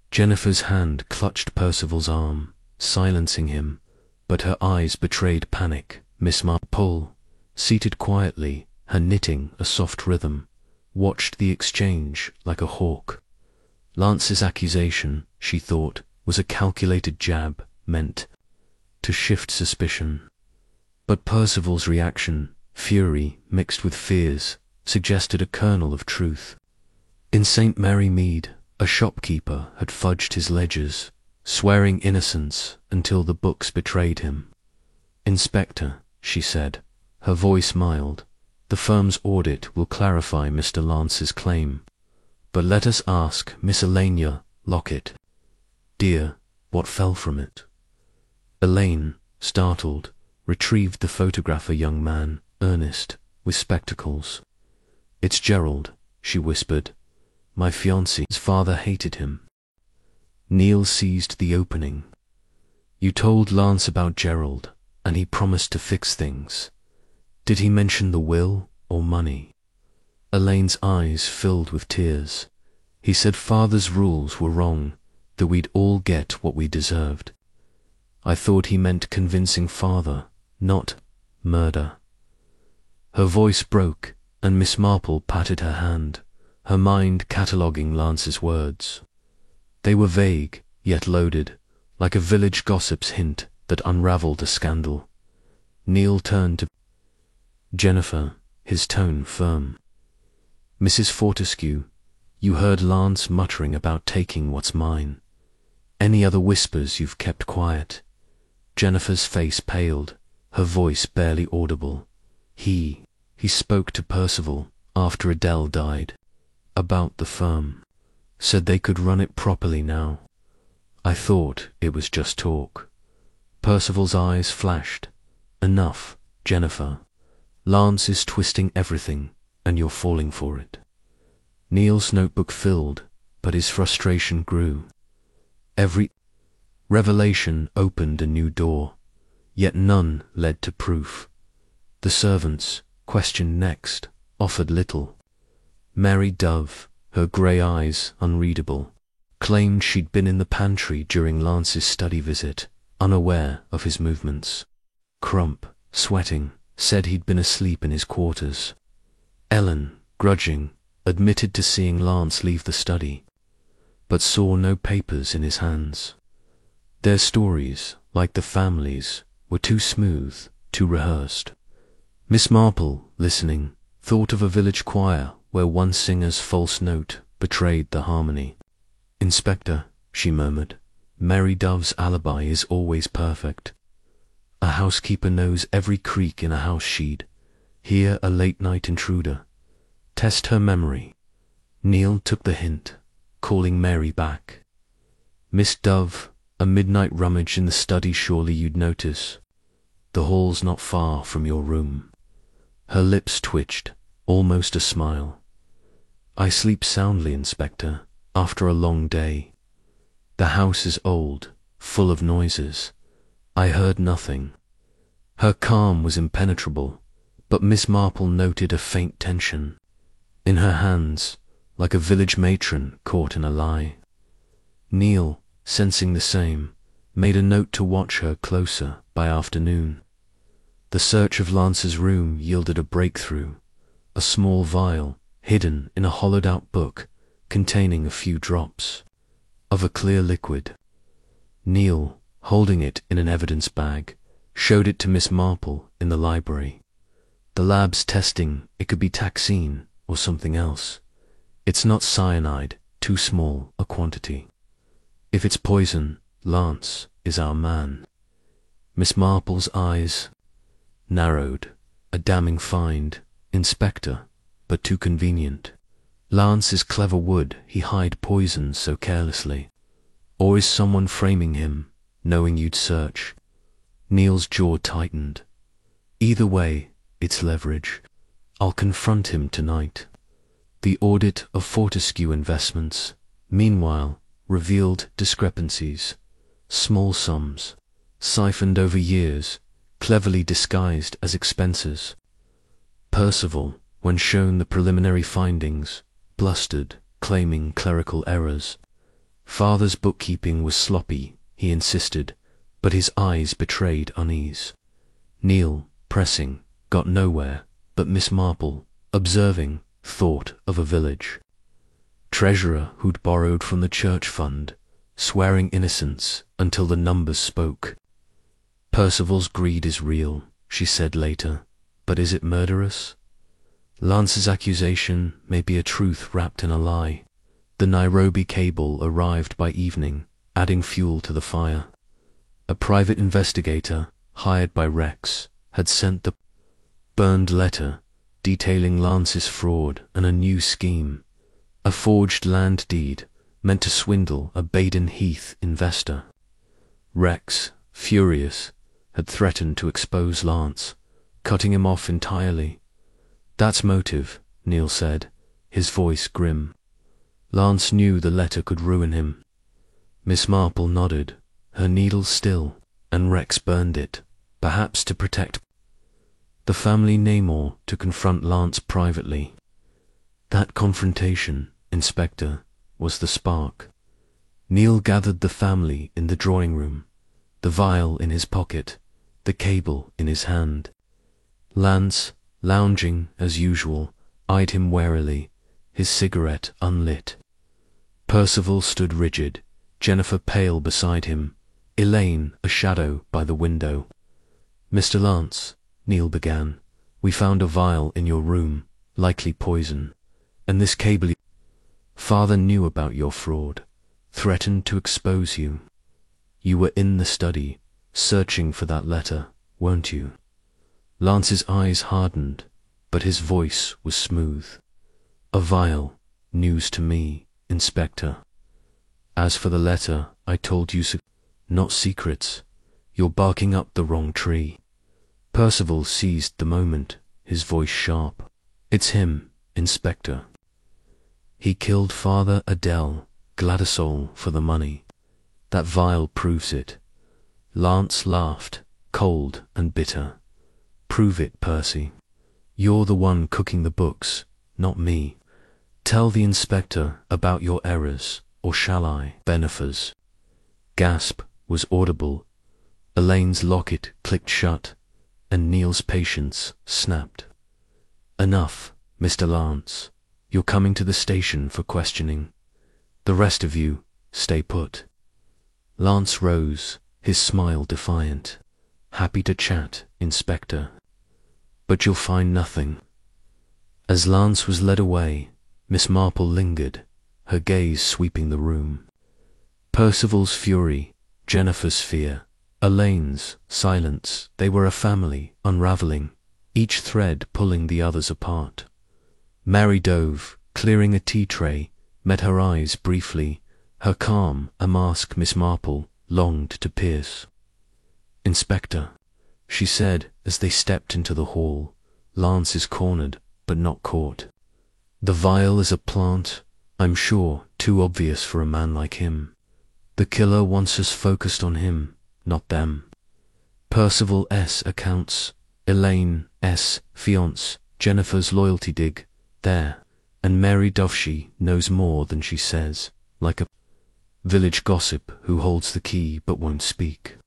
Jennifer's hand clutched Percival's arm, silencing him, but her eyes betrayed panic. Miss Marple, seated quietly, her knitting a soft rhythm, watched the exchange like a hawk. Lance's accusation, she thought, was a calculated jab meant to shift suspicion. But Percival's reaction, fury mixed with fears, suggested a kernel of truth. In St. Mary Mead, a shopkeeper had fudged his ledgers, swearing innocence until the books betrayed him. Inspector, she said, her voice mild, the firm's audit will clarify Mr. Lance's claim. But let us ask Miss Elenia Lockett. Dear, what fell from it? Elaine, startled, retrieved the photograph. A young man, earnest, with spectacles. It's Gerald, she whispered. My fiancé's father hated him. Neil seized the opening. You told Lance about Gerald, and he promised to fix things. Did he mention the will or money? Elaine's eyes filled with tears. He said father's rules were wrong, that we'd all get what we deserved. I thought he meant convincing father, not murder. Her voice broke, and Miss Marple patted her hand, her mind cataloguing Lance's words. They were vague, yet loaded, like a village gossip's hint that unravelled a scandal. Neil turned to Jennifer, his tone firm. Mrs. Fortescue, you heard Lance muttering about taking what's mine. Any other whispers you've kept quiet? Jennifer's face paled, her voice barely audible. He spoke to Percival after Adele died. About the firm. Said they could run it properly now. I thought it was just talk. Percival's eyes flashed. Enough, Jennifer. Lance is twisting everything, and you're falling for it. Neil's notebook filled, but his frustration grew. Every revelation opened a new door, yet none led to proof. The servants, questioned next, offered little. Mary Dove, her grey eyes unreadable, claimed she'd been in the pantry during Lance's study visit, unaware of his movements. Crump, sweating, said he'd been asleep in his quarters. Ellen, grudging, admitted to seeing Lance leave the study, but saw no papers in his hands. Their stories, like the family's, were too smooth, too rehearsed. Miss Marple, listening, thought of a village choir where one singer's false note betrayed the harmony. "Inspector," she murmured, "Mary Dove's alibi is always perfect. A housekeeper knows every creak in a house she'd hear a late-night intruder. Test her memory." Neil took the hint, calling Mary back. "Miss Dove, a midnight rummage in the study surely you'd notice. The hall's not far from your room." Her lips twitched, almost a smile. "I sleep soundly, Inspector, after a long day. The house is old, full of noises. I heard nothing." Her calm was impenetrable, but Miss Marple noted a faint tension in her hands, like a village matron caught in a lie. Neil, sensing the same, made a note to watch her closer by afternoon. The search of Lance's room yielded a breakthrough, a small vial hidden in a hollowed-out book containing a few drops of a clear liquid. Neil, holding it in an evidence bag, showed it to Miss Marple in the library. "The lab's testing it could be taxine or something else. It's not cyanide, too small a quantity. If it's poison, Lance is our man." Miss Marple's eyes narrowed. "A damning find, Inspector, but too convenient. Lance is clever would he hide poison so carelessly? Or is someone framing him, knowing you'd search?" Neil's jaw tightened. "Either way, it's leverage. I'll confront him tonight." The audit of Fortescue Investments, meanwhile, revealed discrepancies, small sums, siphoned over years, cleverly disguised as expenses. Percival, when shown the preliminary findings, blustered, claiming clerical errors. Father's bookkeeping was sloppy, he insisted, but his eyes betrayed unease. Neil, pressing, got nowhere, but Miss Marple, observing, thought of a village treasurer who'd borrowed from the church fund, swearing innocence until the numbers spoke. "Percival's greed is real," she said later, "but is it murderous? Lance's accusation may be a truth wrapped in a lie." The Nairobi cable arrived by evening, adding fuel to the fire. A private investigator, hired by Rex, had sent the burned letter detailing Lance's fraud and a new scheme, a forged land deed meant to swindle a Baden Heath investor. Rex, furious, had threatened to expose Lance, cutting him off entirely. "That's motive," Neil said, his voice grim. Lance knew the letter could ruin him. Miss Marple nodded, her needle still, and Rex burned it, perhaps to protect the family Namor, to confront Lance privately. That confrontation, Inspector, was the spark. Neil gathered the family in the drawing room, the vial in his pocket, the cable in his hand. Lance, lounging as usual, eyed him warily, his cigarette unlit. Percival stood rigid, Jennifer pale beside him, Elaine a shadow by the window. "Mr. Lance," Neil began, "we found a vial in your room, likely poison, and this cable. Father knew about your fraud, threatened to expose you. You were in the study, searching for that letter, weren't you?" Lance's eyes hardened, but his voice was smooth. "A vial, news to me, Inspector. As for the letter, I told you not secrets. You're barking up the wrong tree." Percival seized the moment, his voice sharp. It's him, Inspector. He killed Father Adele, Gladysol, for the money. That vial proves it. Lance laughed, cold and bitter. Prove it, Percy. You're the one cooking the books, not me. Tell the inspector about your errors, or shall I? Benefers. Gasp was audible. Elaine's locket clicked shut, and Neil's patience snapped. Enough, Mr. Lance. You're coming to the station for questioning. The rest of you, stay put. Lance rose, his smile defiant. Happy to chat, Inspector. But you'll find nothing. As Lance was led away, Miss Marple lingered, her gaze sweeping the room. Percival's fury, Jennifer's fear, Elaine's silence, they were a family, unraveling, each thread pulling the others apart. Mary Dove, clearing a tea tray, met her eyes briefly, her calm a mask Miss Marple longed to pierce. Inspector, she said as they stepped into the hall, Lance is cornered, but not caught. The vial is a plant, I'm sure, too obvious for a man like him. The killer wants us focused on him, not them. Percival S. accounts, Elaine S. fiance, Jennifer's loyalty dig, there, and Mary Doveshy knows more than she says, like a village gossip who holds the key but won't speak.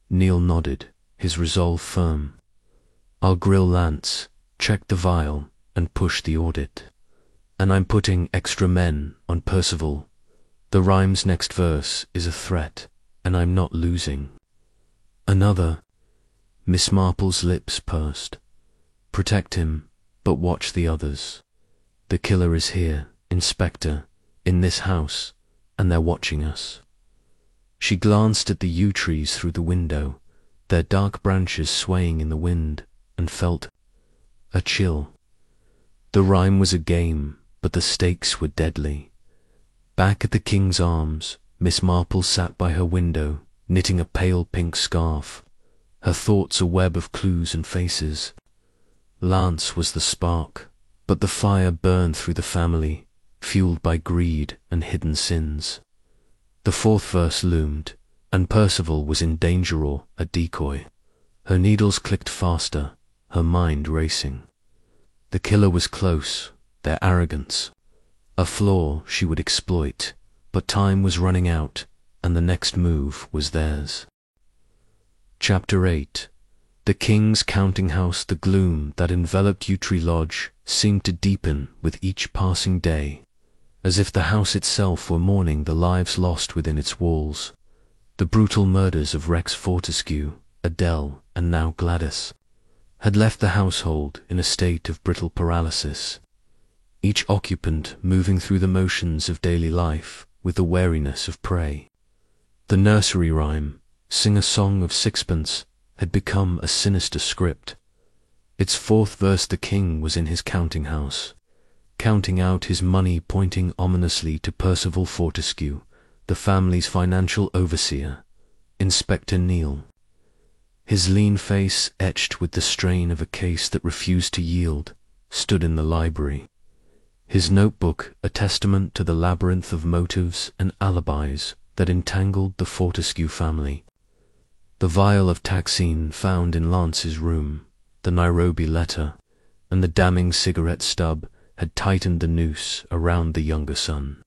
Neil nodded, his resolve firm. I'll grill Lance, check the vial, and push the audit. And I'm putting extra men on Percival. The rhyme's next verse is a threat, and I'm not losing. Another. Miss Marple's lips pursed. Protect him, but watch the others. The killer is here, Inspector, in this house, and they're watching us. She glanced at the yew trees through the window, their dark branches swaying in the wind, and felt a chill. The rhyme was a game, but the stakes were deadly. Back at the King's Arms, Miss Marple sat by her window, knitting a pale pink scarf, her thoughts a web of clues and faces. Lance was the spark, but the fire burned through the family, fueled by greed and hidden sins. The fourth verse loomed, and Percival was in danger or a decoy. Her needles clicked faster, her mind racing. The killer was close, their arrogance. A flaw she would exploit, but time was running out, and the next move was theirs. Chapter 8. The King's counting house. The gloom that enveloped Yew Tree Lodge seemed to deepen with each passing day, as if the house itself were mourning the lives lost within its walls. The brutal murders of Rex Fortescue, Adele, and now Gladys, had left the household in a state of brittle paralysis, each occupant moving through the motions of daily life with the wariness of prey. The nursery rhyme, "Sing a song of sixpence," had become a sinister script. Its fourth verse, the king was in his counting house, counting out his money, pointing ominously to Percival Fortescue, the family's financial overseer, Inspector Neil. His lean face, etched with the strain of a case that refused to yield, stood in the library. His notebook a testament to the labyrinth of motives and alibis that entangled the Fortescue family. The vial of Taxine found in Lance's room, the Nairobi letter, and the damning cigarette stub had tightened the noose around the younger son.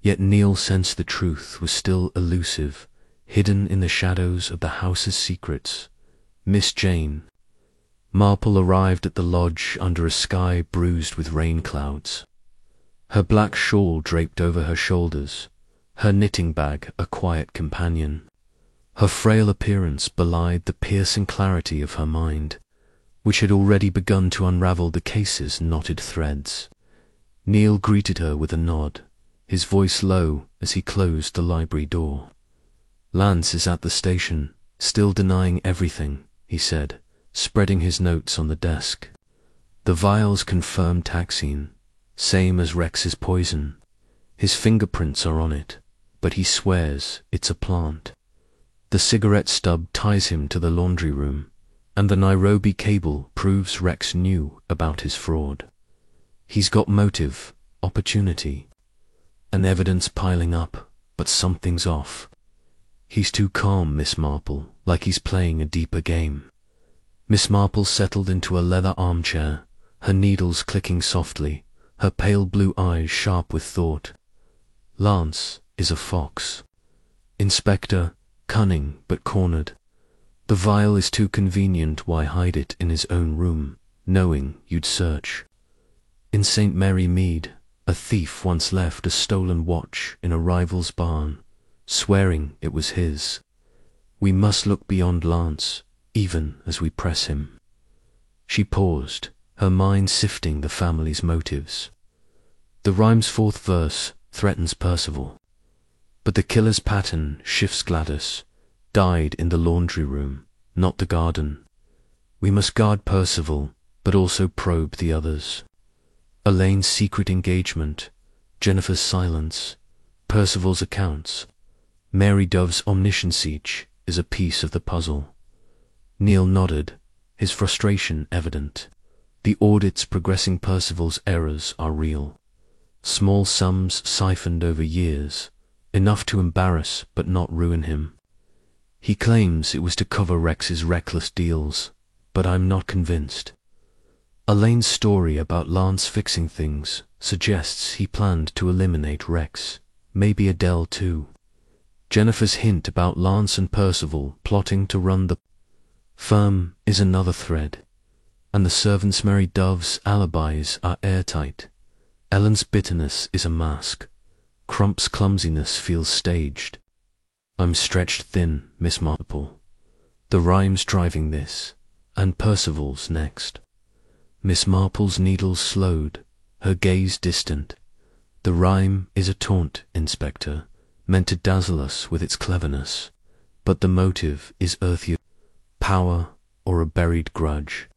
Yet Neil sensed the truth was still elusive, hidden in the shadows of the house's secrets. Miss Jane Marple arrived at the lodge under a sky bruised with rain clouds. Her black shawl draped over her shoulders, her knitting bag a quiet companion. Her frail appearance belied the piercing clarity of her mind, which had already begun to unravel the case's knotted threads. Neil greeted her with a nod, his voice low as he closed the library door. "Lance is at the station, still denying everything," he said, spreading his notes on the desk. "The vials confirm Taxine, same as Rex's poison. His fingerprints are on it, but he swears it's a plant. The cigarette stub ties him to the laundry room, And the Nairobi cable proves Rex knew about his fraud. He's got motive, opportunity, and evidence piling up, but something's off. He's too calm, Miss Marple, like he's playing a deeper game. Miss Marple settled into a leather armchair, her needles clicking softly, her pale blue eyes sharp with thought. Lance is a fox. Inspector, cunning but cornered. The vial is too convenient, why hide it in his own room, knowing you'd search? In St. Mary Mead, a thief once left a stolen watch in a rival's barn, swearing it was his. We must look beyond Lance, even as we press him. She paused, her mind sifting the family's motives. The rhyme's fourth verse threatens Percival, but the killer's pattern shifts Gladys. Died in the laundry room, not the garden. We must guard Percival, but also probe the others. Elaine's secret engagement, Jennifer's silence, Percival's accounts. Mary Dove's omniscience each is a piece of the puzzle. Neil nodded, his frustration evident. The audits progressing Percival's errors are real. Small sums siphoned over years, enough to embarrass but not ruin him. He claims it was to cover Rex's reckless deals, but I'm not convinced. Elaine's story about Lance fixing things suggests he planned to eliminate Rex, maybe Adele too. Jennifer's hint about Lance and Percival plotting to run the firm is another thread, and the servants Mary Dove's alibis are airtight. Ellen's bitterness is a mask. Crump's clumsiness feels staged. I'm stretched thin, Miss Marple. The rhyme's driving this, and Percival's next. Miss Marple's needles slowed, her gaze distant. The rhyme is a taunt, Inspector, meant to dazzle us with its cleverness, but the motive is earthier, power or a buried grudge.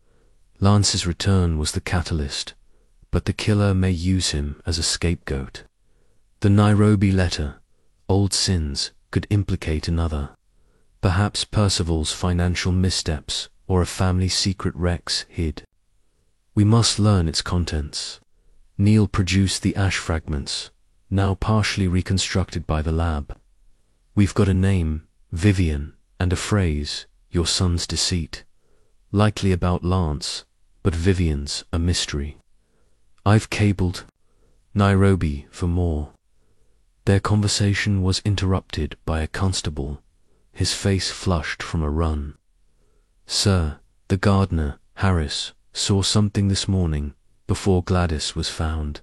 Lance's return was the catalyst, but the killer may use him as a scapegoat. The Nairobi letter, old sins, could implicate another. Perhaps Percival's financial missteps or a family secret Rex hid. We must learn its contents. Neil produced the ash fragments, now partially reconstructed by the lab. We've got a name, Vivian, and a phrase, your son's deceit. Likely about Lance, but Vivian's a mystery. I've cabled Nairobi for more. Their conversation was interrupted by a constable, his face flushed from a run. Sir, the gardener, Harris, saw something this morning, before Gladys was found.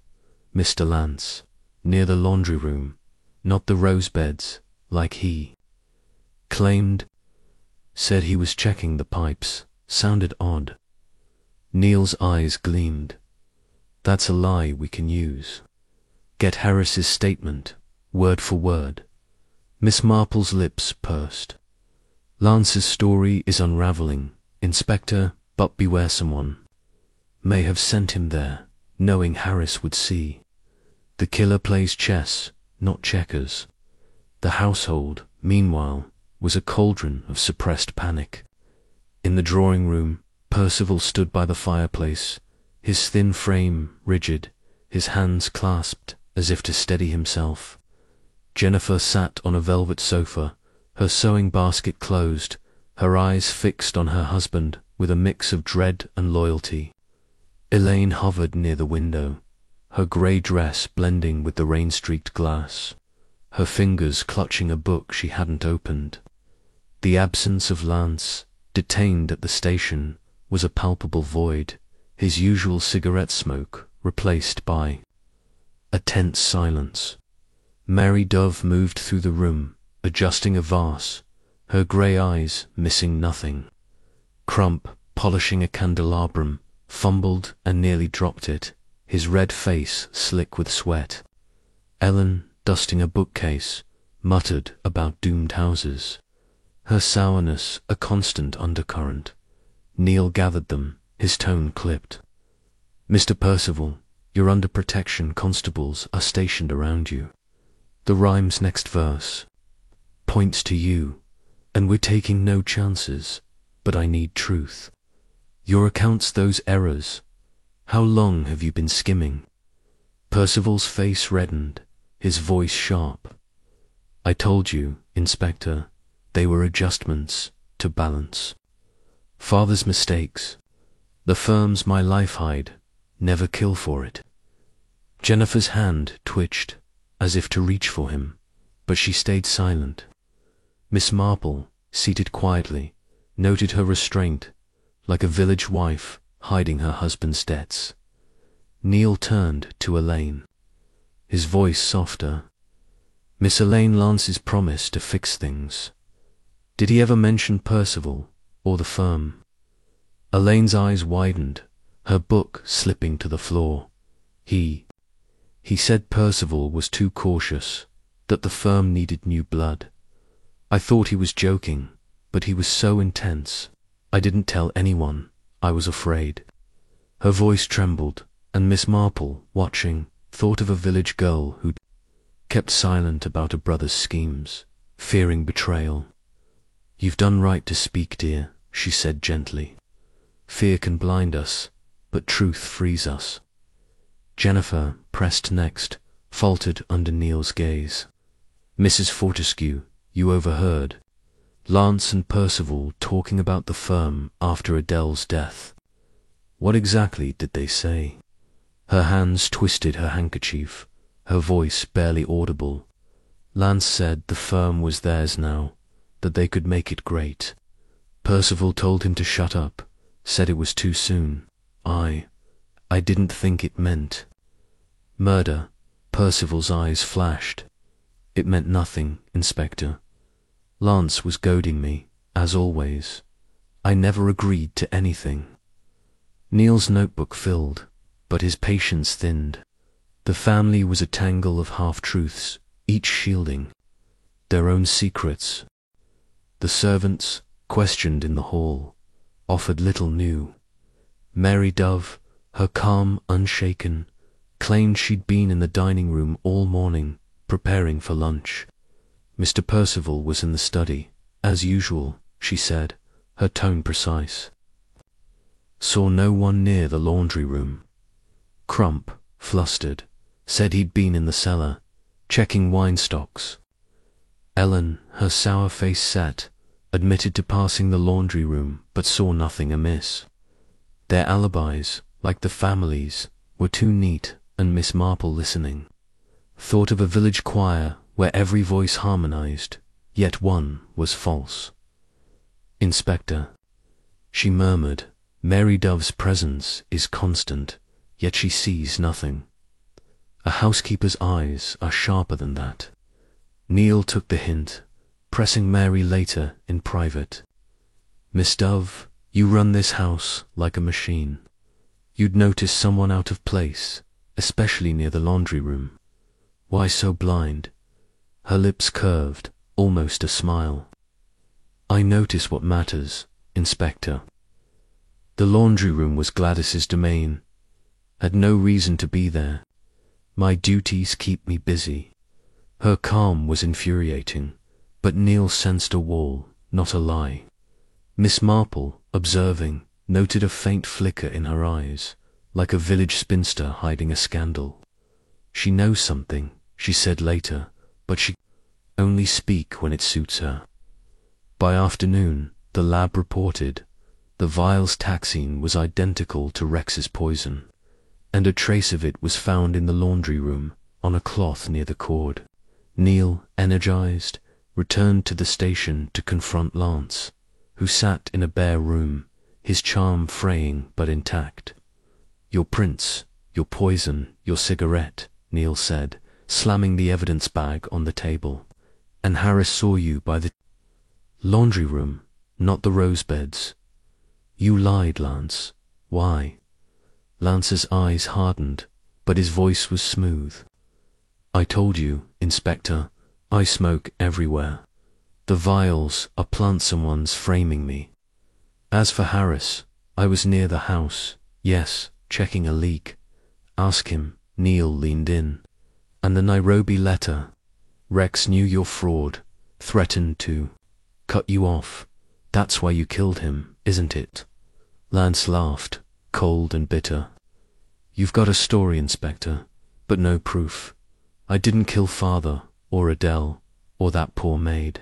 Mr. Lance, near the laundry room, not the rose beds, like he claimed. Said he was checking the pipes, sounded odd. Neil's eyes gleamed. That's a lie we can use. Get Harris's statement, word for word. Miss Marple's lips pursed. Lance's story is unraveling, Inspector, but beware, someone may have sent him there, knowing Harris would see. The killer plays chess, not checkers. The household, meanwhile, was a cauldron of suppressed panic. In the drawing room, Percival stood by the fireplace, his thin frame rigid, his hands clasped as if to steady himself. Jennifer sat on a velvet sofa, her sewing basket closed, her eyes fixed on her husband with a mix of dread and loyalty. Elaine hovered near the window, her grey dress blending with the rain-streaked glass, her fingers clutching a book she hadn't opened. The absence of Lance, detained at the station, was a palpable void, his usual cigarette smoke replaced by a tense silence. Mary Dove moved through the room, adjusting a vase, her grey eyes missing nothing. Crump, polishing a candelabrum, fumbled and nearly dropped it, his red face slick with sweat. Ellen, dusting a bookcase, muttered about doomed houses, her sourness a constant undercurrent. Neil gathered them, his tone clipped. Mr. Percival, you're under protection. Constables are stationed around you. The rhyme's next verse points to you, and we're taking no chances. but I need truth. Your accounts, those errors. How long have you been skimming? Percival's face reddened, his voice sharp. I told you, Inspector, they were adjustments to balance. Father's mistakes. The firm's my life hide, never kill for it. Jennifer's hand twitched, as if to reach for him, but she stayed silent. Miss Marple, seated quietly, noted her restraint, like a village wife hiding her husband's debts. Neil turned to Elaine, his voice softer. Miss Elaine, Lance's promise to fix things. Did he ever mention Percival or the firm? Elaine's eyes widened, her book slipping to the floor. He said Percival was too cautious, that the firm needed new blood. I thought he was joking, but he was so intense. I didn't tell anyone. I was afraid. Her voice trembled, and Miss Marple, watching, thought of a village girl who'd kept silent about a brother's schemes, fearing betrayal. You've done right to speak, dear, she said gently. Fear can blind us, but truth frees us. Jennifer, pressed next, faltered under Neil's gaze. Mrs. Fortescue, you overheard Lance and Percival talking about the firm after Adele's death. What exactly did they say? Her hands twisted her handkerchief, her voice barely audible. Lance said the firm was theirs now, that they could make it great. Percival told him to shut up, said it was too soon. I didn't think it meant murder. Percival's eyes flashed. It meant nothing, Inspector. Lance was goading me, as always. I never agreed to anything. Neil's notebook filled, but his patience thinned. The family was a tangle of half-truths, each shielding their own secrets. The servants, questioned in the hall, offered little new. Mary Dove, her calm unshaken, claimed she'd been in the dining room all morning, preparing for lunch. Mr. Percival was in the study, as usual, she said, her tone precise. Saw no one near the laundry room. Crump, flustered, said he'd been in the cellar, checking wine stocks. Ellen, her sour face set, admitted to passing the laundry room, but saw nothing amiss. Their alibis, like the family's, were too neat, and Miss Marple, listening, thought of a village choir where every voice harmonized, yet one was false. Inspector, she murmured, Mary Dove's presence is constant, yet she sees nothing. A housekeeper's eyes are sharper than that. Neil took the hint, pressing Mary later in private. Miss Dove, you run this house like a machine. You'd notice someone out of place, especially near the laundry room. Why so blind? Her lips curved, almost a smile. I notice what matters, Inspector. The laundry room was Gladys's domain. Had no reason to be there. My duties keep me busy. Her calm was infuriating, but Neil sensed a wall, not a lie. Miss Marple, observing, noted a faint flicker in her eyes, like a village spinster hiding a scandal. She knows something, she said later, but she only speak when it suits her. By afternoon, the lab reported the vial's taxine was identical to Rex's poison, and a trace of it was found in the laundry room on a cloth near the cord. Neil, energized, returned to the station to confront Lance, who sat in a bare room, his charm fraying but intact. Your prints, your poison, your cigarette, Neil said, slamming the evidence bag on the table. And Harris saw you by the laundry room, not the rose beds. You lied, Lance. Why? Lance's eyes hardened, but his voice was smooth. I told you, Inspector, I smoke everywhere. The vials are plant someone's framing me. As for Harris, I was near the house, yes, checking a leak. Ask him, Neil leaned in. And the Nairobi letter. Rex knew your fraud, threatened to cut you off. That's why you killed him, isn't it? Lance laughed, cold and bitter. You've got a story, Inspector, but no proof. I didn't kill Father, or Adele, or that poor maid.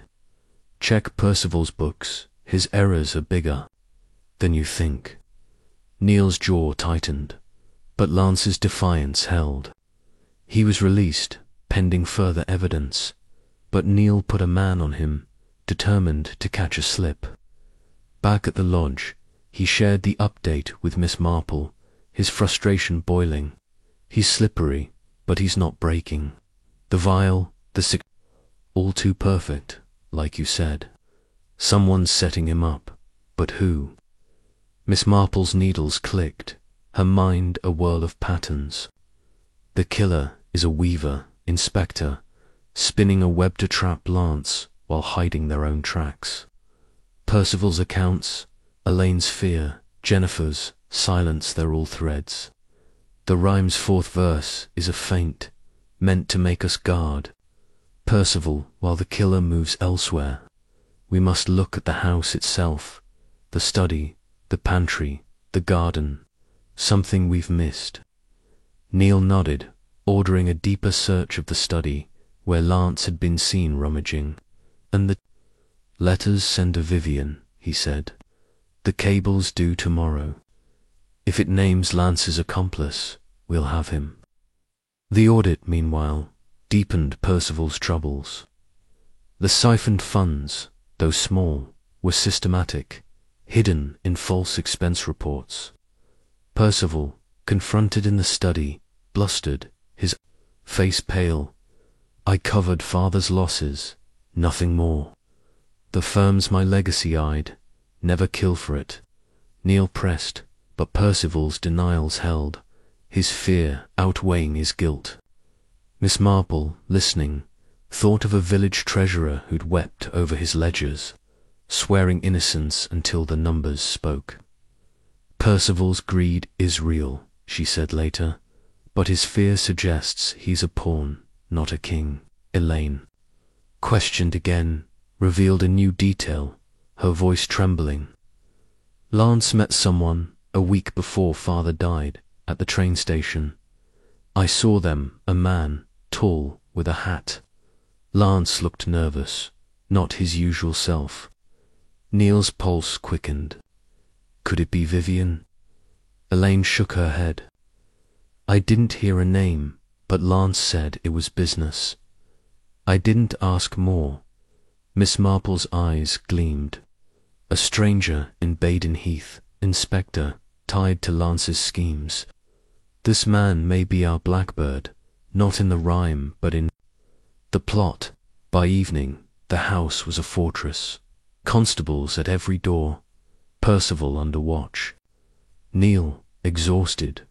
Check Percival's books. His errors are bigger than you think. Neil's jaw tightened, but Lance's defiance held. He was released, pending further evidence, but Neil put a man on him, determined to catch a slip. Back at the lodge, he shared the update with Miss Marple, his frustration boiling. He's slippery, but he's not breaking. The vial, the sick, all too perfect, like you said. Someone's setting him up, but who? Miss Marple's needles clicked, her mind a whirl of patterns. The killer is a weaver, Inspector, spinning a web to trap Lance while hiding their own tracks. Percival's accounts, Elaine's fear, Jennifer's silence, they're all threads. The rhyme's fourth verse is a feint, meant to make us guard. Percival, while the killer moves elsewhere. We must look at the house itself, the study, the pantry, the garden. Something we've missed. Neil nodded, ordering a deeper search of the study, where Lance had been seen rummaging. And the letters send to Vivian, he said. The cable's due tomorrow. If it names Lance's accomplice, we'll have him. The audit, meanwhile, deepened Percival's troubles. The siphoned funds, though small, were systematic, hidden in false expense reports. Percival, confronted in the study, blustered, his face pale. I covered Father's losses, nothing more. The firm's my legacy, I'd never kill for it. Neil pressed, but Percival's denials held, his fear outweighing his guilt. Miss Marple, listening, thought of a village treasurer who'd wept over his ledgers, swearing innocence until the numbers spoke. Percival's greed is real, she said later, but his fear suggests he's a pawn, not a king. Elaine, questioned again, revealed a new detail, her voice trembling. Lance met someone a week before Father died at the train station. I saw them, a man, tall, with a hat. Lance looked nervous, not his usual self. Neil's pulse quickened. Could it be Vivian? Elaine shook her head. I didn't hear a name, but Lance said it was business. I didn't ask more. Miss Marple's eyes gleamed. A stranger in Baden Heath, Inspector, tied to Lance's schemes. This man may be our Blackbird, not in the rhyme, but in the plot. By evening, the house was a fortress. Constables at every door. Percival under watch. Neil, exhausted,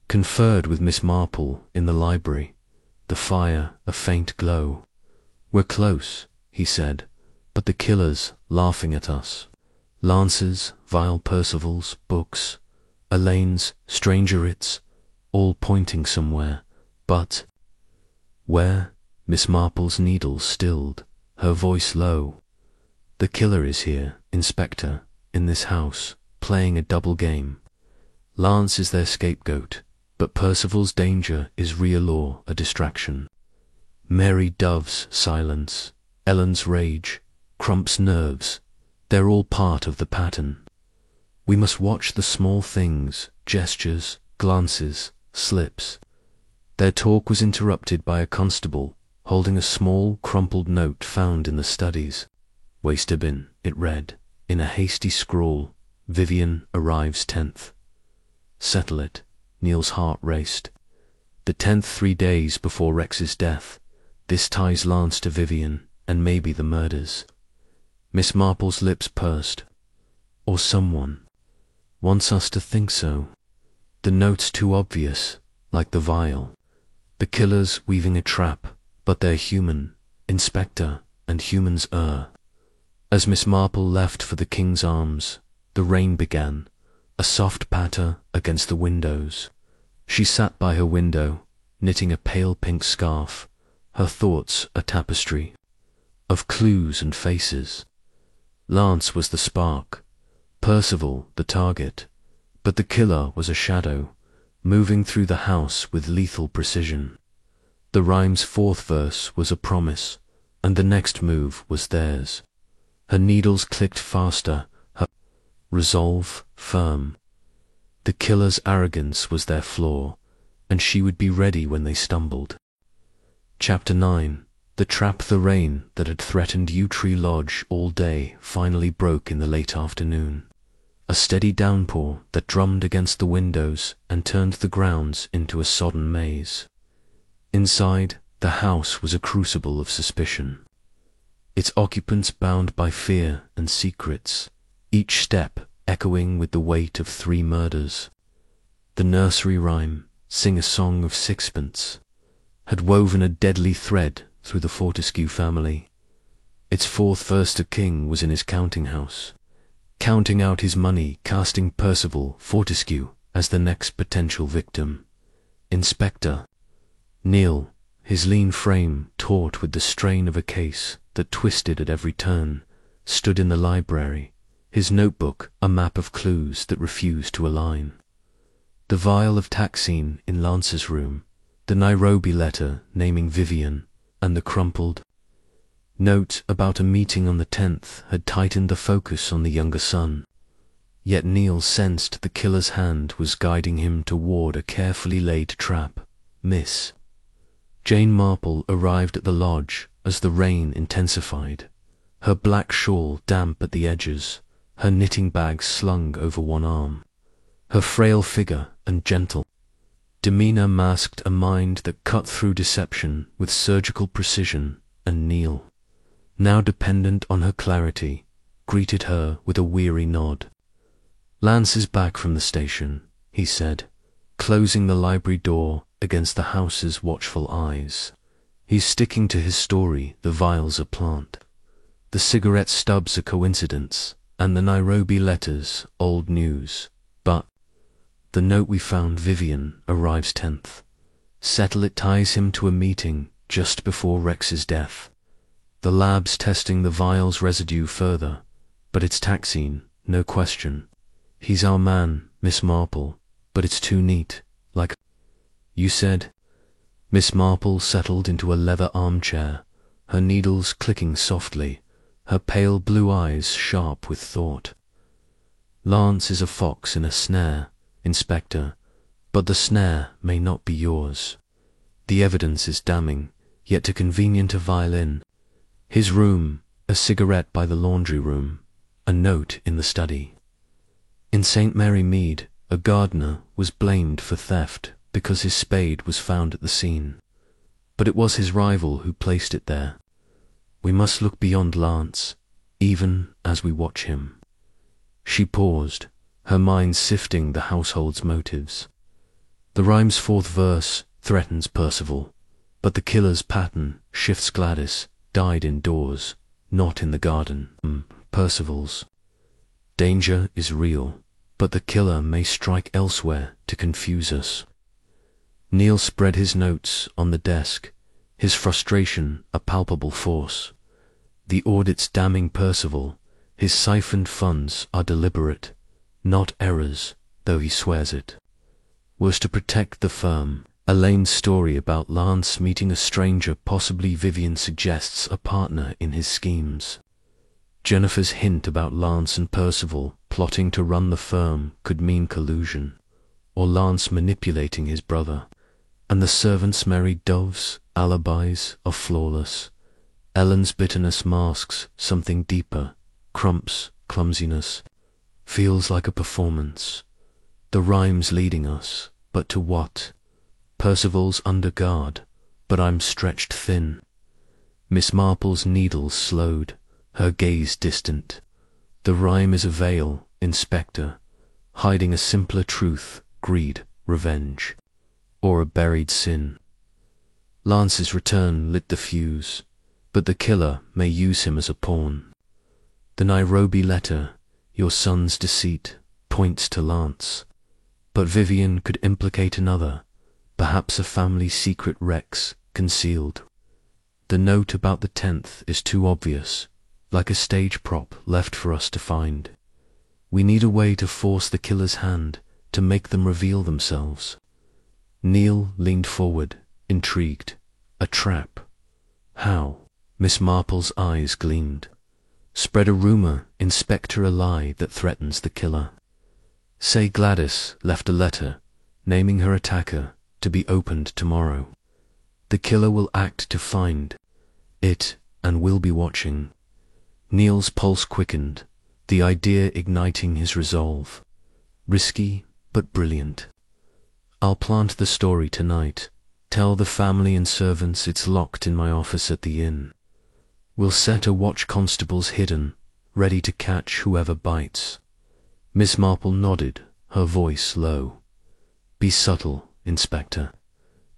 conferred with Miss Marple in the library, the fire a faint glow. We're close, he said, but the killer's laughing at us. Lance's, vile Percival's, books, Elaine's, Strangerit's, all pointing somewhere, but where? Miss Marple's needles stilled, her voice low. The killer is here, Inspector, in this house, playing a double game. Lance is their scapegoat, but Percival's danger is real or a distraction. Mary Dove's silence, Ellen's rage, Crump's nerves, they're all part of the pattern. We must watch the small things, gestures, glances, slips. Their talk was interrupted by a constable holding a small, crumpled note found in the studies. Waste bin, it read, in a hasty scrawl, Vivian arrives 10th. Settle it, Neil's heart raced. The 10th 3 days before Rex's death. This ties Lance to Vivian, and maybe the murders. Miss Marple's lips pursed. Or someone wants us to think so. The note's too obvious, like the vial. The killer's weaving a trap, but they're human, Inspector, and humans err. As Miss Marple left for the King's Arms, the rain began, a soft patter against the windows. She sat by her window, knitting a pale pink scarf, her thoughts a tapestry of clues and faces. Lance was the spark, Percival the target, but the killer was a shadow, moving through the house with lethal precision. The rhyme's fourth verse was a promise, and the next move was theirs. Her needles clicked faster, her resolve firm. The killer's arrogance was their flaw, and she would be ready when they stumbled. Chapter 9. The trap. The rain that had threatened Yew Tree Lodge all day finally broke in the late afternoon. A steady downpour that drummed against the windows and turned the grounds into a sodden maze. Inside, the house was a crucible of suspicion. Its occupants bound by fear and secrets, each step echoing with the weight of 3 murders. The nursery rhyme, "Sing a Song of Sixpence," had woven a deadly thread through the Fortescue family. Its fourth verse to King was in his counting house, counting out his money, casting Percival Fortescue as the next potential victim. Inspector Neil, his lean frame taut with the strain of a case that twisted at every turn, stood in the library, his notebook a map of clues that refused to align. The vial of Taxine in Lance's room, the Nairobi letter naming Vivian, and the crumpled note about a meeting on the 10th had tightened the focus on the younger son. Yet Neil sensed the killer's hand was guiding him toward a carefully laid trap. Miss Jane Marple arrived at the lodge as the rain intensified, her black shawl damp at the edges, her knitting bag slung over one arm. Her frail figure and gentle demeanor masked a mind that cut through deception with surgical precision, and Neil, now dependent on her clarity, greeted her with a weary nod. "Lance is back from the station," he said, closing the library door against the house's watchful eyes. "He's sticking to his story, the vial's a plant, the cigarette stub's a coincidence, and the Nairobi letters old news. But the note we found Vivian arrives 10th. Settle it ties him to a meeting just before Rex's death. The lab's testing the vial's residue further, but it's Taxine, no question. He's our man, Miss Marple, but it's too neat, like you said." Miss Marple settled into a leather armchair, her needles clicking softly, her pale blue eyes sharp with thought. "Lance is a fox in a snare, Inspector, but the snare may not be yours. The evidence is damning, yet too convenient a violin. His room, a cigarette by the laundry room, a note in the study. In St. Mary Mead, a gardener was blamed for theft because his spade was found at the scene, but it was his rival who placed it there. We must look beyond Lance, even as we watch him." She paused, her mind sifting the household's motives. The rhyme's fourth verse threatens Percival, but the killer's pattern shifts Gladys, died indoors, not in the garden. Percival's danger is real, but the killer may strike elsewhere to confuse us. Neil spread his notes on the desk, his frustration a palpable force. The audit's damning Percival, his siphoned funds are deliberate, not errors, though he swears it. Was to protect the firm. Elaine's story about Lance meeting a stranger, possibly Vivian, suggests a partner in his schemes. Jennifer's hint about Lance and Percival plotting to run the firm could mean collusion, or Lance manipulating his brother. And the servants' Mary Dove's alibis are flawless. Ellen's bitterness masks something deeper. Crump's clumsiness feels like a performance. The rhyme's leading us, but to what? Percival's under guard, but I'm stretched thin. Miss Marple's needles slowed, her gaze distant. The rhyme is a veil, Inspector, hiding a simpler truth, greed, revenge, or a buried sin. Lance's return lit the fuse, but the killer may use him as a pawn. The Nairobi letter, your son's deceit, points to Lance, but Vivian could implicate another, perhaps a family secret Rex concealed. The note about the 10th is too obvious, like a stage prop left for us to find. We need a way to force the killer's hand, to make them reveal themselves. Neil leaned forward, intrigued. A trap? How? Miss Marple's eyes gleamed. Spread a rumor, inspector a lie that threatens the killer. Say Gladys left a letter, naming her attacker, to be opened tomorrow. The killer will act to find it, and will be watching. Neil's pulse quickened, the idea igniting his resolve. Risky, but brilliant. I'll plant the story tonight. Tell the family and servants it's locked in my office at the inn. We'll set a watch constables hidden, ready to catch whoever bites. Miss Marple nodded, her voice low. Be subtle, Inspector.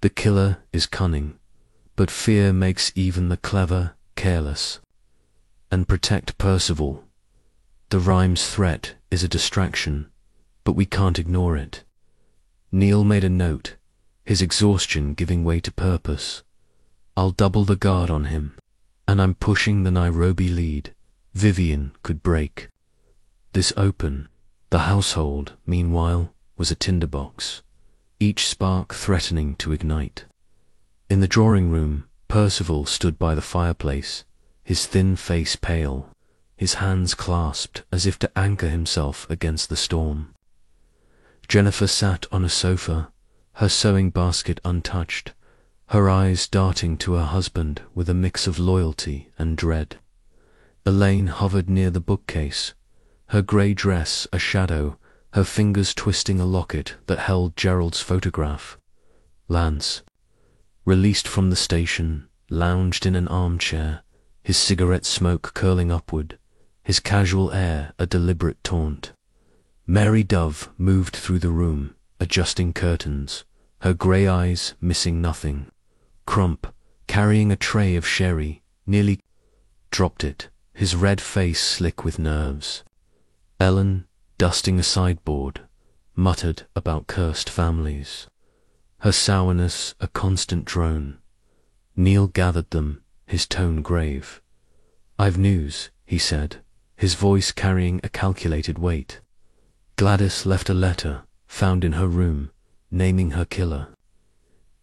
The killer is cunning, but fear makes even the clever careless. And protect Percival. The rhyme's threat is a distraction, but we can't ignore it. Neil made a note, his exhaustion giving way to purpose. I'll double the guard on him, and I'm pushing the Nairobi lead. Vivian could break this open. The household, meanwhile, was a tinderbox, each spark threatening to ignite. In the drawing room, Percival stood by the fireplace, his thin face pale, his hands clasped as if to anchor himself against the storm. Jennifer sat on a sofa, her sewing basket untouched, her eyes darting to her husband with a mix of loyalty and dread. Elaine hovered near the bookcase, her grey dress a shadow, her fingers twisting a locket that held Gerald's photograph. Lance, released from the station, lounged in an armchair, his cigarette smoke curling upward, his casual air a deliberate taunt. Mary Dove moved through the room, adjusting curtains, her grey eyes missing nothing. Crump, carrying a tray of sherry, nearly dropped it, his red face slick with nerves. Ellen, dusting a sideboard, muttered about cursed families, her sourness a constant drone. Neil gathered them, his tone grave. I've news, he said, his voice carrying a calculated weight. Gladys left a letter, found in her room, naming her killer.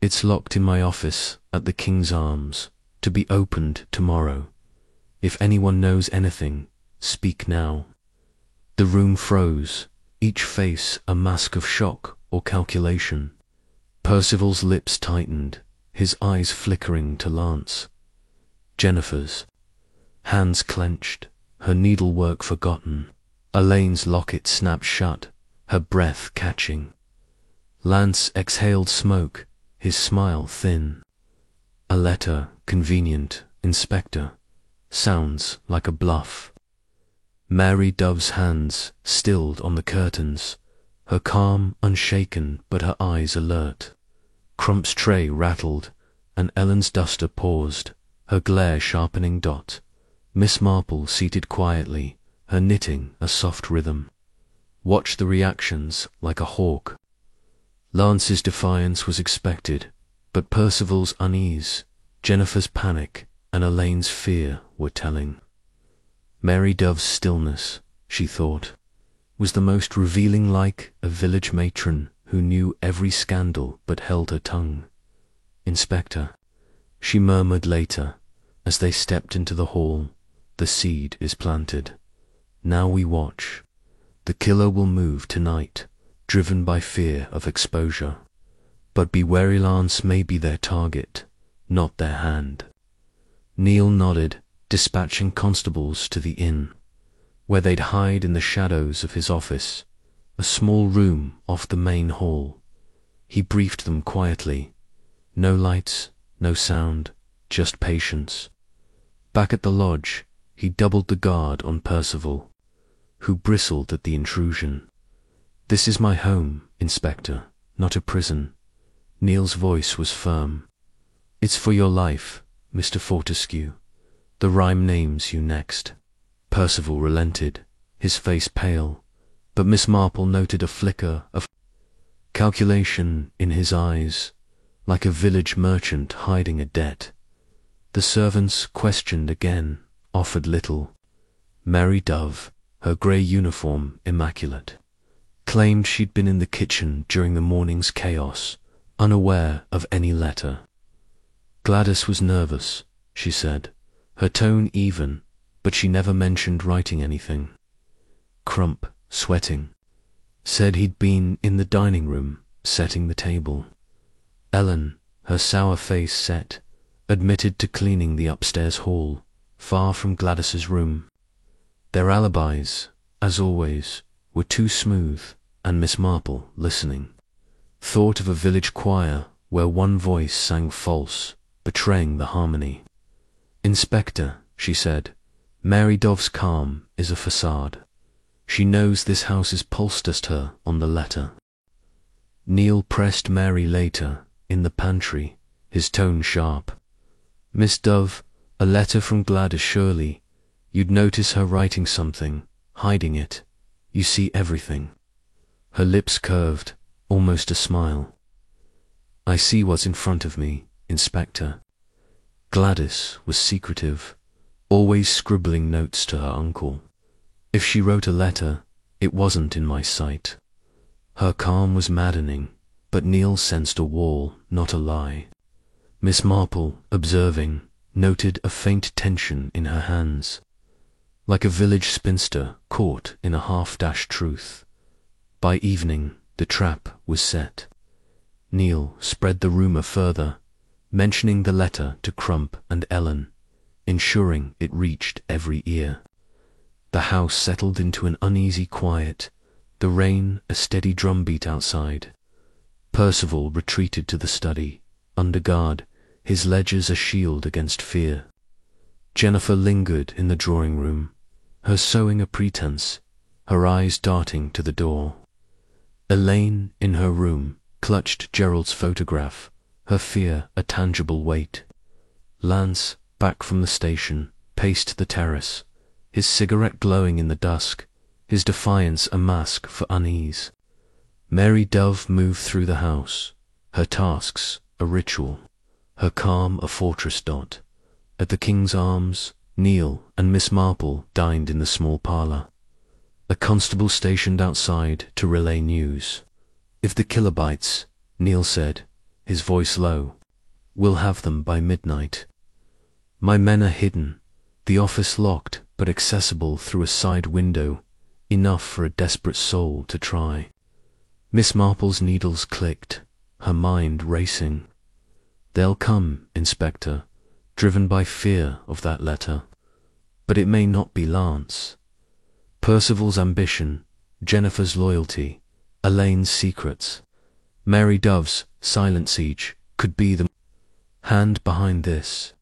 It's locked in my office at the King's Arms, to be opened tomorrow. If anyone knows anything, speak now. The room froze, each face a mask of shock or calculation. Percival's lips tightened, his eyes flickering to Lance. Jennifer's hands clenched, her needlework forgotten. Elaine's locket snapped shut, her breath catching. Lance exhaled smoke, his smile thin. A letter, convenient, Inspector. Sounds like a bluff. Mary Dove's hands stilled on the curtains, her calm unshaken but her eyes alert. Crump's tray rattled, and Ellen's duster paused, her glare sharpening dot. Miss Marple seated quietly, her knitting a soft rhythm. Watched the reactions like a hawk. Lance's defiance was expected, but Percival's unease, Jennifer's panic, and Elaine's fear were telling. Mary Dove's stillness, she thought, was the most revealing, like a village matron who knew every scandal but held her tongue. Inspector, she murmured later, as they stepped into the hall, the seed is planted. Now we watch. The killer will move tonight, driven by fear of exposure. But be wary, Lance may be their target, not their hand. Neil nodded, dispatching constables to the inn, where they'd hide in the shadows of his office, a small room off the main hall. He briefed them quietly. No lights, no sound, just patience. Back at the lodge, he doubled the guard on Percival, who bristled at the intrusion. This is my home, Inspector, not a prison. Neil's voice was firm. It's for your life, Mr. Fortescue. The rhyme names you next. Percival relented, his face pale, but Miss Marple noted a flicker of calculation in his eyes, like a village merchant hiding a debt. The servants questioned again, offered little. Mary Dove, her grey uniform immaculate, claimed she'd been in the kitchen during the morning's chaos, unaware of any letter. Gladys was nervous, she said, her tone even, but she never mentioned writing anything. Crump, sweating, said he'd been in the dining room, setting the table. Ellen, her sour face set, admitted to cleaning the upstairs hall, far from Gladys's room. Their alibis, as always, were too smooth, and Miss Marple, listening, thought of a village choir where one voice sang false, betraying the harmony. "Inspector," she said, "Mary Dove's calm is a facade. She knows this house is poulticed her on the letter." Neil pressed Mary later, in the pantry, his tone sharp. "Miss Dove, a letter from Gladys Shirley. You'd notice her writing something, hiding it. You see everything." Her lips curved, almost a smile. "I see what's in front of me, Inspector." Gladys was secretive, always scribbling notes to her uncle. If she wrote a letter, it wasn't in my sight. Her calm was maddening, but Neil sensed a wall, not a lie. Miss Marple, observing, noted a faint tension in her hands, like a village spinster caught in a half-dashed truth. By evening, the trap was set. Neil spread the rumour further, mentioning the letter to Crump and Ellen, ensuring it reached every ear. The house settled into an uneasy quiet, the rain a steady drumbeat outside. Percival retreated to the study, under guard, his ledgers a shield against fear. Jennifer lingered in the drawing-room, her sewing a pretense, her eyes darting to the door. Elaine, in her room, clutched Gerald's photograph, her fear a tangible weight. Lance, back from the station, paced the terrace, his cigarette glowing in the dusk, his defiance a mask for unease. Mary Dove moved through the house, her tasks a ritual, her calm a fortress dot. At the King's Arms, Neil and Miss Marple dined in the small parlour. A constable stationed outside to relay news. "If the killer bites," Neil said, his voice low, "we'll have them by midnight. My men are hidden, the office locked but accessible through a side window, enough for a desperate soul to try." Miss Marple's needles clicked, her mind racing. "They'll come, Inspector, driven by fear of that letter. But it may not be Lance. Percival's ambition, Jennifer's loyalty, Elaine's secrets, Mary Dove's silent siege could be the hand behind this."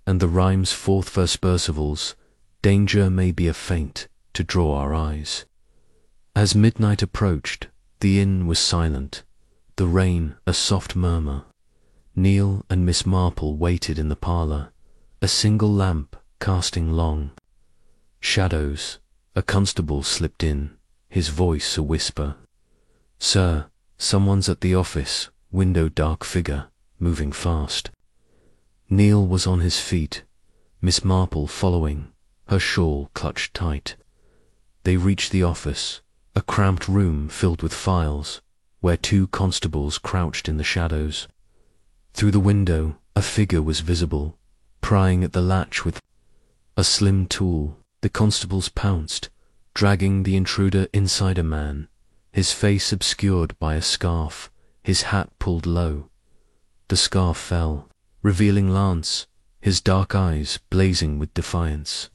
And the rhyme's fourth verse Percival's, "Danger may be a feint to draw our eyes." As midnight approached, the inn was silent, the rain a soft murmur. Neil and Miss Marple waited in the parlour, a single lamp casting long shadows. A constable slipped in, his voice a whisper. "Sir, someone's at the office, window dark figure, moving fast." Neil was on his feet, Miss Marple following, her shawl clutched tight. They reached the office, a cramped room filled with files, where two constables crouched in the shadows. Through the window, a figure was visible, prying at the latch with a slim tool. The constables pounced, dragging the intruder inside a man, his face obscured by a scarf, his hat pulled low. The scarf fell, revealing Lance, his dark eyes blazing with defiance.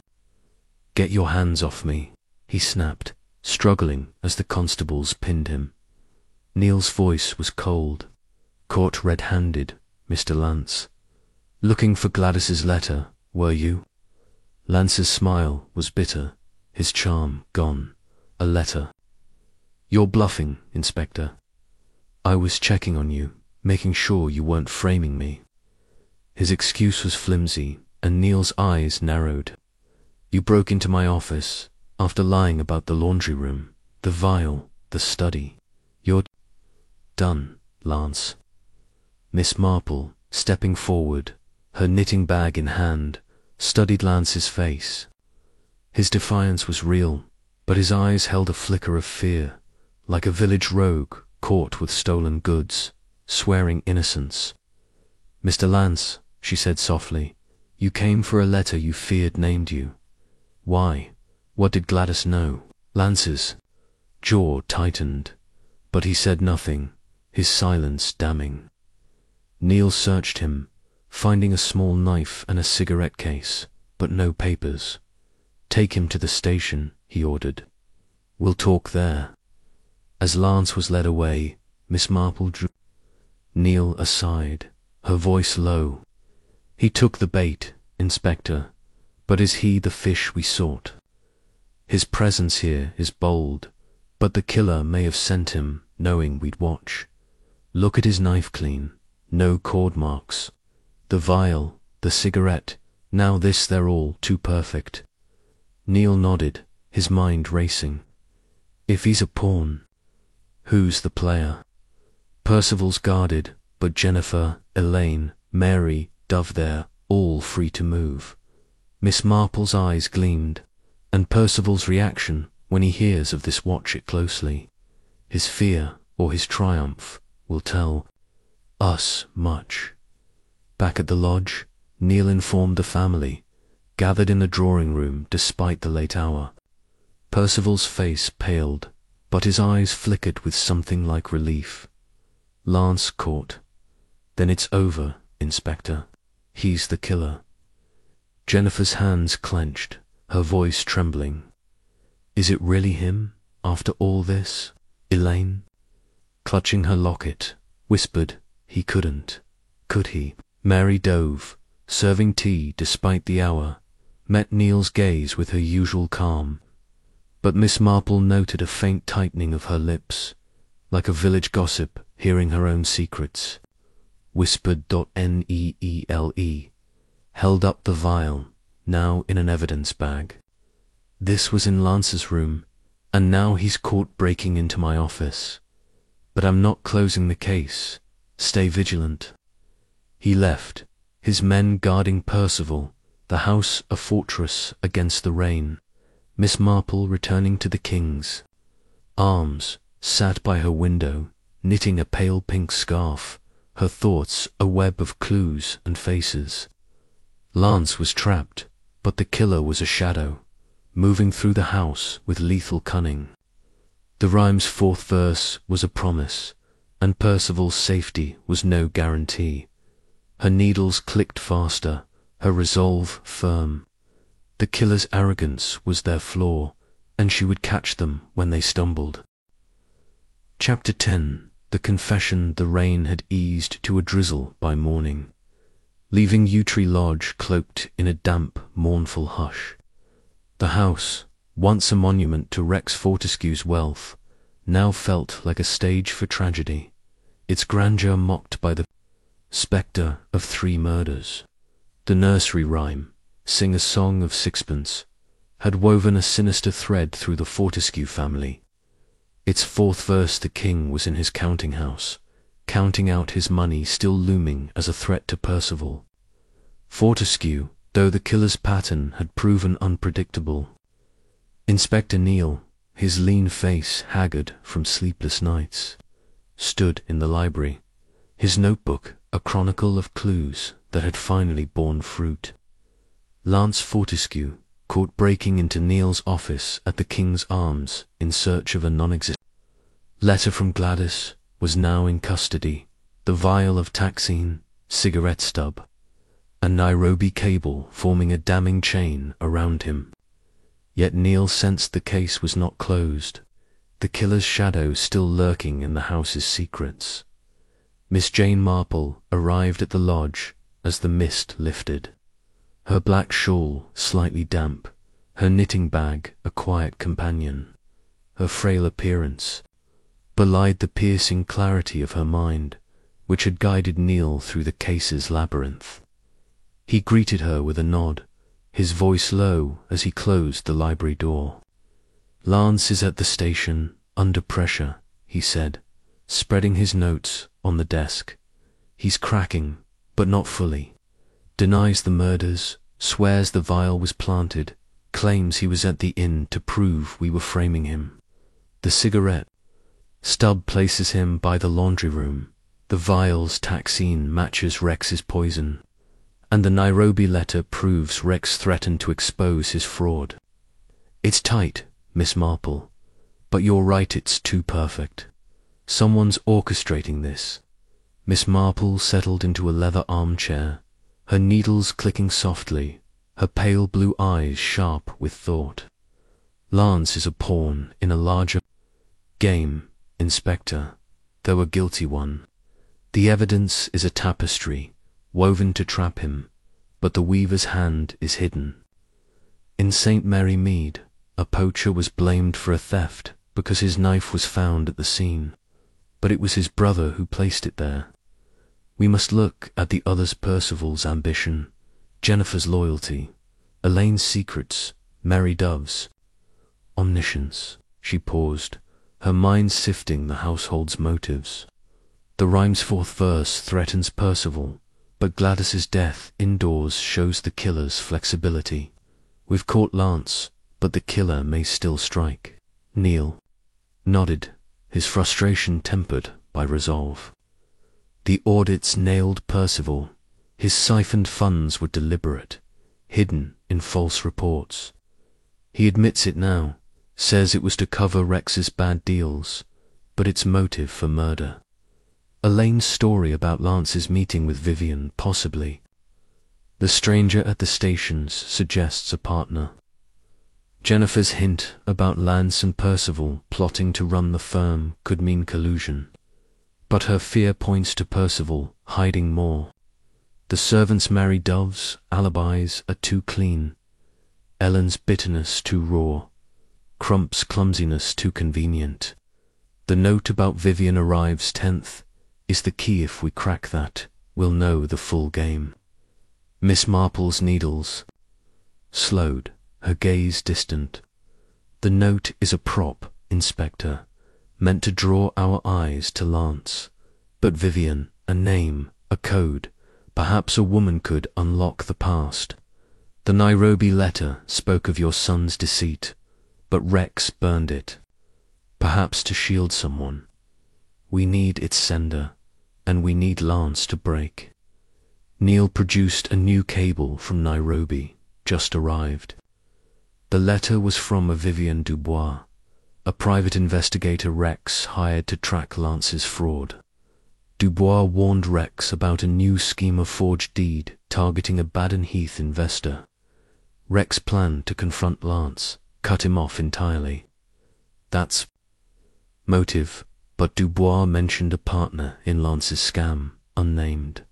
"Get your hands off me," he snapped, struggling as the constables pinned him. Neil's voice was cold. "Caught red-handed, Mr. Lance. Looking for Gladys's letter, were you?" Lance's smile was bitter, his charm gone. "A letter." "You're bluffing, Inspector. I was checking on you, making sure you weren't framing me." His excuse was flimsy, and Neil's eyes narrowed. "You broke into my office, after lying about the laundry room, the vial, the study. You're done, Lance." Miss Marple, stepping forward, her knitting bag in hand, studied Lance's face. His defiance was real, but his eyes held a flicker of fear, like a village rogue caught with stolen goods, swearing innocence. "Mr. Lance," she said softly, "you came for a letter you feared named you. Why? What did Gladys know?" Lance's jaw tightened, but he said nothing, his silence damning. Neil searched him, finding a small knife and a cigarette case, but no papers. "Take him to the station," he ordered. "We'll talk there." As Lance was led away, Miss Marple drew Neil aside, her voice low. "He took the bait, Inspector, but is he the fish we sought? His presence here is bold, but the killer may have sent him, knowing we'd watch. Look at his knife clean, no cord marks. The vial, the cigarette, now this, they're all too perfect." Neil nodded, his mind racing. "If he's a pawn, who's the player? Percival's guarded, but Jennifer, Elaine, Mary, Dove, they're all free to move." Miss Marple's eyes gleamed, and Percival's reaction when he hears of this, watch it closely. His fear or his triumph will tell us much. Back at the lodge, Neil informed the family, gathered in the drawing room despite the late hour. Percival's face paled, but his eyes flickered with something like relief. "Lance caught. Then it's over, Inspector. He's the killer." Jennifer's hands clenched, her voice trembling. "Is it really him, after all this, Elaine?" Clutching her locket, whispered, "He couldn't, could he?" Mary Dove, serving tea despite the hour, met Neil's gaze with her usual calm, but Miss Marple noted a faint tightening of her lips, like a village gossip hearing her own secrets. Whispered Neele, held up the vial, now in an evidence bag. "This was in Lance's room, and now he's caught breaking into my office. But I'm not closing the case. Stay vigilant." He left, his men guarding Percival, the house a fortress against the rain. Miss Marple returning to the King's Arms, sat by her window, knitting a pale pink scarf, her thoughts a web of clues and faces. Lance was trapped, but the killer was a shadow, moving through the house with lethal cunning. The rhyme's fourth verse was a promise, and Percival's safety was no guarantee. Her needles clicked faster, her resolve firm. The killer's arrogance was their flaw, and she would catch them when they stumbled. Chapter 10. The confession. The rain had eased to a drizzle by morning, leaving Yew Tree Lodge cloaked in a damp, mournful hush. The house, once a monument to Rex Fortescue's wealth, now felt like a stage for tragedy, its grandeur mocked by the spectre of 3 murders. The nursery rhyme, "Sing a Song of Sixpence," had woven a sinister thread through the Fortescue family. Its 4th verse, the king was in his counting house, counting out his money, still looming as a threat to Percival. Fortescue, though the killer's pattern had proven unpredictable. Inspector Neil, his lean face haggard from sleepless nights, stood in the library, his notebook a chronicle of clues that had finally borne fruit. Lance Fortescue, caught breaking into Neil's office at the King's Arms in search of a non-existent letter from Gladys, was now in custody, the vial of Taxine, cigarette stub, and Nairobi cable forming a damning chain around him. Yet Neil sensed the case was not closed, the killer's shadow still lurking in the house's secrets. Miss Jane Marple arrived at the lodge as the mist lifted, her black shawl slightly damp, her knitting bag a quiet companion. Her frail appearance belied the piercing clarity of her mind, which had guided Neil through the case's labyrinth. He greeted her with a nod, his voice low as he closed the library door. "Lance is at the station, under pressure," he said, spreading his notes on the desk. "He's cracking, but not fully. Denies the murders, swears the vial was planted, claims he was at the inn to prove we were framing him. The cigarette stub places him by the laundry room. The vial's toxin matches Rex's poison. And the Nairobi letter proves Rex threatened to expose his fraud. It's tight, Miss Marple, but you're right, it's too perfect. Someone's orchestrating this. Miss Marple settled into a leather armchair, her needles clicking softly, her pale blue eyes sharp with thought. Lance is a pawn in a larger game, Inspector, though a guilty one. The evidence is a tapestry, woven to trap him, but the weaver's hand is hidden. In St. Mary Mead, a poacher was blamed for a theft because his knife was found at the scene, but it was his brother who placed it there. We must look at the other's: Percival's ambition, Jennifer's loyalty, Elaine's secrets, Mary Dove's omniscience. She paused, her mind sifting the household's motives. The rhyme's fourth verse threatens Percival, but Gladys's death indoors shows the killer's flexibility. We've caught Lance, but the killer may still strike. Neil nodded, his frustration tempered by resolve. The audits nailed Percival. His siphoned funds were deliberate, hidden in false reports. He admits it now, says it was to cover Rex's bad deals, but it's motive for murder. Elaine's story about Lance's meeting with Vivian, possibly. The stranger at the stations suggests a partner. Jennifer's hint about Lance and Percival plotting to run the firm could mean collusion, but her fear points to Percival hiding more. The servants' Mary Dove's alibis are too clean, Ellen's bitterness too raw, Crump's clumsiness too convenient. The note about Vivian arrives 10th is the key. If we crack that, we'll know the full game. Miss Marple's needles slowed, her gaze distant. The note is a prop, Inspector, meant to draw our eyes to Lance. But Vivian, a name, a code, perhaps a woman could unlock the past. The Nairobi letter spoke of your son's deceit, but Rex burned it, perhaps to shield someone. We need its sender, and we need Lance to break. Neil produced a new cable from Nairobi, just arrived. The letter was from a Vivian Dubois, a private investigator Rex hired to track Lance's fraud. Dubois warned Rex about a new scheme of forged deed targeting a Baden Heath investor. Rex planned to confront Lance, cut him off entirely. That's motive, but Dubois mentioned a partner in Lance's scam, unnamed.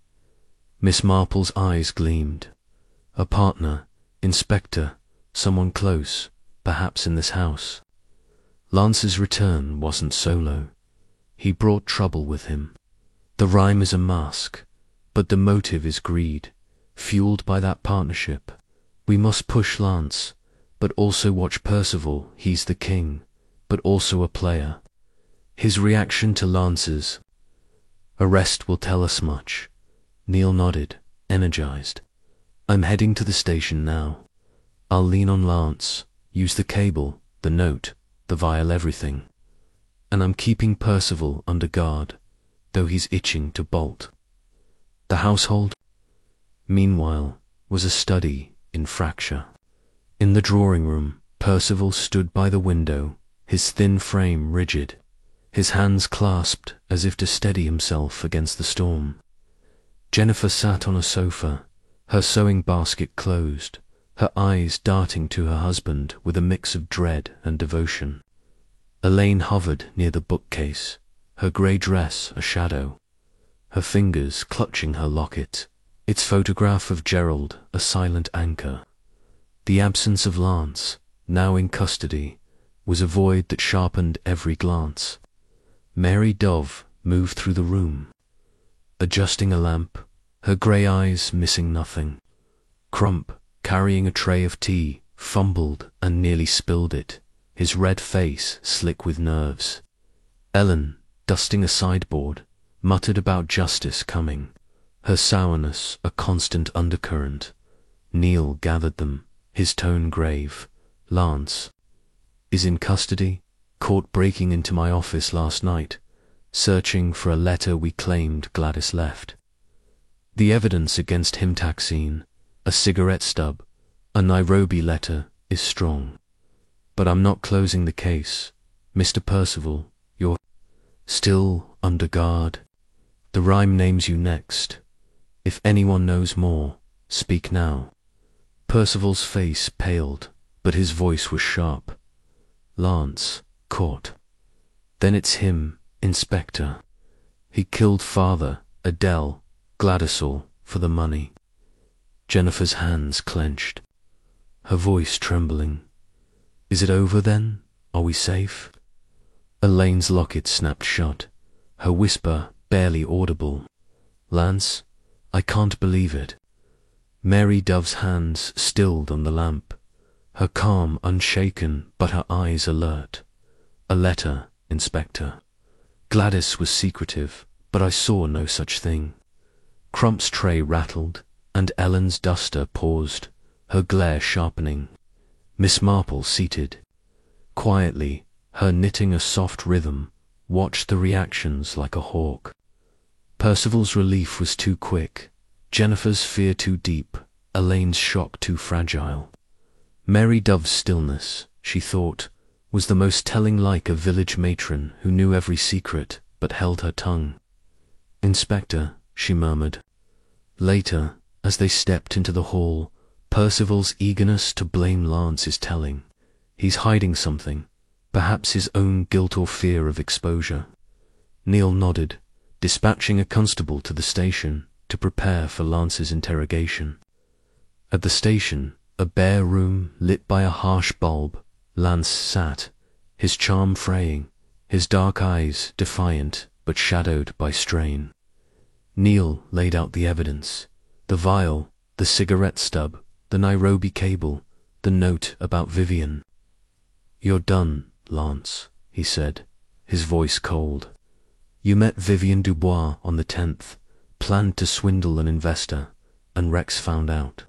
Miss Marple's eyes gleamed. A partner, Inspector, someone close, perhaps in this house. Lance's return wasn't solo. He brought trouble with him. The rhyme is a mask, but the motive is greed, fueled by that partnership. We must push Lance, but also watch Percival. He's the king, but also a player. His reaction to Lance's arrest will tell us much. Neil nodded, energized. I'm heading to the station now. I'll lean on Lance, use the cable, the note, the vial, everything. And I'm keeping Percival under guard, though he's itching to bolt. The household, meanwhile, was a study in fracture. In the drawing room, Percival stood by the window, his thin frame rigid, his hands clasped as if to steady himself against the storm. Jennifer sat on a sofa, her sewing basket closed, her eyes darting to her husband with a mix of dread and devotion. Elaine hovered near the bookcase, her grey dress a shadow, her fingers clutching her locket, its photograph of Gerald a silent anchor. The absence of Lance, now in custody, was a void that sharpened every glance. Mary Dove moved through the room, adjusting a lamp, her grey eyes missing nothing. Crump, carrying a tray of tea, fumbled and nearly spilled it, his red face slick with nerves. Ellen, dusting a sideboard, muttered about justice coming, her sourness a constant undercurrent. Neil gathered them, his tone grave, Lance is in custody, caught breaking into my office last night, searching for a letter we claimed Gladys left. The evidence against him, Taksin, a cigarette stub, a Nairobi letter, is strong. But I'm not closing the case. Mr. Percival, you're still under guard. The rhyme names you next. If anyone knows more, speak now. Percival's face paled, but his voice was sharp. Lance, caught. Then it's him, Inspector. He killed father, Adele, Gladysall, for the money. Jennifer's hands clenched, her voice trembling. Is it over then? Are we safe? Elaine's locket snapped shut, her whisper barely audible. Lance, I can't believe it. Mary Dove's hands stilled on the lamp, her calm unshaken but her eyes alert. A letter, Inspector. Gladys was secretive, but I saw no such thing. Crump's tray rattled, and Ellen's duster paused, her glare sharpening. Miss Marple, seated quietly, her knitting a soft rhythm, watched the reactions like a hawk. Percival's relief was too quick, Jennifer's fear too deep, Elaine's shock too fragile. Mary Dove's stillness, she thought, was the most telling, like a village matron who knew every secret but held her tongue. Inspector, she murmured. Later, as they stepped into the hall, Percival's eagerness to blame Lance is telling. He's hiding something, perhaps his own guilt or fear of exposure. Neil nodded, dispatching a constable to the station to prepare for Lance's interrogation. At the station, a bare room lit by a harsh bulb, Lance sat, his charm fraying, his dark eyes defiant but shadowed by strain. Neil laid out the evidence: the vial, the cigarette stub, the Nairobi cable, the note about Vivian. You're done, Lance, he said, his voice cold. You met Vivian Dubois on the 10th, planned to swindle an investor, and Rex found out.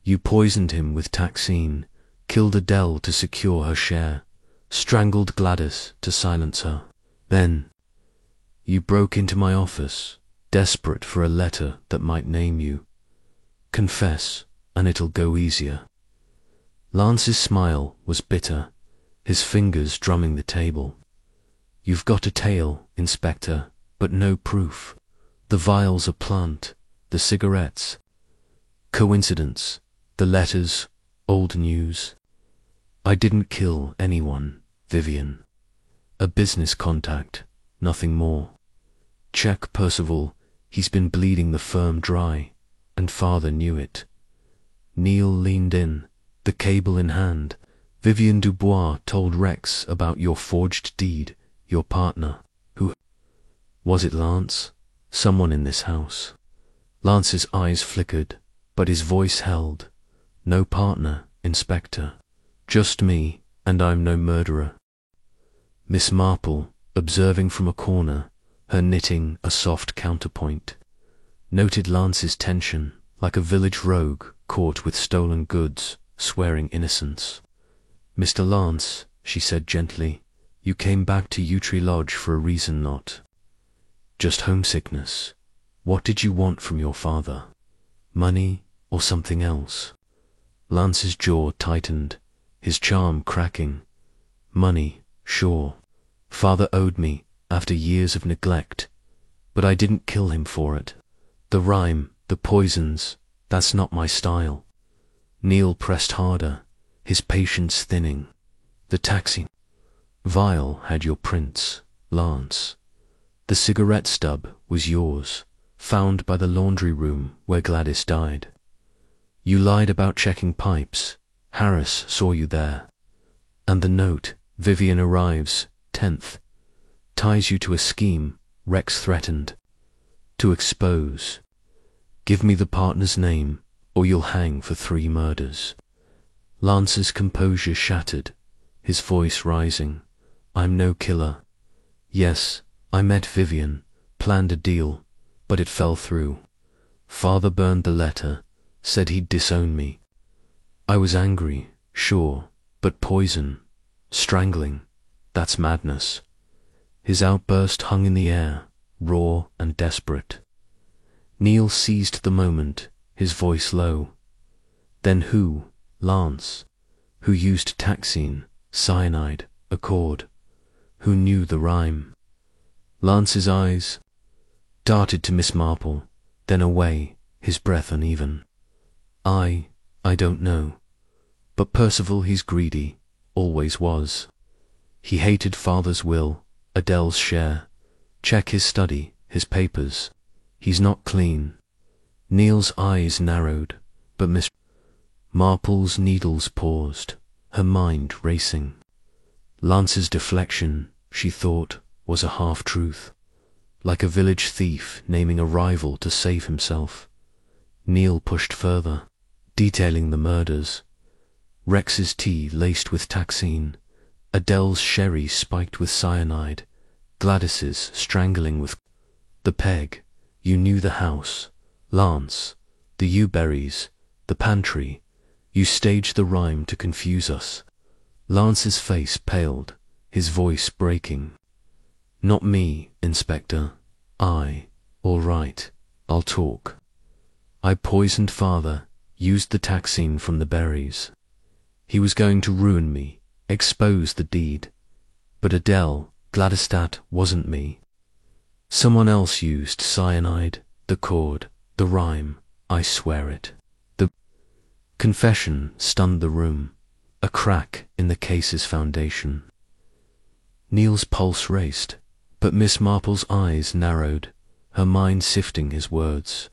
You poisoned him with Taksin, killed Adele to secure her share, strangled Gladys to silence her. Then, you broke into my office, desperate for a letter that might name you. Confess, and it'll go easier. Lance's smile was bitter, his fingers drumming the table. You've got a tale, Inspector, but no proof. The vial's a plant, the cigarettes. Coincidence, the letters, old news. I didn't kill anyone, Vivian. A business contact, nothing more. Check Percival, he's been bleeding the firm dry, and father knew it. Neil leaned in, the cable in hand. Vivian Dubois told Rex about your forged deed, your partner. Who was it? Lance? Someone in this house. Lance's eyes flickered, but his voice held. No partner, Inspector. Just me, and I'm no murderer. Miss Marple, observing from a corner, her knitting a soft counterpoint, noted Lance's tension, like a village rogue caught with stolen goods, swearing innocence. Mr. Lance, she said gently, you came back to Yew Tree Lodge for a reason, not just homesickness. What did you want from your father? Money or something else? Lance's jaw tightened, his charm cracking. Money, sure. Father owed me, after years of neglect, but I didn't kill him for it. The rhyme, the poisons, that's not my style. Neil pressed harder, his patience thinning. The taxi vial had your prints, Lance. The cigarette stub was yours, found by the laundry room where Gladys died. You lied about checking pipes. Harris saw you there. And the note, Vivian arrives, 10th, ties you to a scheme Rex threatened to expose. Give me the partner's name, or you'll hang for 3 murders. Lance's composure shattered, his voice rising. I'm no killer. Yes, I met Vivian, planned a deal, but it fell through. Father burned the letter, said he'd disown me. I was angry, sure, But poison, strangling, that's madness. His outburst hung in the air, raw and desperate. Neil seized the moment, his voice low. Then who? Lance. Who used taxine, cyanide, accord? Who knew the rhyme? Lance's eyes darted to Miss Marple, then away, his breath uneven. I don't know. But Percival, he's greedy, always was. He hated father's will, Adele's share. Check his study, his papers. He's not clean. Neil's eyes narrowed, but Miss Marple's needles paused, her mind racing. Lance's deflection, she thought, was a half-truth, like a village thief naming a rival to save himself. Neil pushed further, detailing the murders. Rex's tea laced with taxine, Adele's sherry spiked with cyanide, Gladys's strangling with the peg. You knew the house, Lance, the yew-berries, the pantry. You staged the rhyme to confuse us. Lance's face paled, his voice breaking. Not me, Inspector. All right, I'll talk. I poisoned father, used the taxine from the berries. He was going to ruin me, expose the deed. But Adele, Gladystat, wasn't me. Someone else used cyanide, the cord, the rhyme, I swear it. The confession stunned the room, a crack in the case's foundation. Neil's pulse raced, but Miss Marple's eyes narrowed, her mind sifting his words.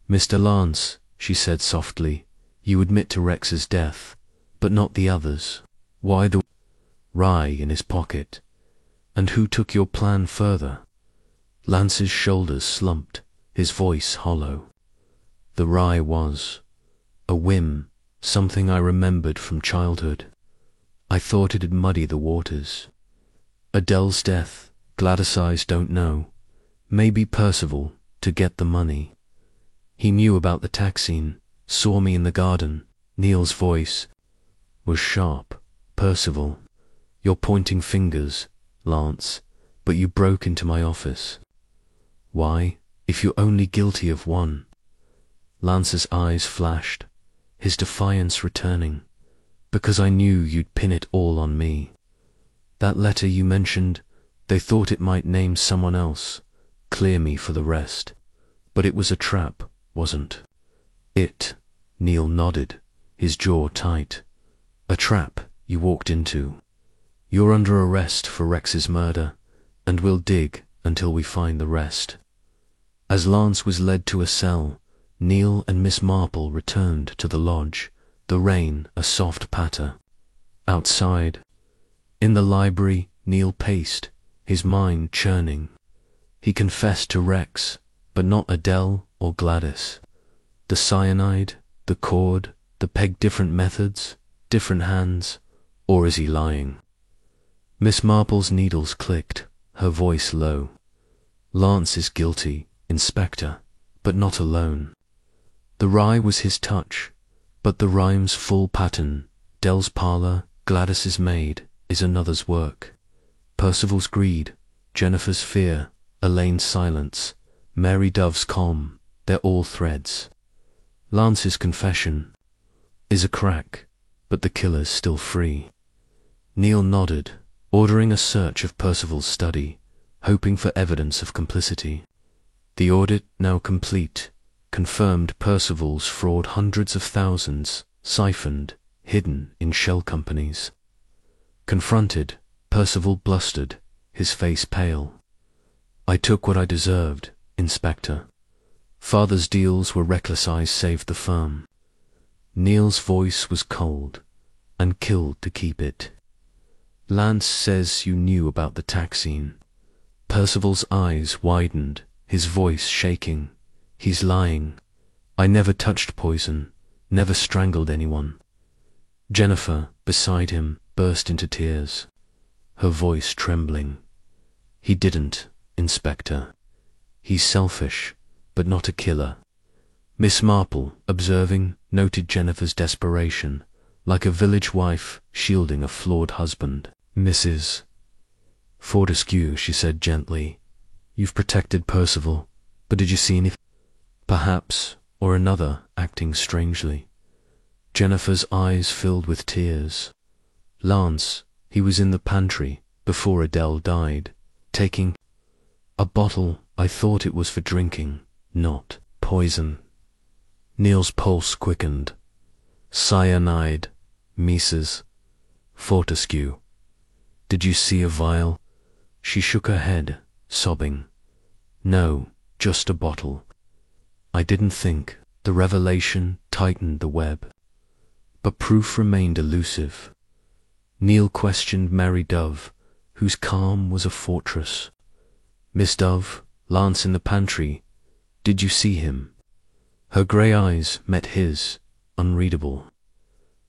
Mr. Lance, she said softly, you admit to Rex's death, but not the others. Why the rye in his pocket? And who took your plan further? Lance's shoulders slumped, his voice hollow. The rye was a whim, something I remembered from childhood. I thought it'd muddy the waters. Adele's death, Gladys' eyes don't know. Maybe Percival, to get the money. He knew about the taxine, saw me in the garden. Neil's voice was sharp. Percival, you're pointing fingers, Lance, but you broke into my office. Why, if you're only guilty of one? Lance's eyes flashed, his defiance returning. Because I knew you'd pin it all on me. That letter you mentioned, they thought it might name someone else, clear me for the rest. But it was a trap, wasn't it? Neil nodded, his jaw tight. A trap you walked into. You're under arrest for Rex's murder, and we'll dig until we find the rest. As Lance was led to a cell, Neil and Miss Marple returned to the lodge, the rain a soft patter. Outside, in the library, Neil paced, his mind churning. He confessed to Rex, but not Adele or Gladys. The cyanide, the cord, the peg, different methods, different hands, or is he lying? Miss Marple's needles clicked, her voice low. Lance is guilty, Inspector, but not alone. The rye was his touch, but the rhyme's full pattern, Dell's parlour, Gladys's maid, is another's work. Percival's greed, Jennifer's fear, Elaine's silence, Mary Dove's calm, they're all threads. Lance's confession is a crack, but the killer's still free. Neil nodded, ordering a search of Percival's study, hoping for evidence of complicity. The audit, now complete, confirmed Percival's fraud hundreds of thousands, siphoned, hidden in shell companies. Confronted, Percival blustered, his face pale. I took what I deserved, Inspector. Father's deals were reckless, I saved the firm. Neil's voice was cold, and killed to keep it. Lance says you knew about the taxine. Percival's eyes widened, his voice shaking. He's lying. I never touched poison, never strangled anyone. Jennifer, beside him, burst into tears, her voice trembling. He didn't, Inspector. He's selfish, but not a killer. Miss Marple, observing, noted Jennifer's desperation. like a village wife shielding a flawed husband. "Mrs. Fortescue," she said gently, "you've protected Percival, but did you see anything? Perhaps, or another, acting strangely." Jennifer's eyes filled with tears. "Lance, he was in the pantry before Adele died, taking a bottle. I thought it was for drinking, not poison." Neil's pulse quickened. "Cyanide, Mrs. Fortescue. Did you see a vial?" She shook her head, sobbing. "No, just a bottle. I didn't think." The revelation tightened the web. But proof remained elusive. Neil questioned Mary Dove, whose calm was a fortress. "Miss Dove, Lance in the pantry. Did you see him?" Her grey eyes met his, unreadable.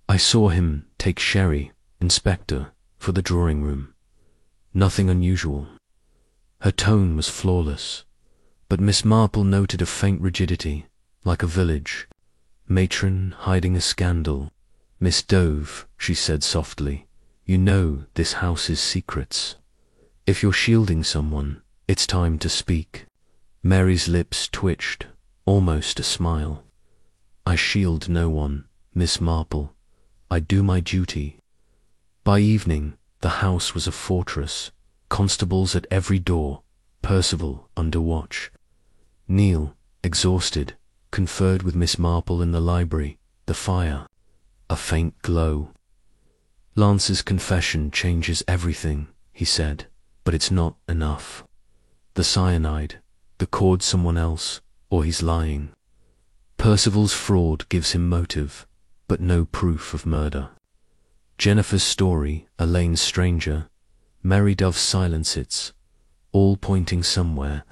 "I saw him take Sherry, Inspector, for the drawing room. Nothing unusual." Her tone was flawless, but Miss Marple noted a faint rigidity, like a village matron hiding a scandal. "Miss Dove," she said softly, "you know this house's secrets. If you're shielding someone, it's time to speak." Mary's lips twitched, almost a smile. "I shield no one, Miss Marple. I do my duty." By evening, the house was a fortress, constables at every door, Percival under watch. Neil, exhausted, conferred with Miss Marple in the library. The fire, a faint glow. "Lance's confession changes everything," he said, "but it's not enough. The cyanide, the cord someone else, or he's lying. Percival's fraud gives him motive, but no proof of murder. Jennifer's story, a lane stranger, Mary Dove's silence, it's all pointing somewhere."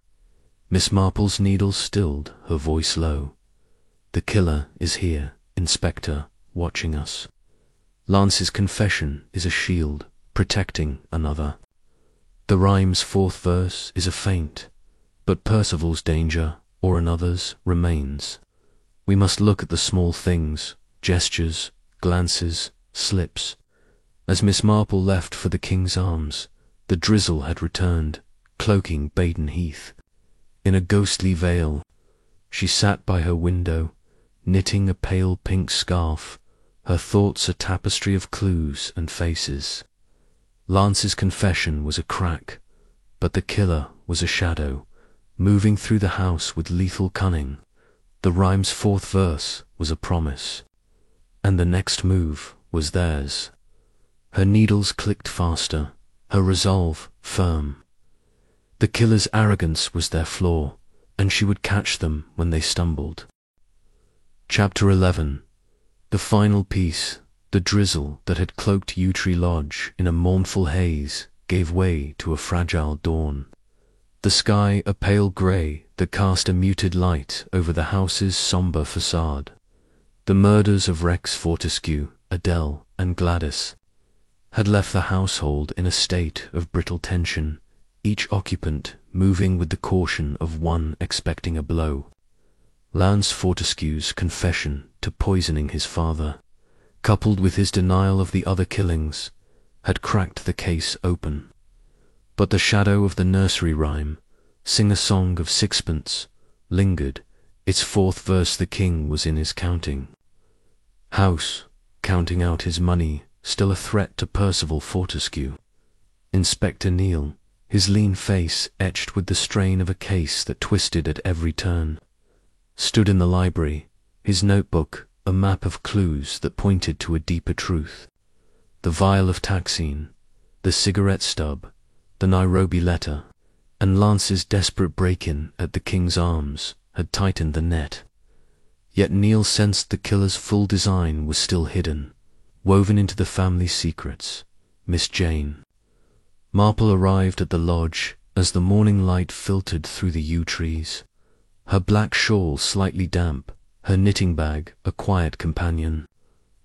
Miss Marple's needle stilled, her voice low. "The killer is here, Inspector, watching us. Lance's confession is a shield, protecting another. The rhyme's fourth verse is a feint, but Percival's danger, or another's, remains. We must look at the small things, gestures, glances, slips." As Miss Marple left for the King's Arms, the drizzle had returned, cloaking Baden Heath. In a ghostly veil, she sat by her window, knitting a pale pink scarf, her thoughts a tapestry of clues and faces. Lance's confession was a crack, but the killer was a shadow, moving through the house with lethal cunning. The rhyme's fourth verse was a promise, and the next move was theirs. Her needles clicked faster, her resolve firm. The killer's arrogance was their flaw, and she would catch them when they stumbled. Chapter 11. The final piece, the drizzle that had cloaked Yew Tree Lodge in a mournful haze, gave way to a fragile dawn. The sky a pale grey that cast a muted light over the house's sombre facade. The murders of Rex Fortescue, Adele, and Gladys had left the household in a state of brittle tension, each occupant moving with the caution of one expecting a blow. Lance Fortescue's confession to poisoning his father, coupled with his denial of the other killings, had cracked the case open. But the shadow of the nursery rhyme, "Sing a Song of Sixpence," lingered, its fourth verse the king was in his counting. House, counting out his money, still a threat to Percival Fortescue. Inspector Neil, his lean face etched with the strain of a case that twisted at every turn, stood in the library, his notebook a map of clues that pointed to a deeper truth. The vial of Taxine, the cigarette stub, the Nairobi letter, and Lance's desperate break-in at the King's Arms had tightened the net. Yet Neil sensed the killer's full design was still hidden, woven into the family secrets. Miss Jane Marple arrived at the lodge as the morning light filtered through the yew trees, her black shawl slightly damp, her knitting bag a quiet companion.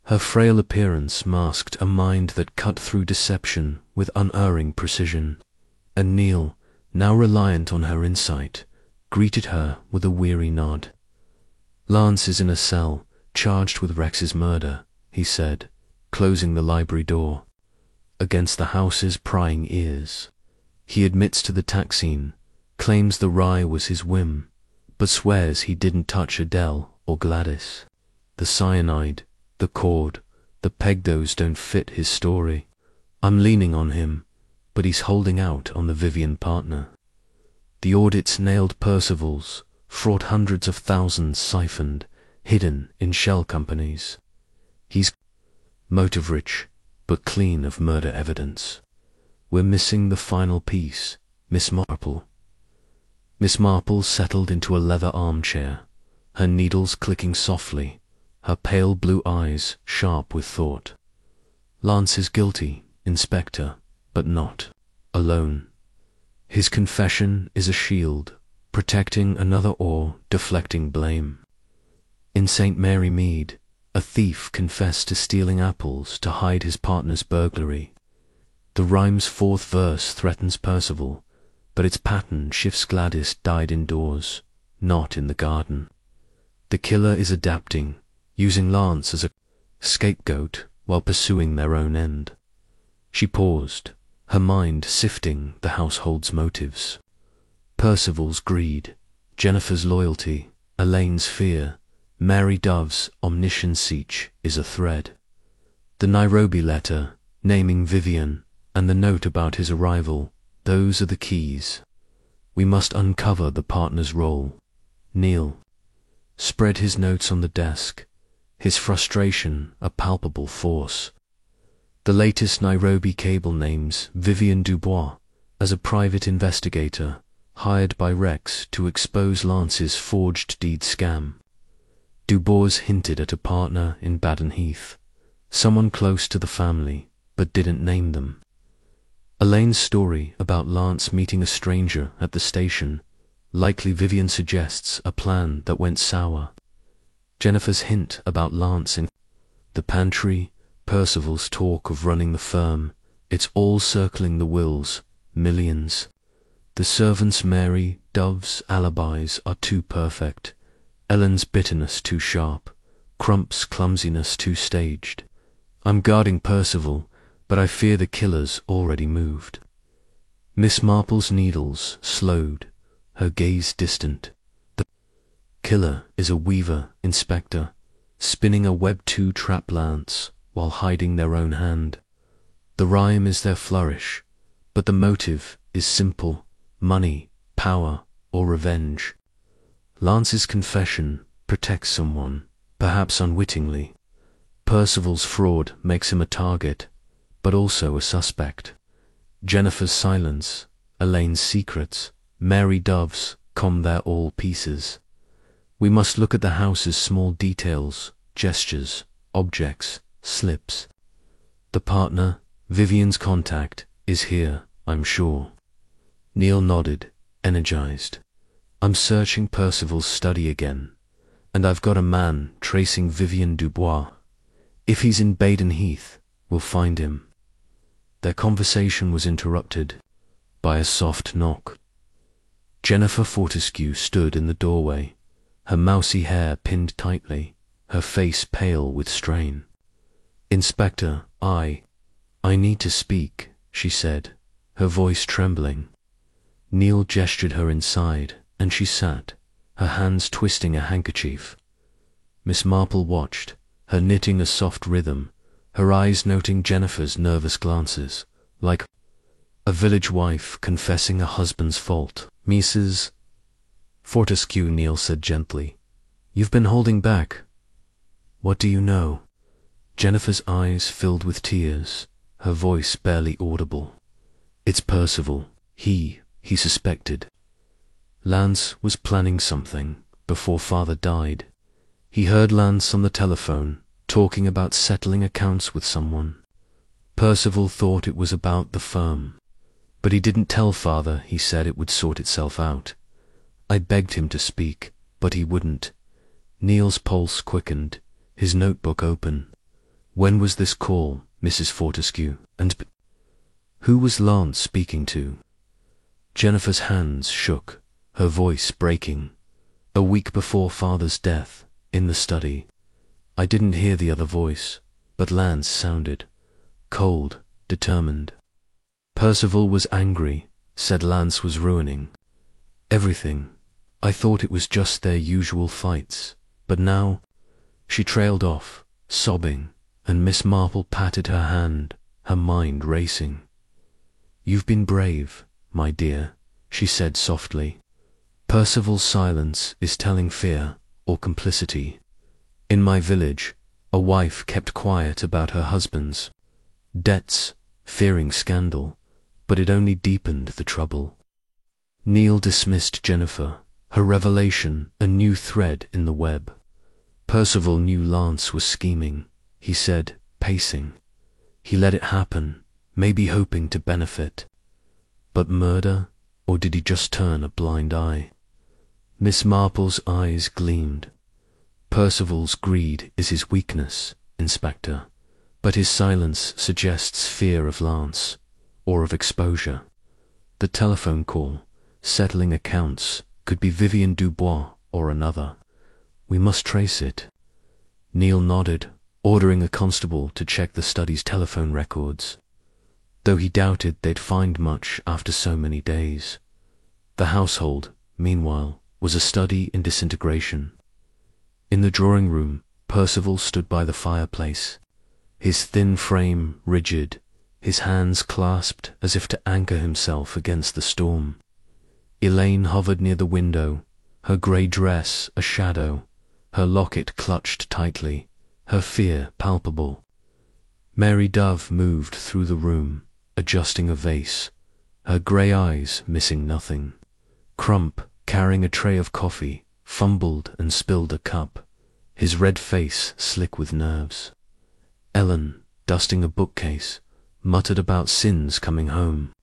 Her frail appearance masked a mind that cut through deception with unerring precision, and Neil, now reliant on her insight, greeted her with a weary nod. "Lance is in a cell, charged with Rex's murder," he said, closing the library door. Against the house's prying ears. He admits to the taxine, claims the rye was his whim, but swears he didn't touch Adele or Gladys. The cyanide, the cord, the peg, those don't fit his story. I'm leaning on him, but he's holding out on the Vivian partner. The audits nailed Percival's, fraught hundreds of thousands siphoned, hidden in shell companies. He's motive-rich, but clean of murder evidence. We're missing the final piece, Miss Marple. Miss Marple settled into a leather armchair, her needles clicking softly, her pale blue eyes sharp with thought. Lance is guilty, Inspector, but not alone. His confession is a shield, protecting another or deflecting blame. In St. Mary Mead, a thief confessed to stealing apples to hide his partner's burglary. The rhyme's fourth verse threatens Percival, but its pattern shifts Gladys died indoors, not in the garden. The killer is adapting, using Lance as a scapegoat while pursuing their own end. She paused, her mind sifting the household's motives. Percival's greed, Jennifer's loyalty, Elaine's fear, Mary Dove's omniscience, each is a thread. The Nairobi letter, naming Vivian, and the note about his arrival, those are the keys. We must uncover the partner's role. Neil spread his notes on the desk, his frustration a palpable force. The latest Nairobi cable names Vivian Dubois as a private investigator hired by Rex to expose Lance's forged deed scam. Dubois hinted at a partner in Baden Heath, someone close to the family, but didn't name them. Elaine's story about Lance meeting a stranger at the station, likely Vivian suggests a plan that went sour. Jennifer's hint about Lance in the pantry, Percival's talk of running the firm, it's all circling the wills, millions. The servants' Mary Dove's alibis are too perfect, Ellen's bitterness too sharp, Crump's clumsiness too staged. I'm guarding Percival, but I fear the killer's already moved. Miss Marple's needles slowed, her gaze distant. The killer is a weaver, Inspector, spinning a web-2 trap Lance while hiding their own hand. The rhyme is their flourish, but the motive is simple: money, power, or revenge. Lance's confession protects someone, perhaps unwittingly. Percival's fraud makes him a target, but also a suspect. Jennifer's silence, Elaine's secrets, Mary Dove's come their all pieces. We must look at the house's small details, gestures, objects, slips. The partner, Vivian's contact, is here, I'm sure. Neil nodded, energized. I'm searching Percival's study again, and I've got a man tracing Vivian Dubois. If he's in Baden Heath, we'll find him. Their conversation was interrupted by a soft knock. Jennifer Fortescue stood in the doorway, her mousy hair pinned tightly, her face pale with strain. Inspector, I need to speak, she said, her voice trembling. Neil gestured her inside, and she sat, her hands twisting a handkerchief. Miss Marple watched, her knitting a soft rhythm, her eyes noting Jennifer's nervous glances, like a village wife confessing a husband's fault. Mrs. Fortescue, Neil said gently, you've been holding back. What do you know? Jennifer's eyes filled with tears, her voice barely audible. It's Percival. He suspected. Lance was planning something before father died. He heard Lance on the telephone talking about settling accounts with someone. Percival thought it was about the firm, but he didn't tell father. He said it would sort itself out. I begged him to speak, but he wouldn't. Neil's pulse quickened, his notebook open. When was this call, Mrs. Fortescue, and who was Lance speaking to? Jennifer's hands shook, her voice breaking. A week before father's death, in the study. I didn't hear the other voice, but Lance sounded cold, determined. Percival was angry, said Lance was ruining everything. I thought it was just their usual fights, but now... She trailed off, sobbing, and Miss Marple patted her hand, her mind racing. "You've been brave, my dear," she said softly. "Percival's silence is telling fear or complicity. In my village, a wife kept quiet about her husband's debts, fearing scandal, but it only deepened the trouble." Neil dismissed Jennifer, her revelation a new thread in the web. Percival knew Lance was scheming, he said, pacing. He let it happen, maybe hoping to benefit. But murder, or did he just turn a blind eye? Miss Marple's eyes gleamed. "Percival's greed is his weakness, Inspector, but his silence suggests fear of Lance, or of exposure. The telephone call, settling accounts, could be Vivian Dubois or another. We must trace it." Neil nodded, ordering a constable to check the study's telephone records, though he doubted they'd find much after so many days. The household, meanwhile, was a study in disintegration. In the drawing room, Percival stood by the fireplace, his thin frame rigid, his hands clasped as if to anchor himself against the storm. Elaine hovered near the window, her grey dress a shadow, her locket clutched tightly, her fear palpable. Mary Dove moved through the room, adjusting a vase, her grey eyes missing nothing. Crump, carrying a tray of coffee, fumbled and spilled a cup, his red face slick with nerves. Ellen, dusting a bookcase, muttered about sins coming home,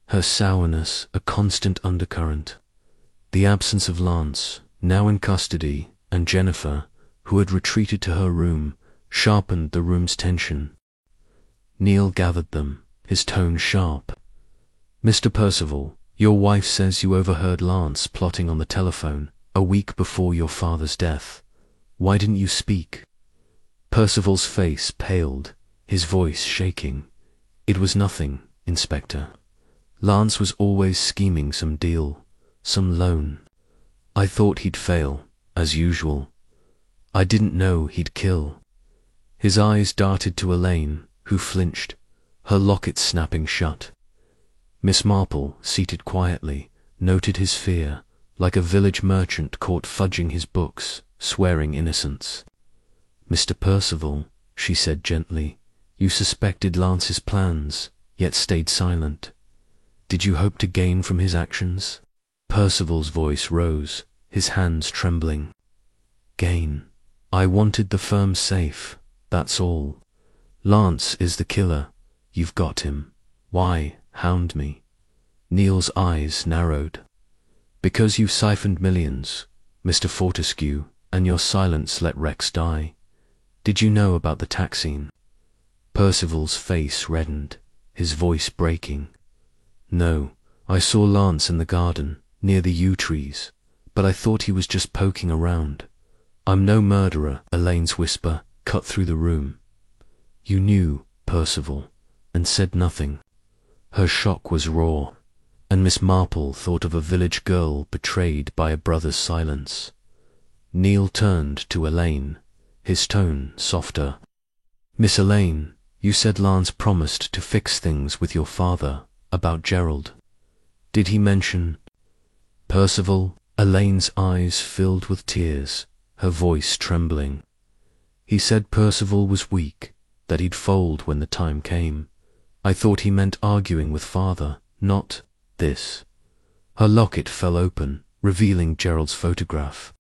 her sourness a constant undercurrent. The absence of Lance, now in custody, and Jennifer, who had retreated to her room, sharpened the room's tension. Neil gathered them, his tone sharp. "Mr. Percival, your wife says you overheard Lance plotting on the telephone a week before your father's death. Why didn't you speak?" Percival's face paled, his voice shaking. "It was nothing, Inspector. Lance was always scheming some deal, some loan. I thought he'd fail, as usual. I didn't know he'd kill." His eyes darted to Elaine, who flinched, her locket snapping shut. Miss Marple, seated quietly, noted his fear, like a village merchant caught fudging his books, swearing innocence. "Mr. Percival," she said gently, "you suspected Lance's plans, yet stayed silent. Did you hope to gain from his actions?" Percival's voice rose, his hands trembling. "Gain? I wanted the firm safe, that's all. Lance is the killer. You've got him. Why hound me?" Neil's eyes narrowed. "Because you siphoned millions, Mr. Fortescue, and your silence let Rex die. Did you know about the tax scene?" Percival's face reddened, his voice breaking. "No, I saw Lance in the garden, near the yew trees, but I thought he was just poking around. I'm no murderer," Elaine's whisper cut through the room. "You knew, Percival, and said nothing." Her shock was raw, and Miss Marple thought of a village girl betrayed by a brother's silence. Neil turned to Elaine, his tone softer. "Miss Elaine, you said Lance promised to fix things with your father about Gerald. Did he mention—" "Percival," Elaine's eyes filled with tears, her voice trembling. "He said Percival was weak, that he'd fold when the time came. I thought he meant arguing with father, not this." Her locket fell open, revealing Gerald's photograph,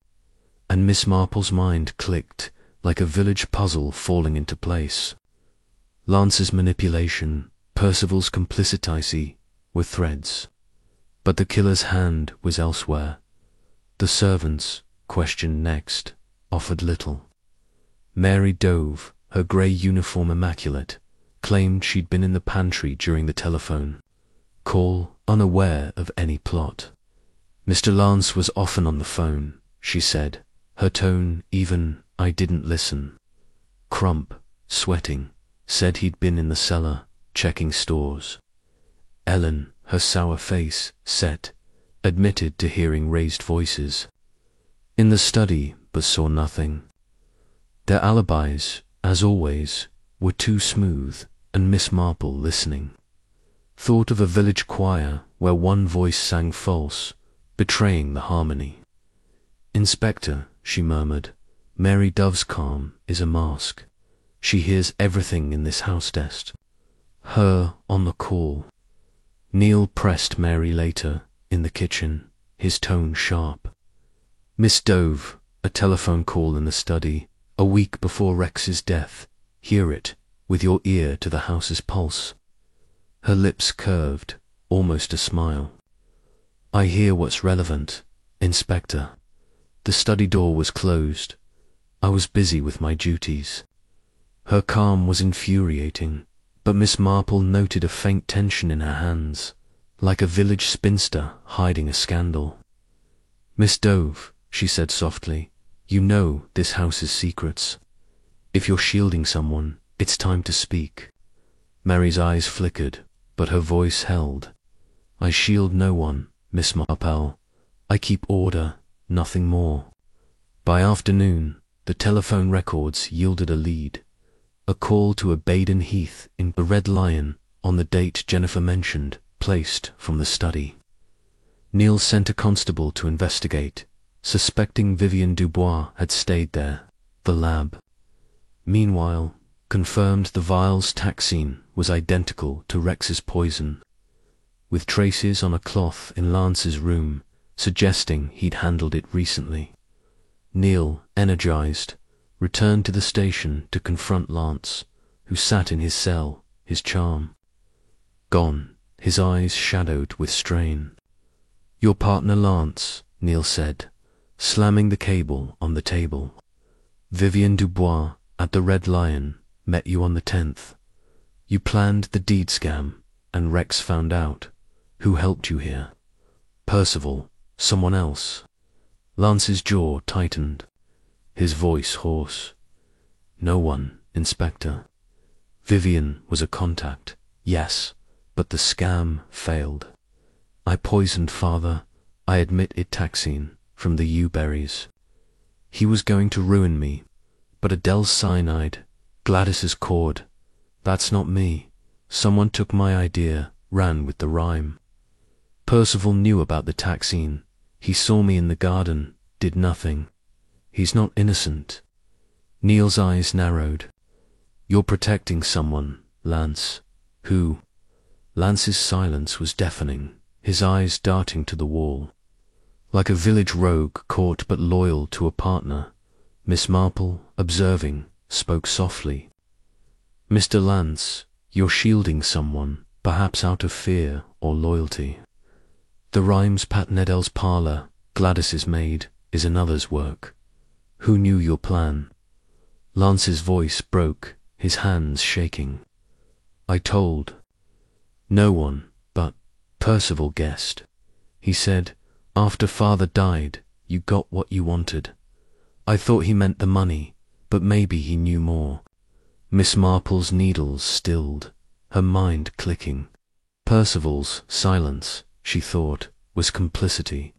and Miss Marple's mind clicked like a village puzzle falling into place. Lance's manipulation, Percival's complicity were threads, but the killer's hand was elsewhere. The servants, questioned next, offered little. Mary Dove, her grey uniform immaculate, claimed she'd been in the pantry during the telephone call, unaware of any plot. "Mr. Lance was often on the phone," she said, her tone even, "I didn't listen." Crump, sweating, said he'd been in the cellar, checking stores. Ellen, her sour face set, admitted to hearing raised voices in the study, but saw nothing. Their alibis, as always, were too smooth, and Miss Marple, listening, thought of a village choir where one voice sang false, betraying the harmony. "Inspector," she murmured, "Mary Dove's calm is a mask. She hears everything in this house desk. Her on the call." Neil pressed Mary later, in the kitchen, his tone sharp. "Miss Dove, a telephone call in the study, a week before Rex's death. Hear it, with your ear to the house's pulse." Her lips curved, almost a smile. "I hear what's relevant, Inspector." The study door was closed. I was busy with my duties. Her calm was infuriating, but Miss Marple noted a faint tension in her hands, like a village spinster hiding a scandal. "Miss Dove," she said softly, "you know this house's secrets. If you're shielding someone, it's time to speak." Mary's eyes flickered, but her voice held. "I shield no one, Miss Marple. I keep order, nothing more." By afternoon, the telephone records yielded a lead. A call to a Baden Heath in the Red Lion on the date Jennifer mentioned, placed from the study. Neil sent a constable to investigate, suspecting Vivian Dubois had stayed there, the lab. Meanwhile, confirmed the vial's taxine was identical to Rex's poison, with traces on a cloth in Lance's room, suggesting he'd handled it recently. Neil, energized, returned to the station to confront Lance, who sat in his cell, his charm gone, his eyes shadowed with strain. "Your partner Lance," Neil said, slamming the cable on the table. "Vivian Dubois, at the Red Lion, met you on the 10th. You planned the deed scam, and Rex found out. Who helped you here? Percival? Someone else?" Lance's jaw tightened, his voice hoarse. "No one, Inspector. Vivian was a contact, yes, but the scam failed. I poisoned father, I admit it, taxine, from the yew-berries. He was going to ruin me, but Adele's cyanide, Gladys's cord, that's not me. Someone took my idea, ran with the rhyme. Percival knew about the taxine. He saw me in the garden, did nothing. He's not innocent." Neil's eyes narrowed. "You're protecting someone, Lance. Who?" Lance's silence was deafening, his eyes darting to the wall. Like a village rogue caught but loyal to a partner, Miss Marple, observing, spoke softly. "Mr. Lance, you're shielding someone, perhaps out of fear or loyalty. The rhymes Pat Nedel's parlour, Gladys's maid, is another's work. Who knew your plan?" Lance's voice broke, his hands shaking. "I told. No one, but Percival guessed. He said, after father died, you got what you wanted. I thought he meant the money, but maybe he knew more." Miss Marple's needles stilled, her mind clicking. Percival's silence, she thought, was complicity,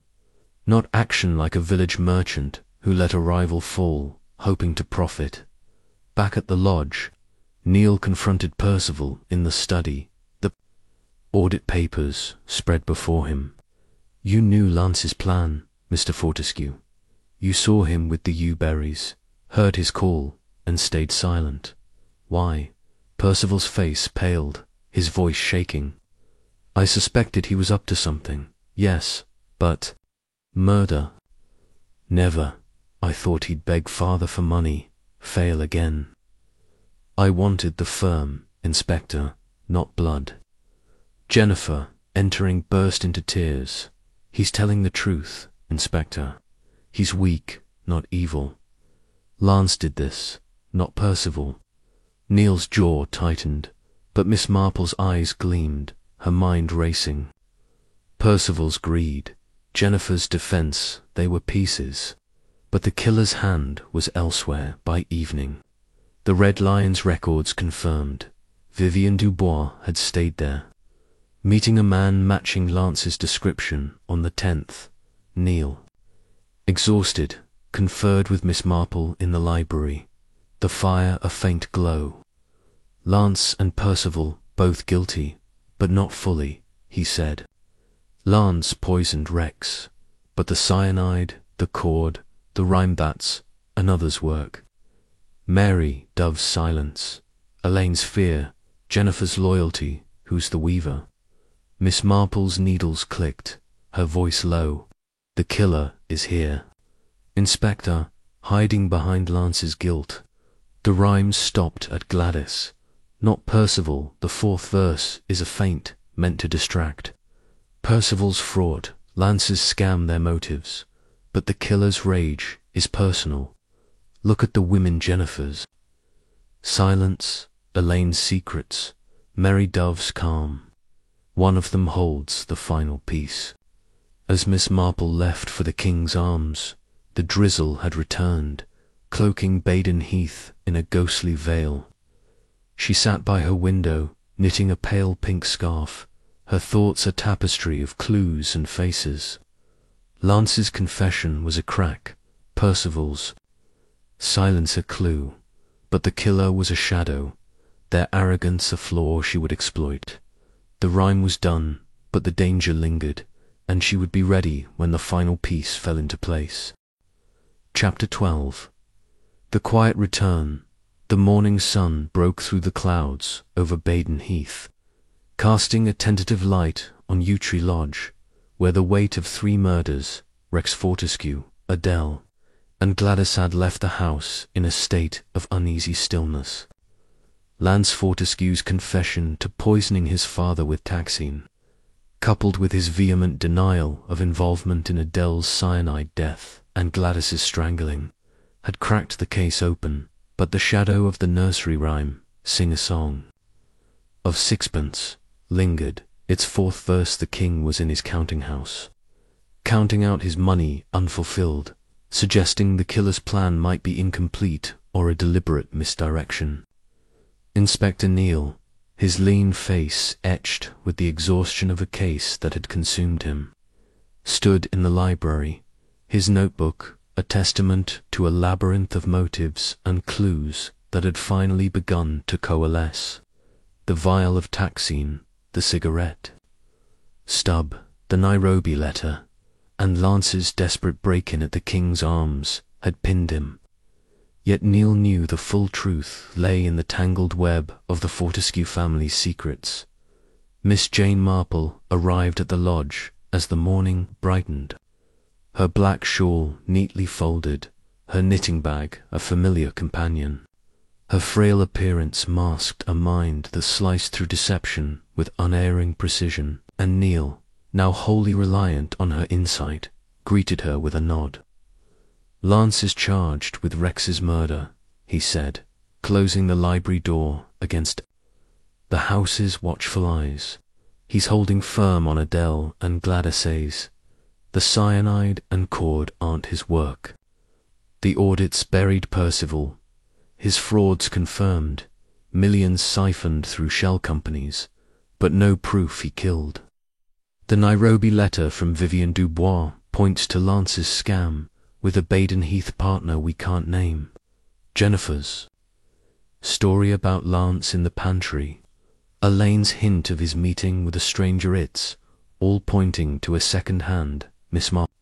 not action like a village merchant who let a rival fall, hoping to profit. Back at the lodge, Neil confronted Percival in the study, the audit papers spread before him. "You knew Lance's plan, Mr. Fortescue. You saw him with the yew-berries, heard his call, and stayed silent. Why?" Percival's face paled, his voice shaking. "I suspected he was up to something, yes, but murder? Never. I thought he'd beg father for money, fail again. I wanted the firm, Inspector, not blood." Jennifer, entering, burst into tears. "He's telling the truth, Inspector. He's weak, not evil. Lance did this, not Percival." Neil's jaw tightened, but Miss Marple's eyes gleamed, her mind racing. Percival's greed, Jennifer's defense, they were pieces, but the killer's hand was elsewhere by evening. The Red Lion's records confirmed. Vivian Dubois had stayed there, meeting a man matching Lance's description on the 10th. Neil, exhausted, conferred with Miss Marple in the library, the fire a faint glow. Lance and Percival both guilty, but not fully, he said. Lance poisoned Rex, but the cyanide, the cord, the rheinbats, another's work. Mary Dove's silence, Elaine's fear, Jennifer's loyalty, who's the weaver? Miss Marple's needles clicked, her voice low. The killer is here. Inspector, hiding behind Lance's guilt. The rhymes stopped at Gladys. Not Percival, the 4th verse is a feint meant to distract. Percival's fraud, Lance's scam their motives, but the killer's rage is personal. Look at the women Jennifer's. Silence, Elaine's secrets, Mary Dove's calm. One of them holds the final piece. As Miss Marple left for the King's Arms, the drizzle had returned, cloaking Baden Heath in a ghostly veil. She sat by her window, knitting a pale pink scarf, her thoughts a tapestry of clues and faces. Lance's confession was a crack, Percival's silence a clue, but the killer was a shadow, their arrogance a flaw she would exploit. The rhyme was done, but the danger lingered, and she would be ready when the final piece fell into place. Chapter 12. The quiet return. The morning sun broke through the clouds over Baden Heath, casting a tentative light on Yew Tree Lodge, where the weight of 3 murders, Rex Fortescue, Adele, and Gladys had left the house in a state of uneasy stillness. Lance Fortescue's confession to poisoning his father with taxine, coupled with his vehement denial of involvement in Adele's cyanide death and Gladys's strangling, had cracked the case open, but the shadow of the nursery rhyme, Sing a Song of Sixpence, lingered. Its 4th verse, the king was in his counting house, counting out his money unfulfilled, suggesting the killer's plan might be incomplete or a deliberate misdirection. Inspector Neil, his lean face etched with the exhaustion of a case that had consumed him, stood in the library, his notebook a testament to a labyrinth of motives and clues that had finally begun to coalesce. The vial of taxine, the cigarette stub, the Nairobi letter, and Lance's desperate break-in at the King's Arms had pinned him. Yet Neil knew the full truth lay in the tangled web of the Fortescue family's secrets. Miss Jane Marple arrived at the lodge as the morning brightened, her black shawl neatly folded, her knitting bag a familiar companion. Her frail appearance masked a mind that sliced through deception with unerring precision, and Neil, now wholly reliant on her insight, greeted her with a nod. Lance is charged with Rex's murder, he said, closing the library door against the house's watchful eyes. He's holding firm on Adele and Gladys. The cyanide and cord aren't his work. The audits buried Percival, his frauds confirmed, millions siphoned through shell companies, but no proof he killed. The Nairobi letter from Vivian Dubois points to Lance's scam with a Baden Heath partner we can't name. Jennifer's story about Lance in the pantry, Elaine's hint of his meeting with a stranger, it's all pointing to a second-hand Miss Marple.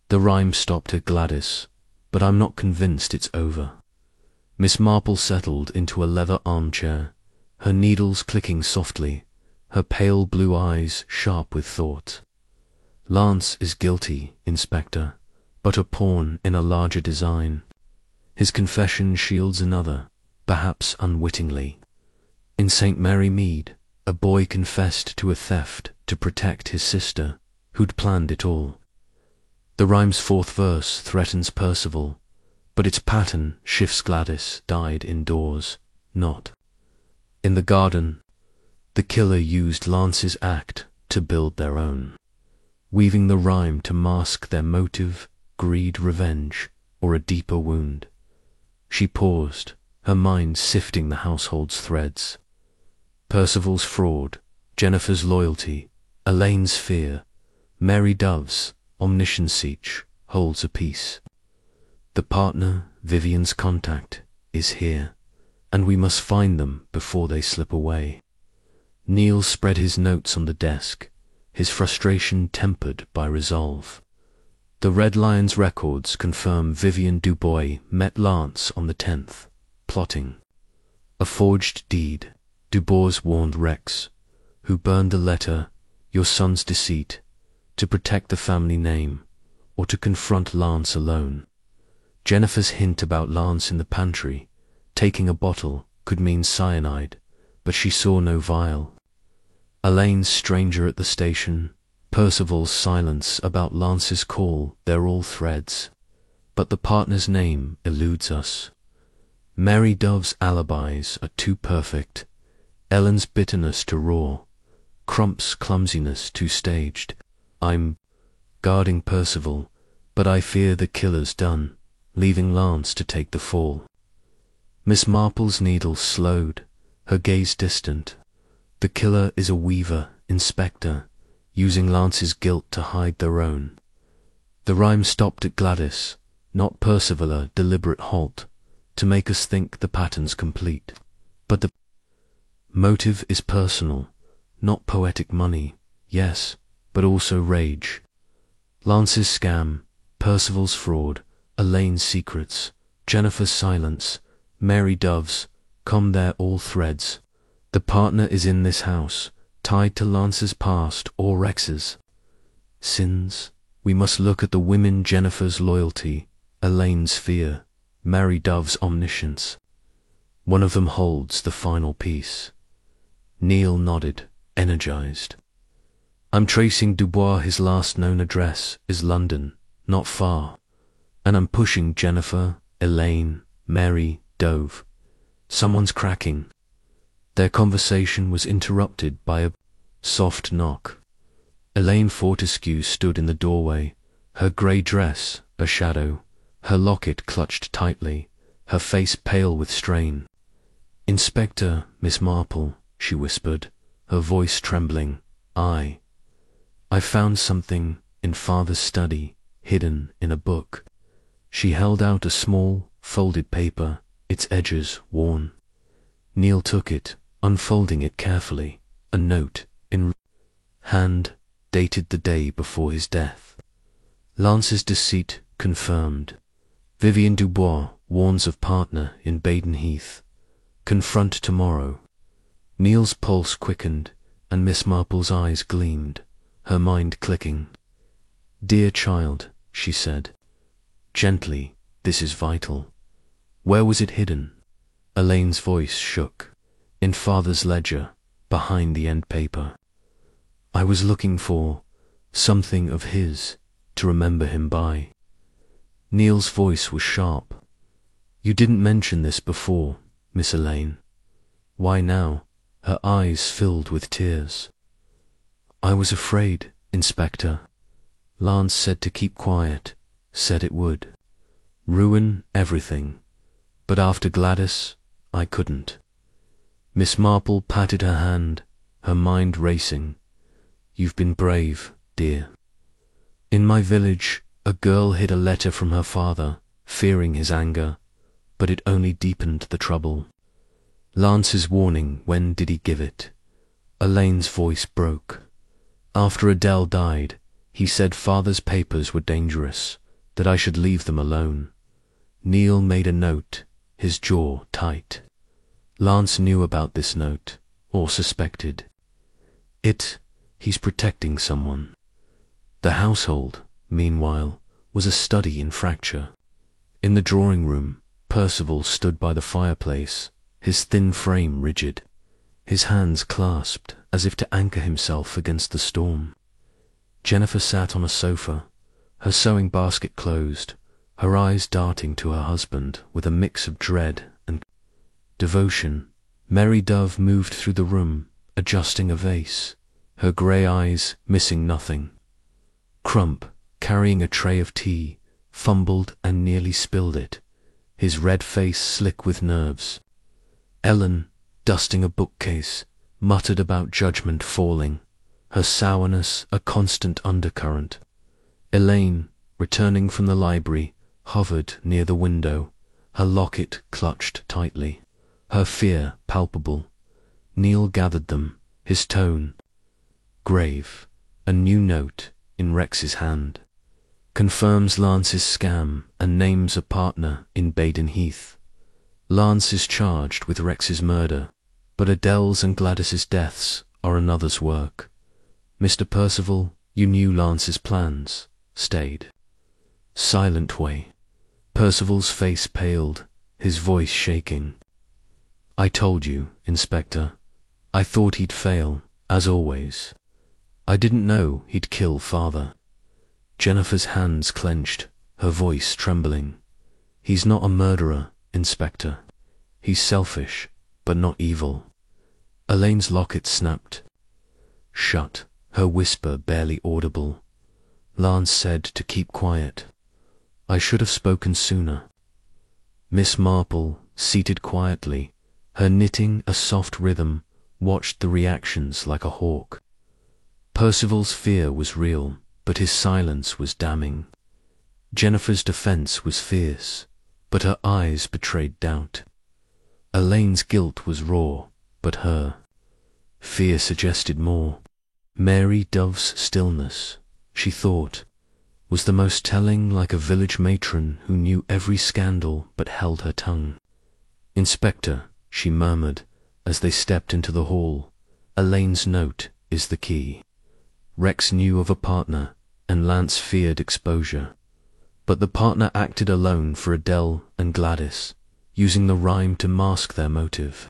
The rhyme stopped at Gladys, but I'm not convinced it's over. Miss Marple settled into a leather armchair, her needles clicking softly, her pale blue eyes sharp with thought. Lance is guilty, Inspector, but a pawn in a larger design. His confession shields another, perhaps unwittingly. In St. Mary Mead, a boy confessed to a theft to protect his sister, who'd planned it all. The rhyme's 4th verse threatens Percival, but its pattern shifts Gladys died indoors, not in the garden. The killer used Lance's act to build their own, weaving the rhyme to mask their motive, greed, revenge, or a deeper wound. She paused, her mind sifting the household's threads. Percival's fraud, Jennifer's loyalty, Elaine's fear, Mary Dove's omniscience, each holds a piece. The partner, Vivian's contact, is here, and we must find them before they slip away. Neil spread his notes on the desk, his frustration tempered by resolve. The Red Lion's records confirm Vivian Dubois met Lance on the 10th, plotting. A forged deed, Dubois warned Rex, who burned a letter, your son's deceit, to protect the family name, or to confront Lance alone. Jennifer's hint about Lance in the pantry, taking a bottle, could mean cyanide, but she saw no vial. Elaine's stranger at the station, Percival's silence about Lance's call, they're all threads. But the partner's name eludes us. Mary Dove's alibis are too perfect, Ellen's bitterness too raw, Crump's clumsiness too staged. I'm guarding Percival, but I fear the killer's done, leaving Lance to take the fall. Miss Marple's needle slowed, her gaze distant. The killer is a weaver, inspector, using Lance's guilt to hide their own. The rhyme stopped at Gladys, not Percival, a deliberate halt, to make us think the pattern's complete. But the motive is personal, not poetic money, yes, but also rage. Lance's scam, Percival's fraud, Elaine's secrets, Jennifer's silence, Mary Dove's, come there all threads. The partner is in this house, tied to Lance's past or Rex's sins. We must look at the women, Jennifer's loyalty, Elaine's fear, Mary Dove's omniscience. One of them holds the final piece. Neil nodded, energized. I'm tracing Dubois. His last known address is London, not far. And I'm pushing Jennifer, Elaine, Mary, Dove. Someone's cracking. Their conversation was interrupted by a soft knock. Elaine Fortescue stood in the doorway, her grey dress a shadow, her locket clutched tightly, her face pale with strain. Inspector, Miss Marple, she whispered, her voice trembling. I found something in Father's study, hidden in a book. She held out a small, folded paper, its edges worn. Neil took it, unfolding it carefully, a note, in hand, dated the day before his death. Lance's deceit confirmed. Vivian Dubois warns of partner in Baden Heath. Confront tomorrow. Neil's pulse quickened, and Miss Marple's eyes gleamed, her mind clicking. Dear child, she said, gently, this is vital. Where was it hidden? Elaine's voice shook. In Father's ledger, behind the end paper. I was looking for something of his to remember him by. Neil's voice was sharp. You didn't mention this before, Miss Elaine. Why now? Her eyes filled with tears. I was afraid, Inspector. Lance said to keep quiet, said it would. Ruin everything. But after Gladys, I couldn't. Miss Marple patted her hand, her mind racing. You've been brave, dear. In my village, a girl hid a letter from her father, fearing his anger, but it only deepened the trouble. Lance's warning, when did he give it? Elaine's voice broke. After Adele died, he said Father's papers were dangerous, that I should leave them alone. Neil made a note, his jaw tight. Lance knew about this note, or suspected. He's protecting someone. The household, meanwhile, was a study in fracture. In the drawing room, Percival stood by the fireplace, his thin frame rigid, his hands clasped as if to anchor himself against the storm. Jennifer sat on a sofa, her sewing basket closed, her eyes darting to her husband with a mix of dread and devotion. Mary Dove moved through the room, adjusting a vase, her grey eyes missing nothing. Crump, carrying a tray of tea, fumbled and nearly spilled it. his red face slick with nerves. Ellen, dusting a bookcase, muttered about judgment falling, her sourness a constant undercurrent. Elaine, returning from the library, hovered near the window, her locket clutched tightly, her fear palpable. Neil gathered them, his tone grave, a new note in Rex's hand. Confirms Lance's scam and names a partner in Baden Heath. Lance is charged with Rex's murder, but Adele's and Gladys's deaths are another's work. Mr. Percival, you knew Lance's plans, stayed. Silent way. Percival's face paled, his voice shaking. I told you, Inspector. I thought he'd fail, as always. I didn't know he'd kill Father. Jennifer's hands clenched, her voice trembling. He's not a murderer, Inspector. He's selfish, but not evil. Elaine's locket snapped. Shut, her whisper barely audible. Lance said to keep quiet. I should have spoken sooner. Miss Marple, seated quietly, her knitting a soft rhythm, watched the reactions like a hawk. Percival's fear was real, but his silence was damning. Jennifer's defense was fierce, but her eyes betrayed doubt. Elaine's guilt was raw, but her fear suggested more. Mary Dove's stillness, she thought, was the most telling, like a village matron who knew every scandal but held her tongue. Inspector, she murmured as they stepped into the hall, Elaine's note is the key. Rex knew of a partner, and Lance feared exposure. But the partner acted alone for Adele and Gladys, using the rhyme to mask their motive.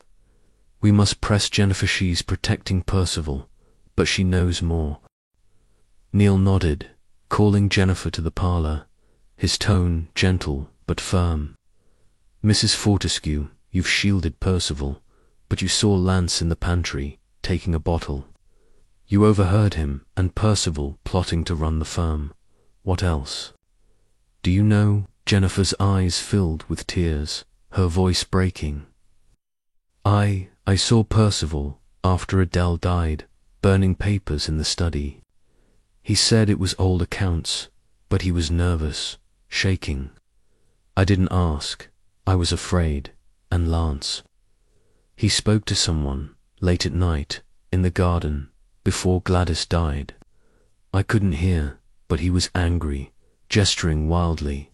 We must press Jennifer. She's protecting Percival, but she knows more. Neil nodded, calling Jennifer to the parlour, his tone gentle but firm. Mrs. Fortescue, you've shielded Percival, but you saw Lance in the pantry, taking a bottle. You overheard him and Percival plotting to run the firm. What else? Do you know? Jennifer's eyes filled with tears, her voice breaking. I saw Percival, after Adele died, burning papers in the study. He said it was old accounts, but he was nervous, shaking. I didn't ask. I was afraid. And Lance. He spoke to someone, late at night, in the garden, before Gladys died. I couldn't hear, but he was angry, gesturing wildly.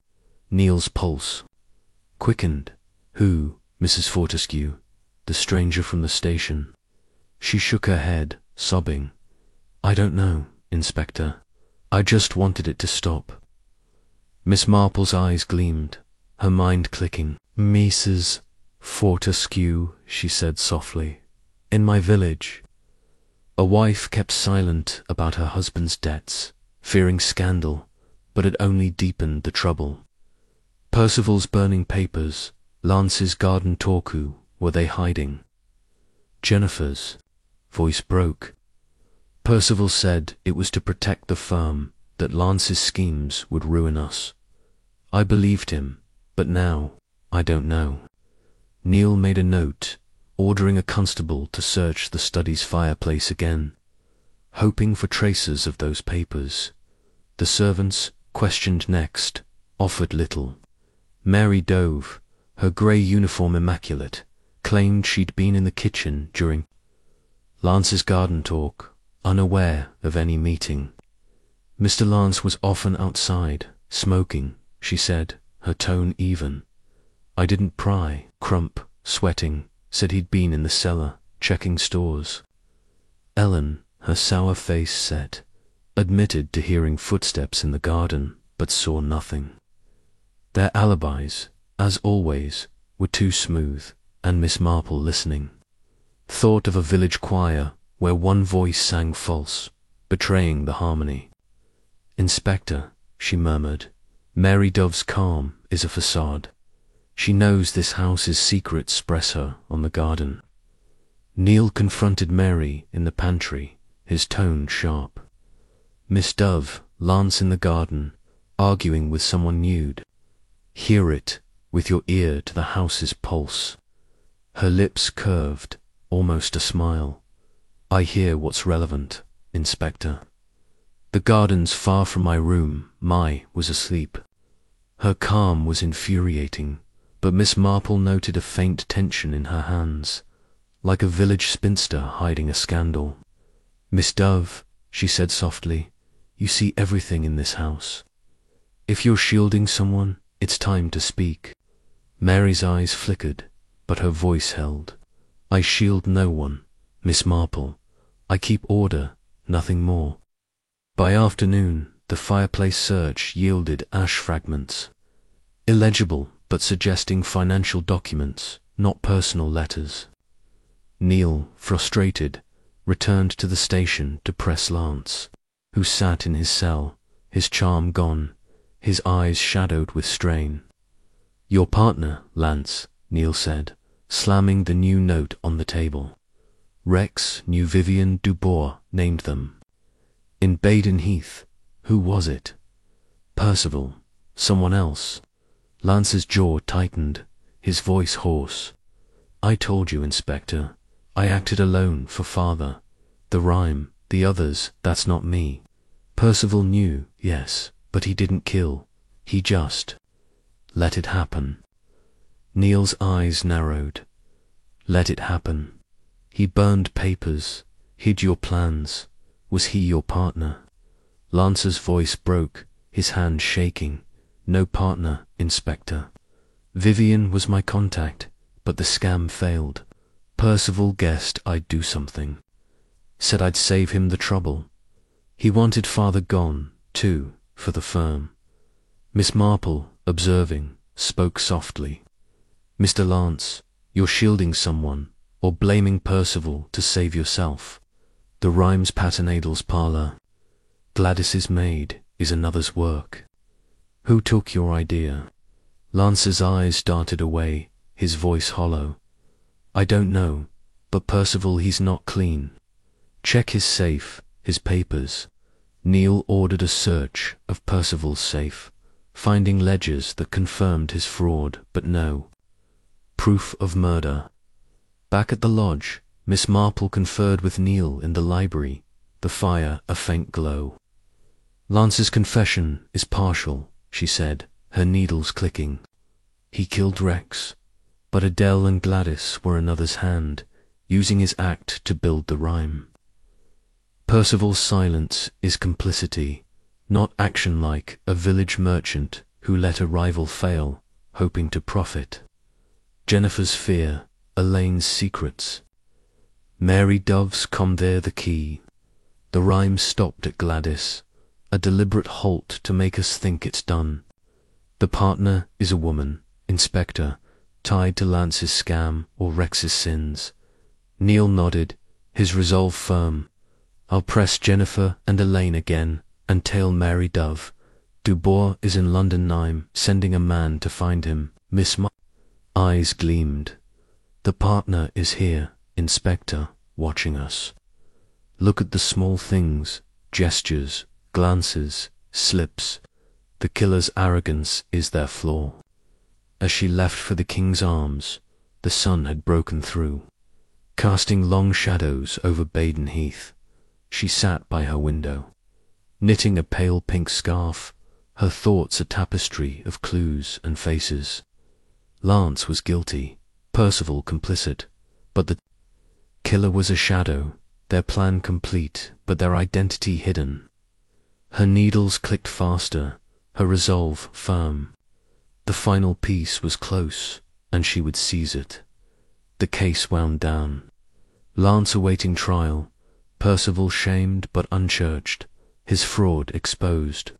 Neil's pulse quickened. Who? Mrs. Fortescue, the stranger from the station. She shook her head, sobbing. I don't know, Inspector. I just wanted it to stop. Miss Marple's eyes gleamed, her mind clicking. Mrs. Fortescue, she said softly, in my village. A wife kept silent about her husband's debts, fearing scandal, but it only deepened the trouble. Percival's burning papers, Lance's garden torku, were they hiding? Jennifer's voice broke. Percival said it was to protect the firm, that Lance's schemes would ruin us. I believed him, but now I don't know. Neil made a note, ordering a constable to search the study's fireplace again, hoping for traces of those papers. The servants, questioned next, offered little. Mary Dove, her grey uniform immaculate, claimed she'd been in the kitchen during Lance's garden talk, unaware of any meeting. Mr. Lance was often outside, smoking, she said, her tone even. I didn't pry. Crump, sweating, said he'd been in the cellar, checking stores. Ellen, her sour face set, admitted to hearing footsteps in the garden, but saw nothing. Their alibis, as always, were too smooth, and Miss Marple, listening, thought of a village choir where one voice sang false, betraying the harmony. Inspector, she murmured, Mary Dove's calm is a facade. She knows this house's secrets press her on the garden. Neil confronted Mary in the pantry, his tone sharp. Miss Dove, Lance in the garden, arguing with someone nude. Hear it, with your ear to the house's pulse. Her lips curved, almost a smile. I hear what's relevant, Inspector. The garden's far from my room. Mai was asleep. Her calm was infuriating, but Miss Marple noted a faint tension in her hands, like a village spinster hiding a scandal. Miss Dove, she said softly, you see everything in this house. If you're shielding someone, it's time to speak. Mary's eyes flickered, but her voice held. I shield no one, Miss Marple. I keep order, nothing more. By afternoon, the fireplace search yielded ash fragments, illegible but suggesting financial documents, not personal letters. Neil, frustrated, returned to the station to press Lance, who sat in his cell, his charm gone, his eyes shadowed with strain. Your partner, Lance, Neil said, slamming the new note on the table. Rex knew Vivian Dubois named them. In Baden Heath, who was it? Percival, someone else. Lance's jaw tightened, his voice hoarse. I told you, Inspector. I acted alone for father. The rhyme, the others, that's not me. Percival knew, yes, but he didn't kill. He just let it happen. Neil's eyes narrowed. Let it happen. He burned papers, hid your plans. Was he your partner? Lance's voice broke, his hand shaking. No partner, Inspector. Vivian was my contact, but the scam failed. Percival guessed I'd do something. Said I'd save him the trouble. He wanted father gone, too, for the firm. Miss Marple, observing, spoke softly. Mr. Lance, you're shielding someone, or blaming Percival to save yourself. The rhymes Patternadle's parlour. Gladys's maid is another's work. Who took your idea? Lance's eyes darted away, his voice hollow. I don't know, but Percival, he's not clean. Check his safe, his papers. Neil ordered a search of Percival's safe, finding ledgers that confirmed his fraud, but no proof of murder. Back at the lodge, Miss Marple conferred with Neil in the library, the fire a faint glow. Lance's confession is partial, she said, her needles clicking. He killed Rex, but Adele and Gladys were another's hand, using his act to build the rhyme. Percival's silence is complicity, not action like a village merchant who let a rival fail, hoping to profit. Jennifer's fear, Elaine's secrets. Mary Dove's come there the key. The rhyme stopped at Gladys, a deliberate halt to make us think it's done. The partner is a woman, Inspector, tied to Lance's scam or Rex's sins. Neil nodded, his resolve firm. I'll press Jennifer and Elaine again, and tail Mary Dove. Dubois is in London. I'm sending a man to find him. Miss Ma eyes gleamed. The partner is here, Inspector, watching us. Look at the small things, gestures, glances, slips. The killer's arrogance is their flaw. As she left for the king's arms, the sun had broken through, casting long shadows over Baden Heath. She sat by her window, knitting a pale pink scarf, her thoughts a tapestry of clues and faces. Lance was guilty, Percival complicit, but the killer was a shadow, their plan complete, but their identity hidden. Her needles clicked faster, her resolve firm. The final piece was close, and she would seize it. The case wound down. Lance awaiting trial, Percival shamed but unchurched, his fraud exposed.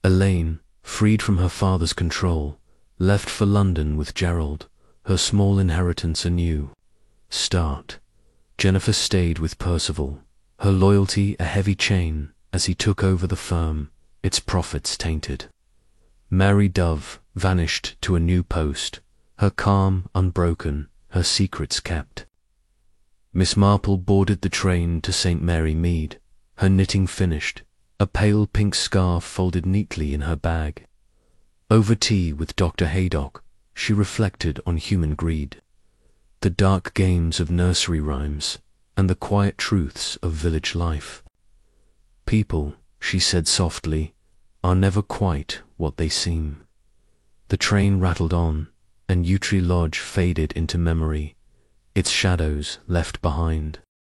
Elaine, freed from her father's control, left for London with Gerald, her small inheritance a new start. Jennifer stayed with Percival, her loyalty a heavy chain as he took over the firm, its profits tainted. Mary Dove vanished to a new post, her calm unbroken, her secrets kept. Miss Marple boarded the train to St. Mary Mead, her knitting finished, a pale pink scarf folded neatly in her bag. Over tea with Dr. Haydock, she reflected on human greed, the dark games of nursery rhymes, and the quiet truths of village life. People, she said softly, are never quite what they seem. The train rattled on, and Yewtree Lodge faded into memory, its shadows left behind.